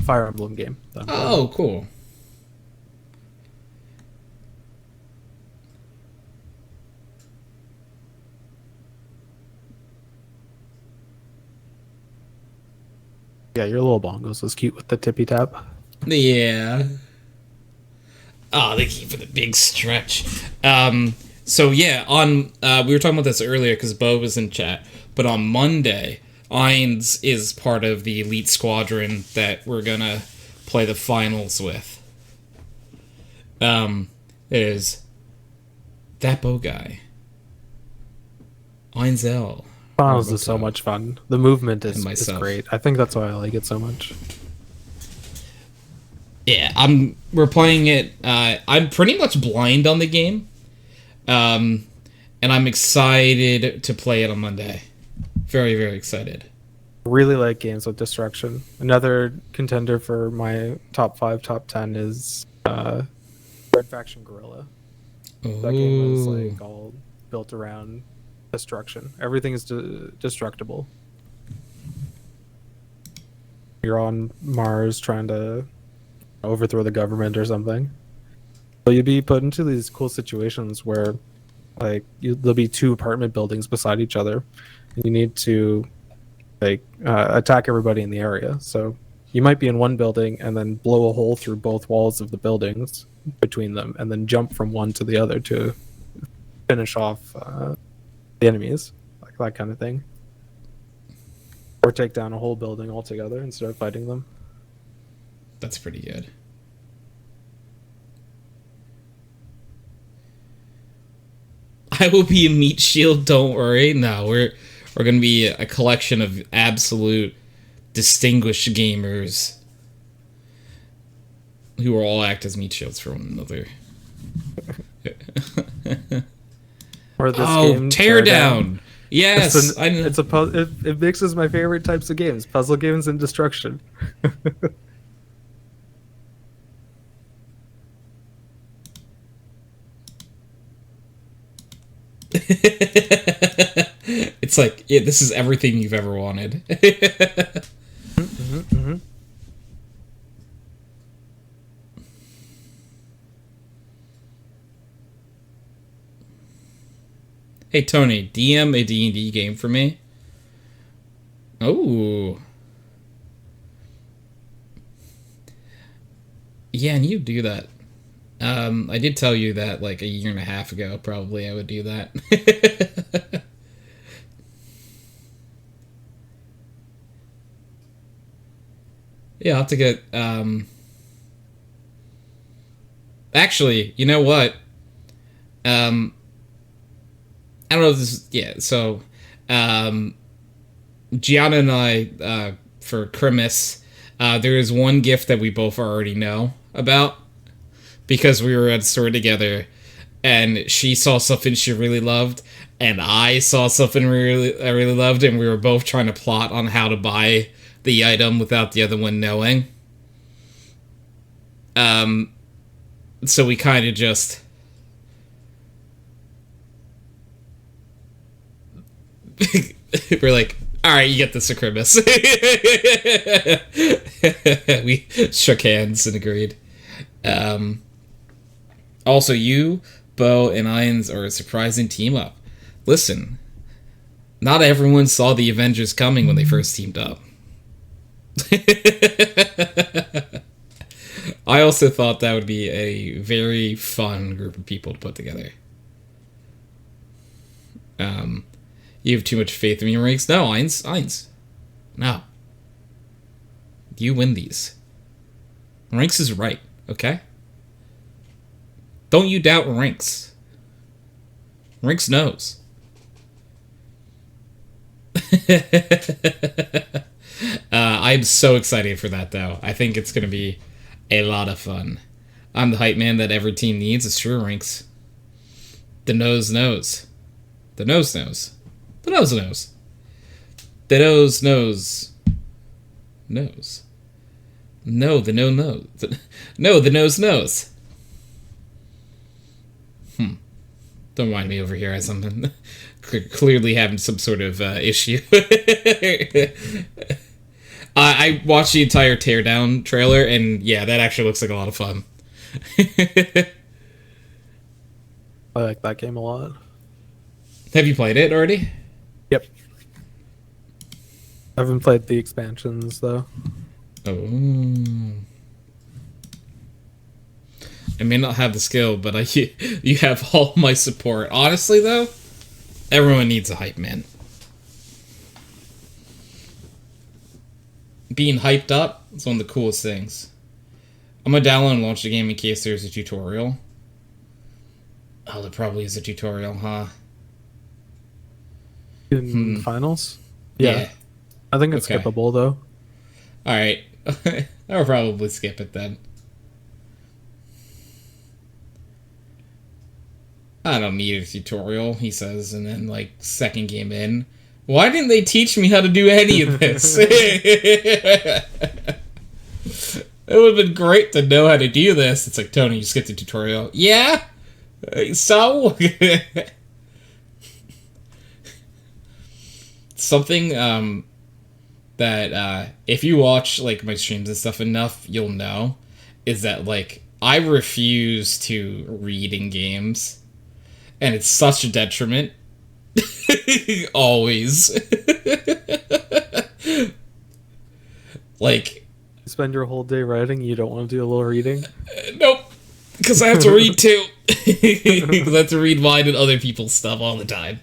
Emblem game. Oh, cool. Yeah, your little bongos was cute with the tippy tap. Yeah. Oh, they keep it a big stretch. So yeah, on we were talking about this earlier because Bo was in chat, but on Monday, Ainz is part of the elite squadron that we're gonna play the finals with. It is that Bo guy. Ainzel. Finals is so much fun. The movement is myself. great. I think that's why I like it so much. Yeah, we're playing it. I'm pretty much blind on the game, and I'm excited to play it on Monday. Very, very excited. Really like games with destruction. Another contender for my top 5, top 10 is Red Faction Guerrilla. That game is like all built around destruction. Everything is destructible. You're on Mars trying to overthrow the government or something. So you'd be put into these cool situations where like there'll be 2 apartment buildings beside each other and you need to like attack everybody in the area. So you might be in one building and then blow a hole through both walls of the buildings between them and then jump from one to the other to finish off the enemies, like that kind of thing. Or take down a whole building altogether and start fighting them. That's pretty good. I will be a meat shield, don't worry. No, we're gonna be a collection of absolute distinguished gamers who will all act as meat shields for one another. Or this Oh, game, Teardown! Yes, it mixes my favorite types of games: puzzle games and destruction. It's like, yeah, this is everything you've ever wanted. Hey Tony, DM a D&D game for me. Oh. Yeah, and you do that. I did tell you that like a year and a half ago, probably I would do that. Yeah, I'll have to get, actually, you know what? I don't know if this is, yeah, so, Gianna and I, for Christmas, there is one gift that we both already know about, because we were at a store together, and she saw something she really loved, and I saw something I really loved, and we were both trying to plot on how to buy the item without the other one knowing. So we kind of just... we're like, alright, you get this for Christmas. We shook hands and agreed. Also, you, Bo, and Ainz are a surprising team-up. Listen, not everyone saw the Avengers coming when they first teamed up. I also thought that would be a very fun group of people to put together. You have too much faith in me, Ranks. No, Ainz. No. You win these. Ranks is right, okay? Don't you doubt Ranks. Ranks knows. I'm so excited for that, though. I think it's going to be a lot of fun. I'm the hype man that every team needs. It's true, Rinks. The nose knows. The nose knows. The nose knows. The nose knows. Knows. No, the no knows. No, the nose knows. Don't mind me over here as I'm clearly having some sort of issue. I watched the entire Teardown trailer, and yeah, that actually looks like a lot of fun. I like that game a lot. Have you played it already? Yep. I haven't played the expansions though. Oh. I may not have the skill, but you have all my support. Honestly, though, everyone needs a hype man. Being hyped up is one of the coolest things. I'm gonna download and launch the game in case there's a tutorial. Oh, there probably is a tutorial, huh? In finals? Yeah. I think it's Okay. skippable though. Alright. I'll probably skip it then. I don't need a tutorial, he says, and then, like, second game in. Why didn't they teach me how to do any of this? It would have been great to know how to do this. It's like, Tony, you skipped the tutorial. Yeah? So? Something, that, if you watch, like, my streams and stuff enough, you'll know, is that, like, I refuse to read in games. And it's such a detriment. Always. Like... You spend your whole day writing, you don't want to do a little reading? Nope. Because I have to read too. Because I have to read mine and other people's stuff all the time.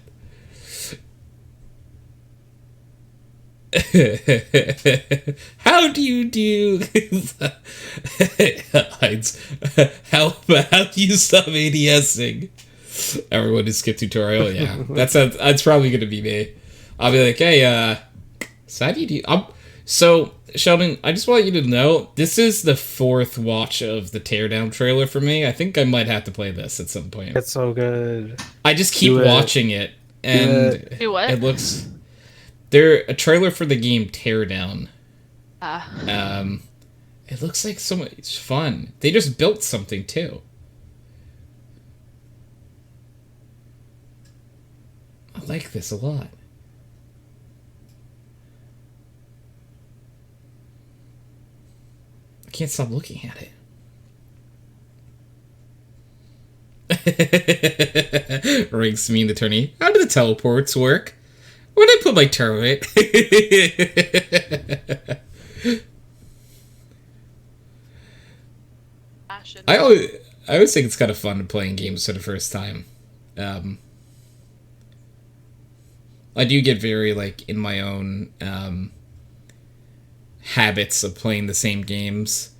How do you do? How do you stop ADSing? Everyone who skipped tutorial, yeah. That's probably gonna be me. I'll be like, hey, so how do you do? So, Sheldon, I just want you to know, this is the 4th watch of the Teardown trailer for me. I think I might have to play this at some point. It's so good. I just keep watching it, and Do what? it looks... They're a trailer for the game Teardown. It looks like so much fun. They just built something, too. I like this a lot. I can't stop looking at it. Rinks me, the attorney. How do the teleports work? Where'd I put my turret? I always think it's kind of fun playing games for the first time. I do get very, like, in my own habits of playing the same games.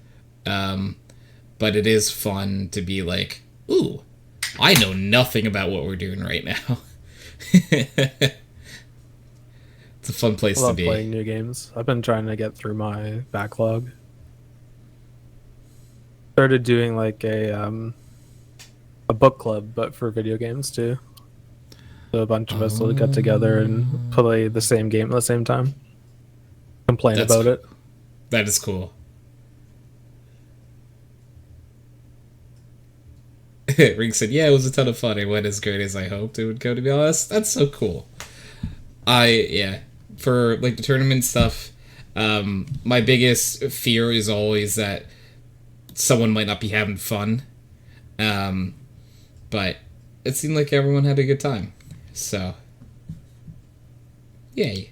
But it is fun to be like, ooh, I know nothing about what we're doing right now. It's a fun place I love to be. playing new games. I've been trying to get through my backlog. Started doing like a book club, but for video games too. So a bunch of us will get together and play the same game at the same time. Complain about it. That is cool. Ring said, yeah, it was a ton of fun. It went as great as I hoped it would go, to be honest. That's so cool. For, like, the tournament stuff, my biggest fear is always that someone might not be having fun. But it seemed like everyone had a good time. So, yay.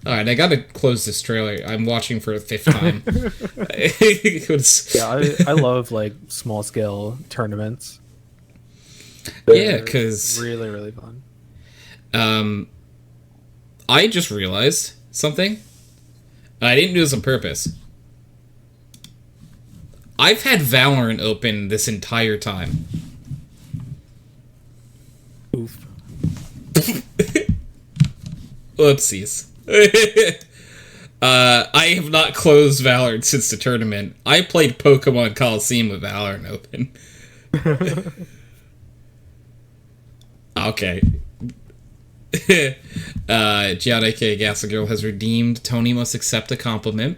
Alright, I gotta close this trailer. I'm watching for a 5th time. Yeah, I love, like, small-scale tournaments. Yeah, because... really, really fun. I just realized something. I didn't do this on purpose. I've had Valorant open this entire time. Oof. Whoopsies. I have not closed Valorant since the tournament. I played Pokemon Coliseum with Valorant open. Okay. Giada K. Gasol Girl has redeemed. Tony must accept a compliment.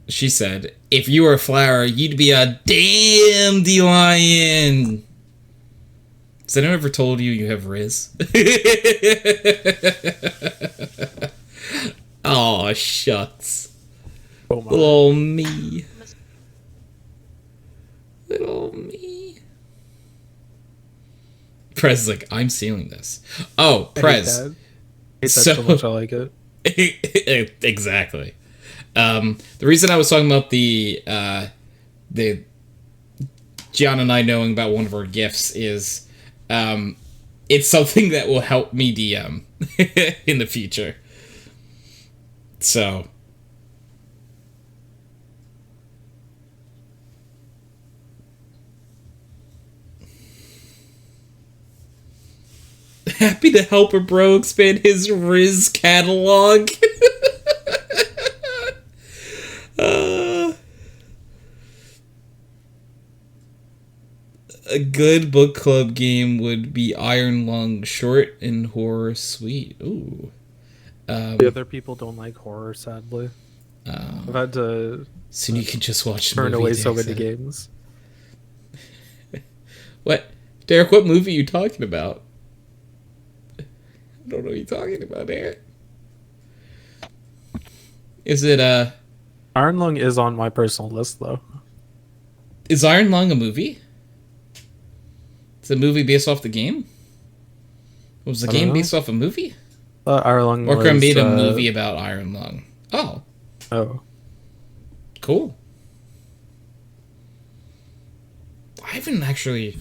She said, if you were a flower, you'd be a damn lion. Has anyone ever told you you have Riz? Oh, shucks. Oh my. Little me. Little me. Prez is like, I'm stealing this. Oh, Prez. I hate that so much. I like it. Exactly. The reason I was talking about the Gian and I knowing about one of our gifts is it's something that will help me DM in the future. So happy to help a bro expand his Riz catalog. A good book club game would be Iron Lung, short and horror sweet. Ooh. The other people don't like horror, sadly. I've had to Soon you can just watch the turn movie, away so Derek many said. games. What? Derek, what movie are you talking about? I don't know what you're talking about, Derek. Is it, Iron Lung is on my personal list, though. is Iron Lung a movie? It's a movie based off the game? Was the I don't game know. based off a movie? Iron Lung Or was... could made a movie about Iron Lung? Oh, Oh. cool. I haven't actually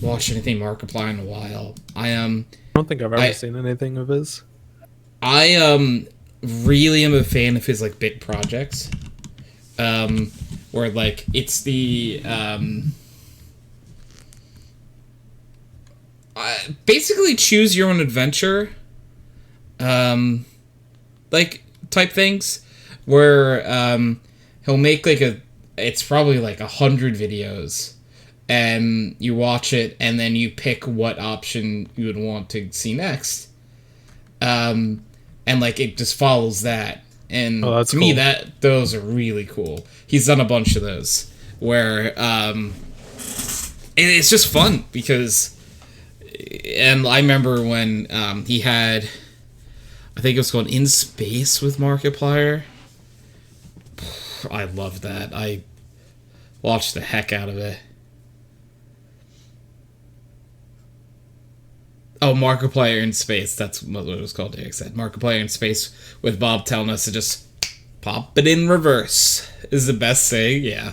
watched anything Markiplier in a while. I don't think I've ever seen anything of his. I really am a fan of his like big projects. Where like it's the basically choose your own adventure like type things where he'll make like it's probably like 100 videos and you watch it and then you pick what option you would want to see next, and like it just follows that. And that's to me cool. those are really cool. He's done a bunch of those where it's just fun because, and I remember when he had, I think it was called In Space with Markiplier. I love that. I watched the heck out of it. Oh, Markiplier in Space. That's what it was called, Derek said. Markiplier in Space with Bob telling us to just pop it in reverse is the best saying, yeah.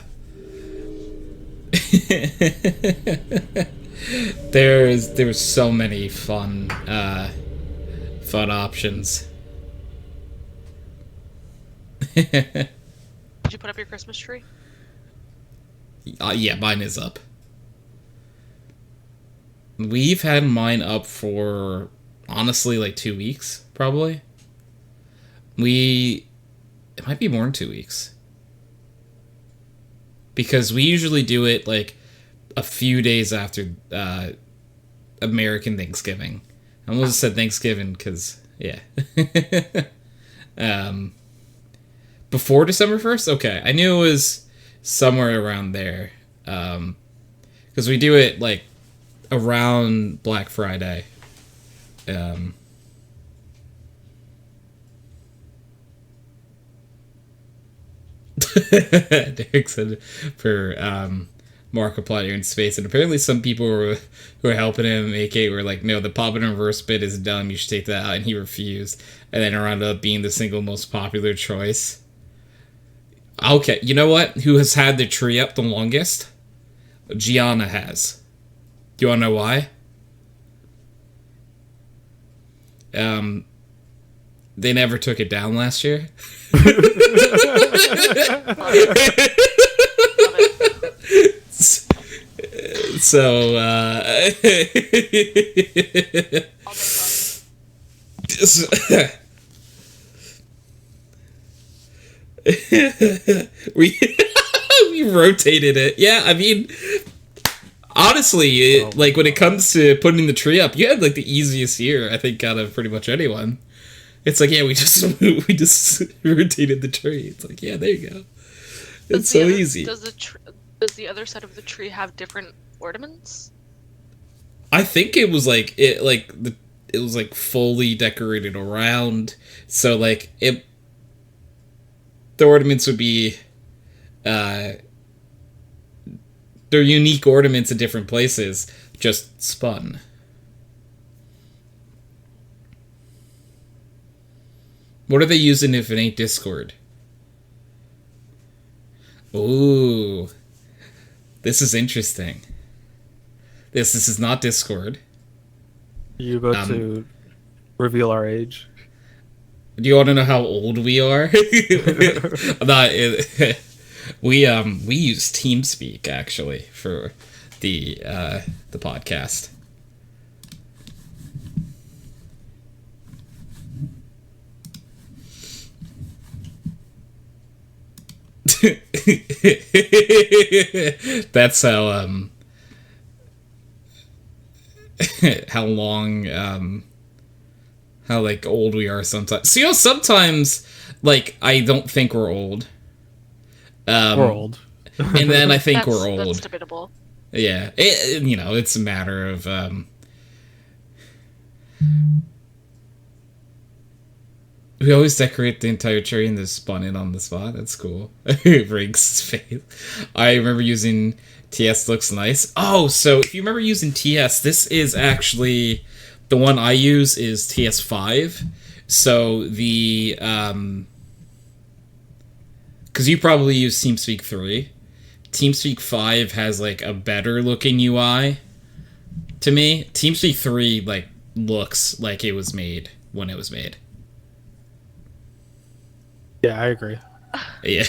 There's so many fun options. Did you put up your Christmas tree? Yeah, mine is up. We've had mine up for, honestly, like 2 weeks, probably. It might be more than 2 weeks. Because we usually do it, like, a few days after American Thanksgiving. I almost said Thanksgiving, because, yeah. Before December 1st? Okay, I knew it was somewhere around there. Because we do it, like, around Black Friday. Derek said for Markiplier in Space, and apparently some people who were helping him make it were like, no, the pop and reverse bit is dumb, you should take that out, and he refused, and then it ended up being the single most popular choice. Okay, you know what? Who has had the tree up the longest? Gianna has. Do you want to know why? They never took it down last year. So, we we rotated it. Yeah, I mean, honestly, like when it comes to putting the tree up, you had like the easiest year I think out of pretty much anyone. It's like, yeah, we just rotated the tree. It's like, yeah, there you go. It's so easy. Does the other side of the tree have different ornaments? I think it was like it was like fully decorated around, so like the ornaments would be they're unique ornaments in different places, just spun. What are they using if it ain't Discord? Ooh, this is interesting. This is not Discord. You about to reveal our age? Do you want to know how old we are? Not, we use TeamSpeak actually for the podcast. That's how how long how like old we are sometimes. So, you know, sometimes like I don't think we're old. We're old. And then I think we're old. That's debatable. Yeah, you know, it's a matter of we always decorate the entire tree and just spun it on the spot. That's cool. Riggs' face. I remember using TS looks nice. Oh, so if you remember using TS, this is actually the one I use is TS5. So the because you probably use TeamSpeak 3. TeamSpeak 5 has like a better looking UI to me. TeamSpeak 3 like looks like it was made when it was made. Yeah, I agree. Yeah.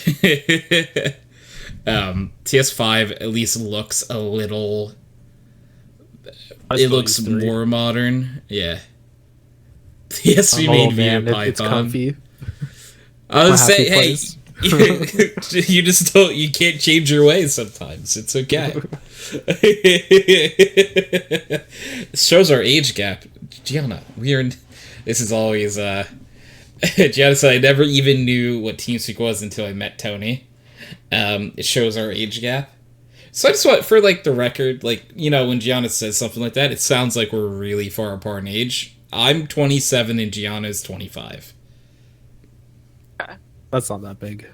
TS5 at least looks a little. It looks more modern. Yeah. TS3 made via Python. It's comfy. I was saying, hey, you just don't. You can't change your ways sometimes. It's okay. It shows our age gap, Gianna. This is always Gianna said I never even knew what TeamSpeak was until I met Tony. It shows our age gap. So I just want, for like the record, like, you know, when Gianna says something like that, it sounds like we're really far apart in age. I'm 27 and Gianna's 25. That's not that big.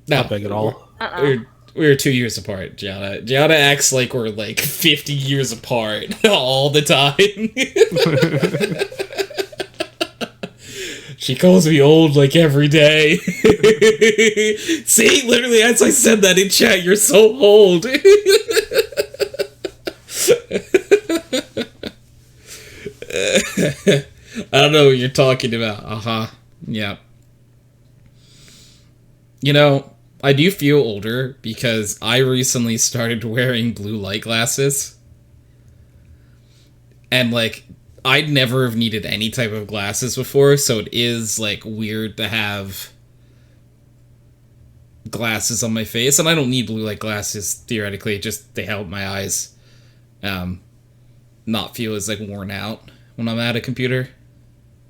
No, Not big at all. We're 2 years apart, Gianna. Gianna acts like we're like 50 years apart all the time. She calls me old like every day. See, literally as I said that in chat, you're so old. I don't know what you're talking about. Yeah. You know, I do feel older because I recently started wearing blue light glasses. And like, I'd never have needed any type of glasses before, so it is, like, weird to have glasses on my face. And I don't need blue light glasses, theoretically, just they help my eyes not feel as, like, worn out when I'm at a computer.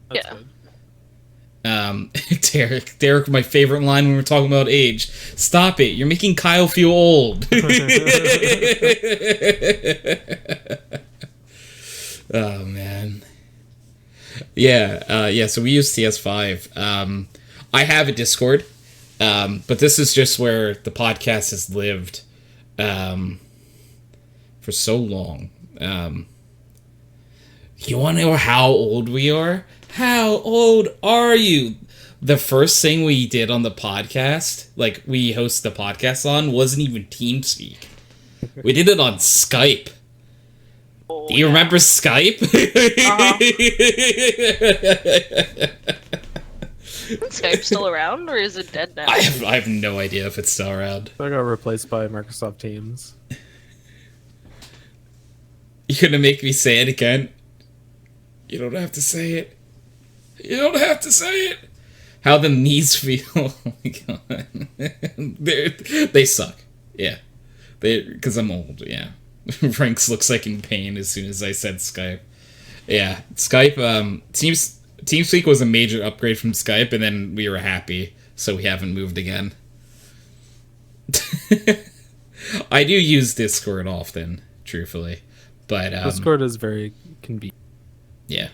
That's good. Derek, my favorite line when we're talking about age. Stop it, you're making Kyle feel old. Oh, man. Yeah, so we use TS5. I have a Discord, but this is just where the podcast has lived for so long. You want to know how old we are? How old are you? The first thing we did on the podcast, like we host the podcast on, wasn't even TeamSpeak. We did it on Skype. Do you remember Skype? Is Skype still around, or is it dead now? I have no idea if it's still around. I got replaced by Microsoft Teams. You're gonna make me say it again? You don't have to say it. You don't have to say it. How the knees feel. Oh my god. They suck. Yeah. Because I'm old, yeah. Franks looks like in pain as soon as I said Skype. Yeah, Skype, TeamSpeak was a major upgrade from Skype, and then we were happy, so we haven't moved again. I do use Discord often, truthfully, but Discord is very convenient. Yeah.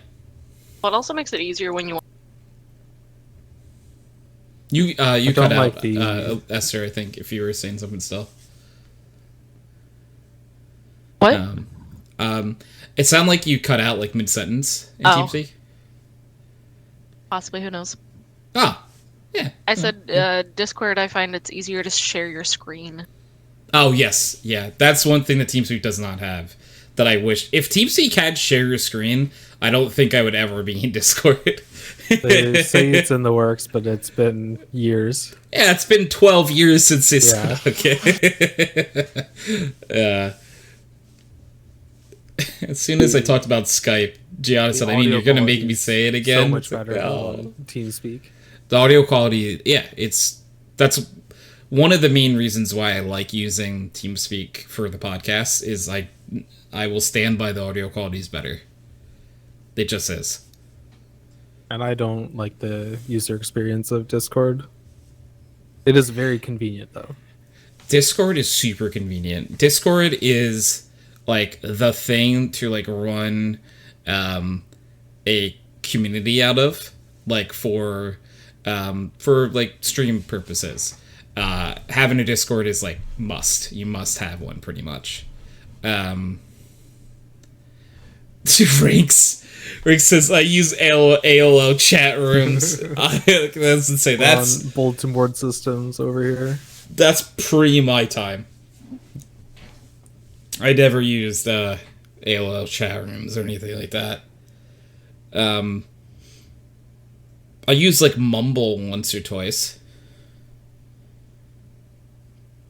Well, it also makes it easier when you want. You cut don't out like the- Esther, I think, if you were saying something still. What? It sounded like you cut out like mid-sentence in Oh. TeamSpeak. Possibly, who knows? Ah, yeah. I said Discord, I find it's easier to share your screen. Oh, yes. Yeah, that's one thing that TeamSpeak does not have that I wish. If TeamSpeak had share your screen, I don't think I would ever be in Discord. They say it's in the works, but it's been years. Yeah, it's been 12 years since this. Yeah. Okay. As soon as I talked about Skype, Gianna said, I mean, you're going to make me say it again. So much better Oh. than TeamSpeak. The audio quality, yeah, that's one of the main reasons why I like using TeamSpeak for the podcast is I will stand by the audio quality is better. It just is. And I don't like the user experience of Discord. It is very convenient, though. Discord is super convenient. Discord is like the thing to like run a community out of, like for like stream purposes. Having a Discord is like must. You must have one pretty much. Ranks says I use AOL chat rooms. That's insane. That's on bulletin board systems over here. That's pre my time. I never used AOL chat rooms or anything like that. I used like Mumble once or twice.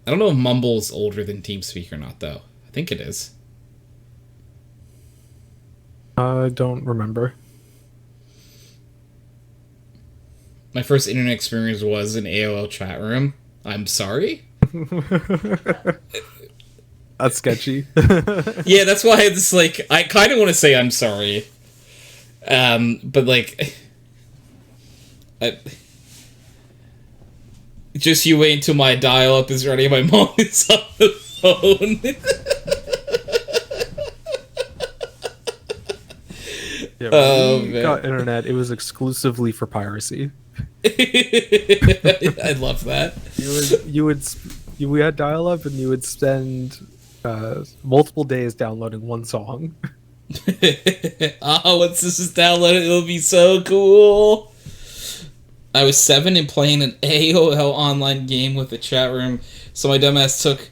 I don't know if Mumble's older than TeamSpeak or not, though. I think it is. I don't remember. My first internet experience was an AOL chat room. I'm sorry? That's sketchy. Yeah, that's why it's like, I kind of want to say I'm sorry. But like, just you wait until my dial-up is ready. My mom is on the phone. Yeah, Oh, when we man. got internet, it was exclusively for piracy. I love that. We had dial up, and you would spend multiple days downloading one song. Oh, once this is downloaded, it'll be so cool. I was 7 and playing an AOL online game with a chat room, so my dumbass took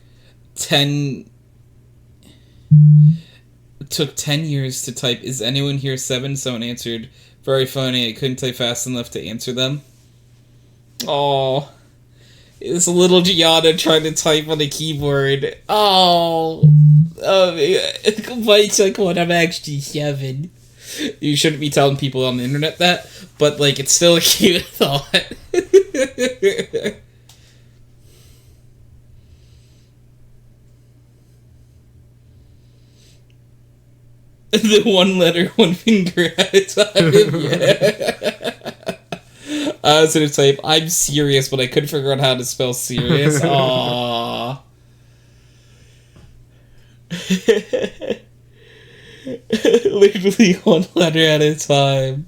10 years to type, "Is anyone here 7?" Someone answered, "Very funny, I couldn't type fast enough to answer them." Oh, it's little Gianna trying to type on the keyboard. Oh, my like when I'm actually 7. You shouldn't be telling people on the internet that, but like it's still a cute thought. The one letter, one finger at a time. Yeah. I was gonna type, "I'm serious," but I couldn't figure out how to spell serious. Aww. Literally one letter at a time.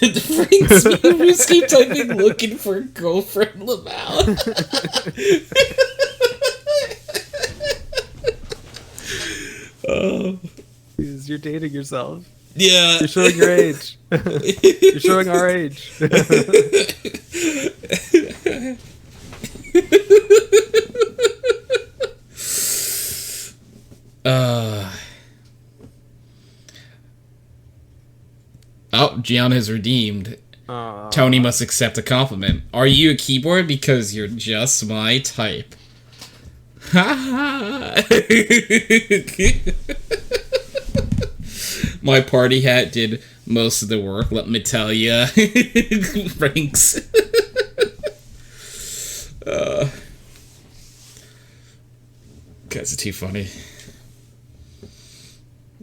The Franks viewers keep typing "looking for a girlfriend Lamau." Oh. Because you're dating yourself. Yeah. You're showing your age. You're showing our age. Oh, Gianna is redeemed. Tony must accept a compliment. Are you a keyboard? Because you're just my type. My party hat did most of the work, let me tell ya. Ranks. Guys are too funny.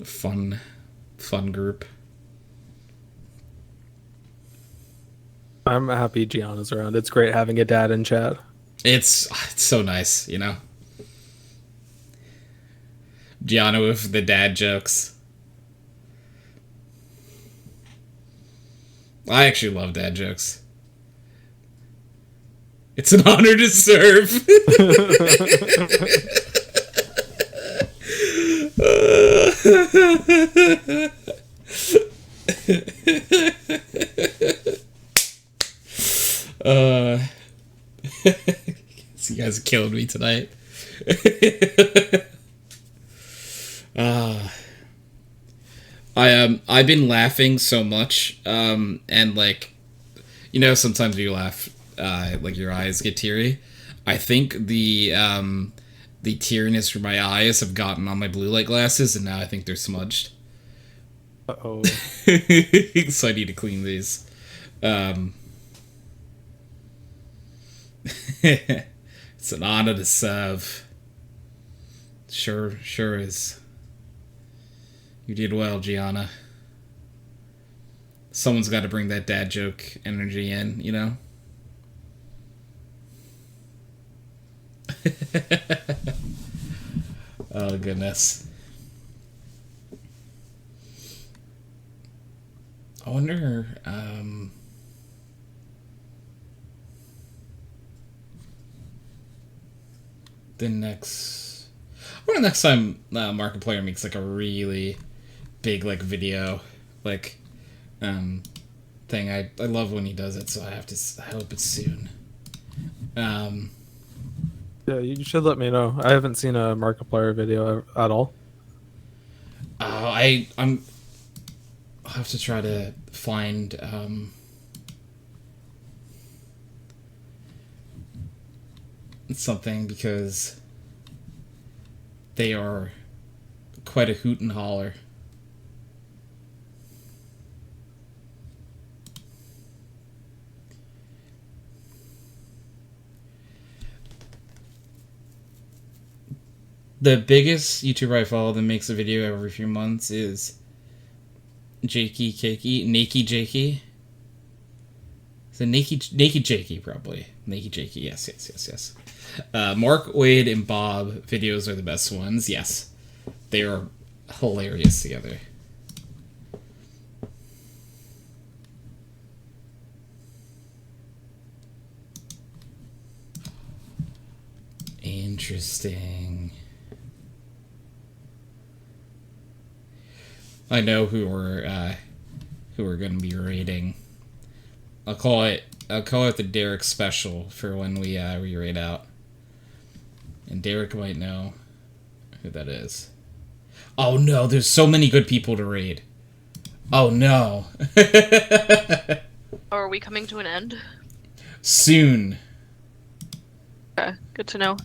Fun group. I'm happy Gianna's around. It's great having a dad in chat. It's so nice, you know? Gianna with the dad jokes. I actually love dad jokes. It's an honor to serve. You guys killed me tonight. I've been laughing so much, and like, you know, sometimes when you laugh, like your eyes get teary. I think the teariness from my eyes have gotten on my blue light glasses, and now I think they're smudged. Uh-oh. So I need to clean these. It's an honor to serve. Sure is. You did well, Gianna. Someone's got to bring that dad joke energy in, you know? Oh, goodness. I wonder, next time Markiplier makes like a really big like video like thing. I love when he does it, so I hope it's soon. Yeah, you should let me know. I haven't seen a Markiplier video at all. I'll have to try to find something, because they are quite a hoot and holler. The biggest YouTuber I follow that makes a video every few months is Jakey Cakey, Nakey Jakey. Is it Naked Jakey, probably. Naked Jakey, yes. Mark, Wade, and Bob videos are the best ones, yes. They are hilarious together. Interesting. I know who we're going to be rating. I'll call it the Derek special for when we raid out. And Derek might know who that is. Oh no, there's so many good people to raid. Oh no. Are we coming to an end? Soon. Okay, good to know.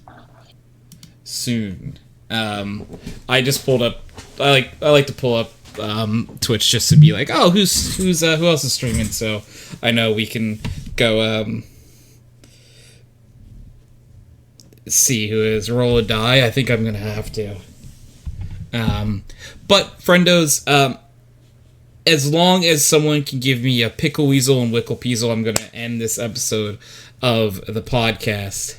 Soon. I just pulled up. I like to pull up Twitch just to be like, oh, who else is streaming? So I know we can go see who is. Roll a die. I think I'm gonna have to. But friendos, as long as someone can give me a pickle weasel and wickle peasel, I'm gonna end this episode of the podcast.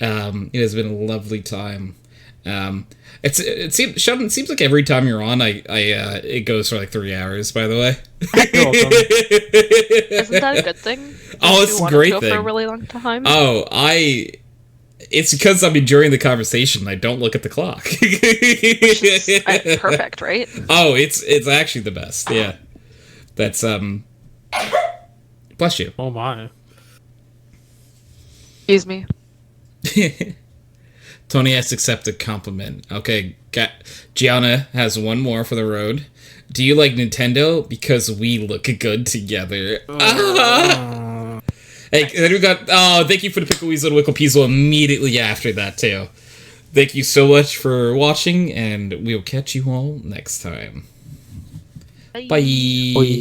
It has been a lovely time. Sheldon, it seems like every time you're on, it goes for like 3 hours. By the way, Isn't that a good thing? Oh, it's a great thing. For a really long time. Oh, it's because I'm enjoying the conversation. I don't look at the clock. Which is perfect, right? Oh, it's actually the best. Yeah, that's Bless you. Oh my. Excuse me. Tony has accepted compliment. Okay, Gianna has one more for the road. Do you like Nintendo? Because we look good together. Hey, then we got... Oh, thank you for the Pickle Weasel and Wickle Peasel immediately after that, too. Thank you so much for watching, and we'll catch you all next time. Bye. Bye.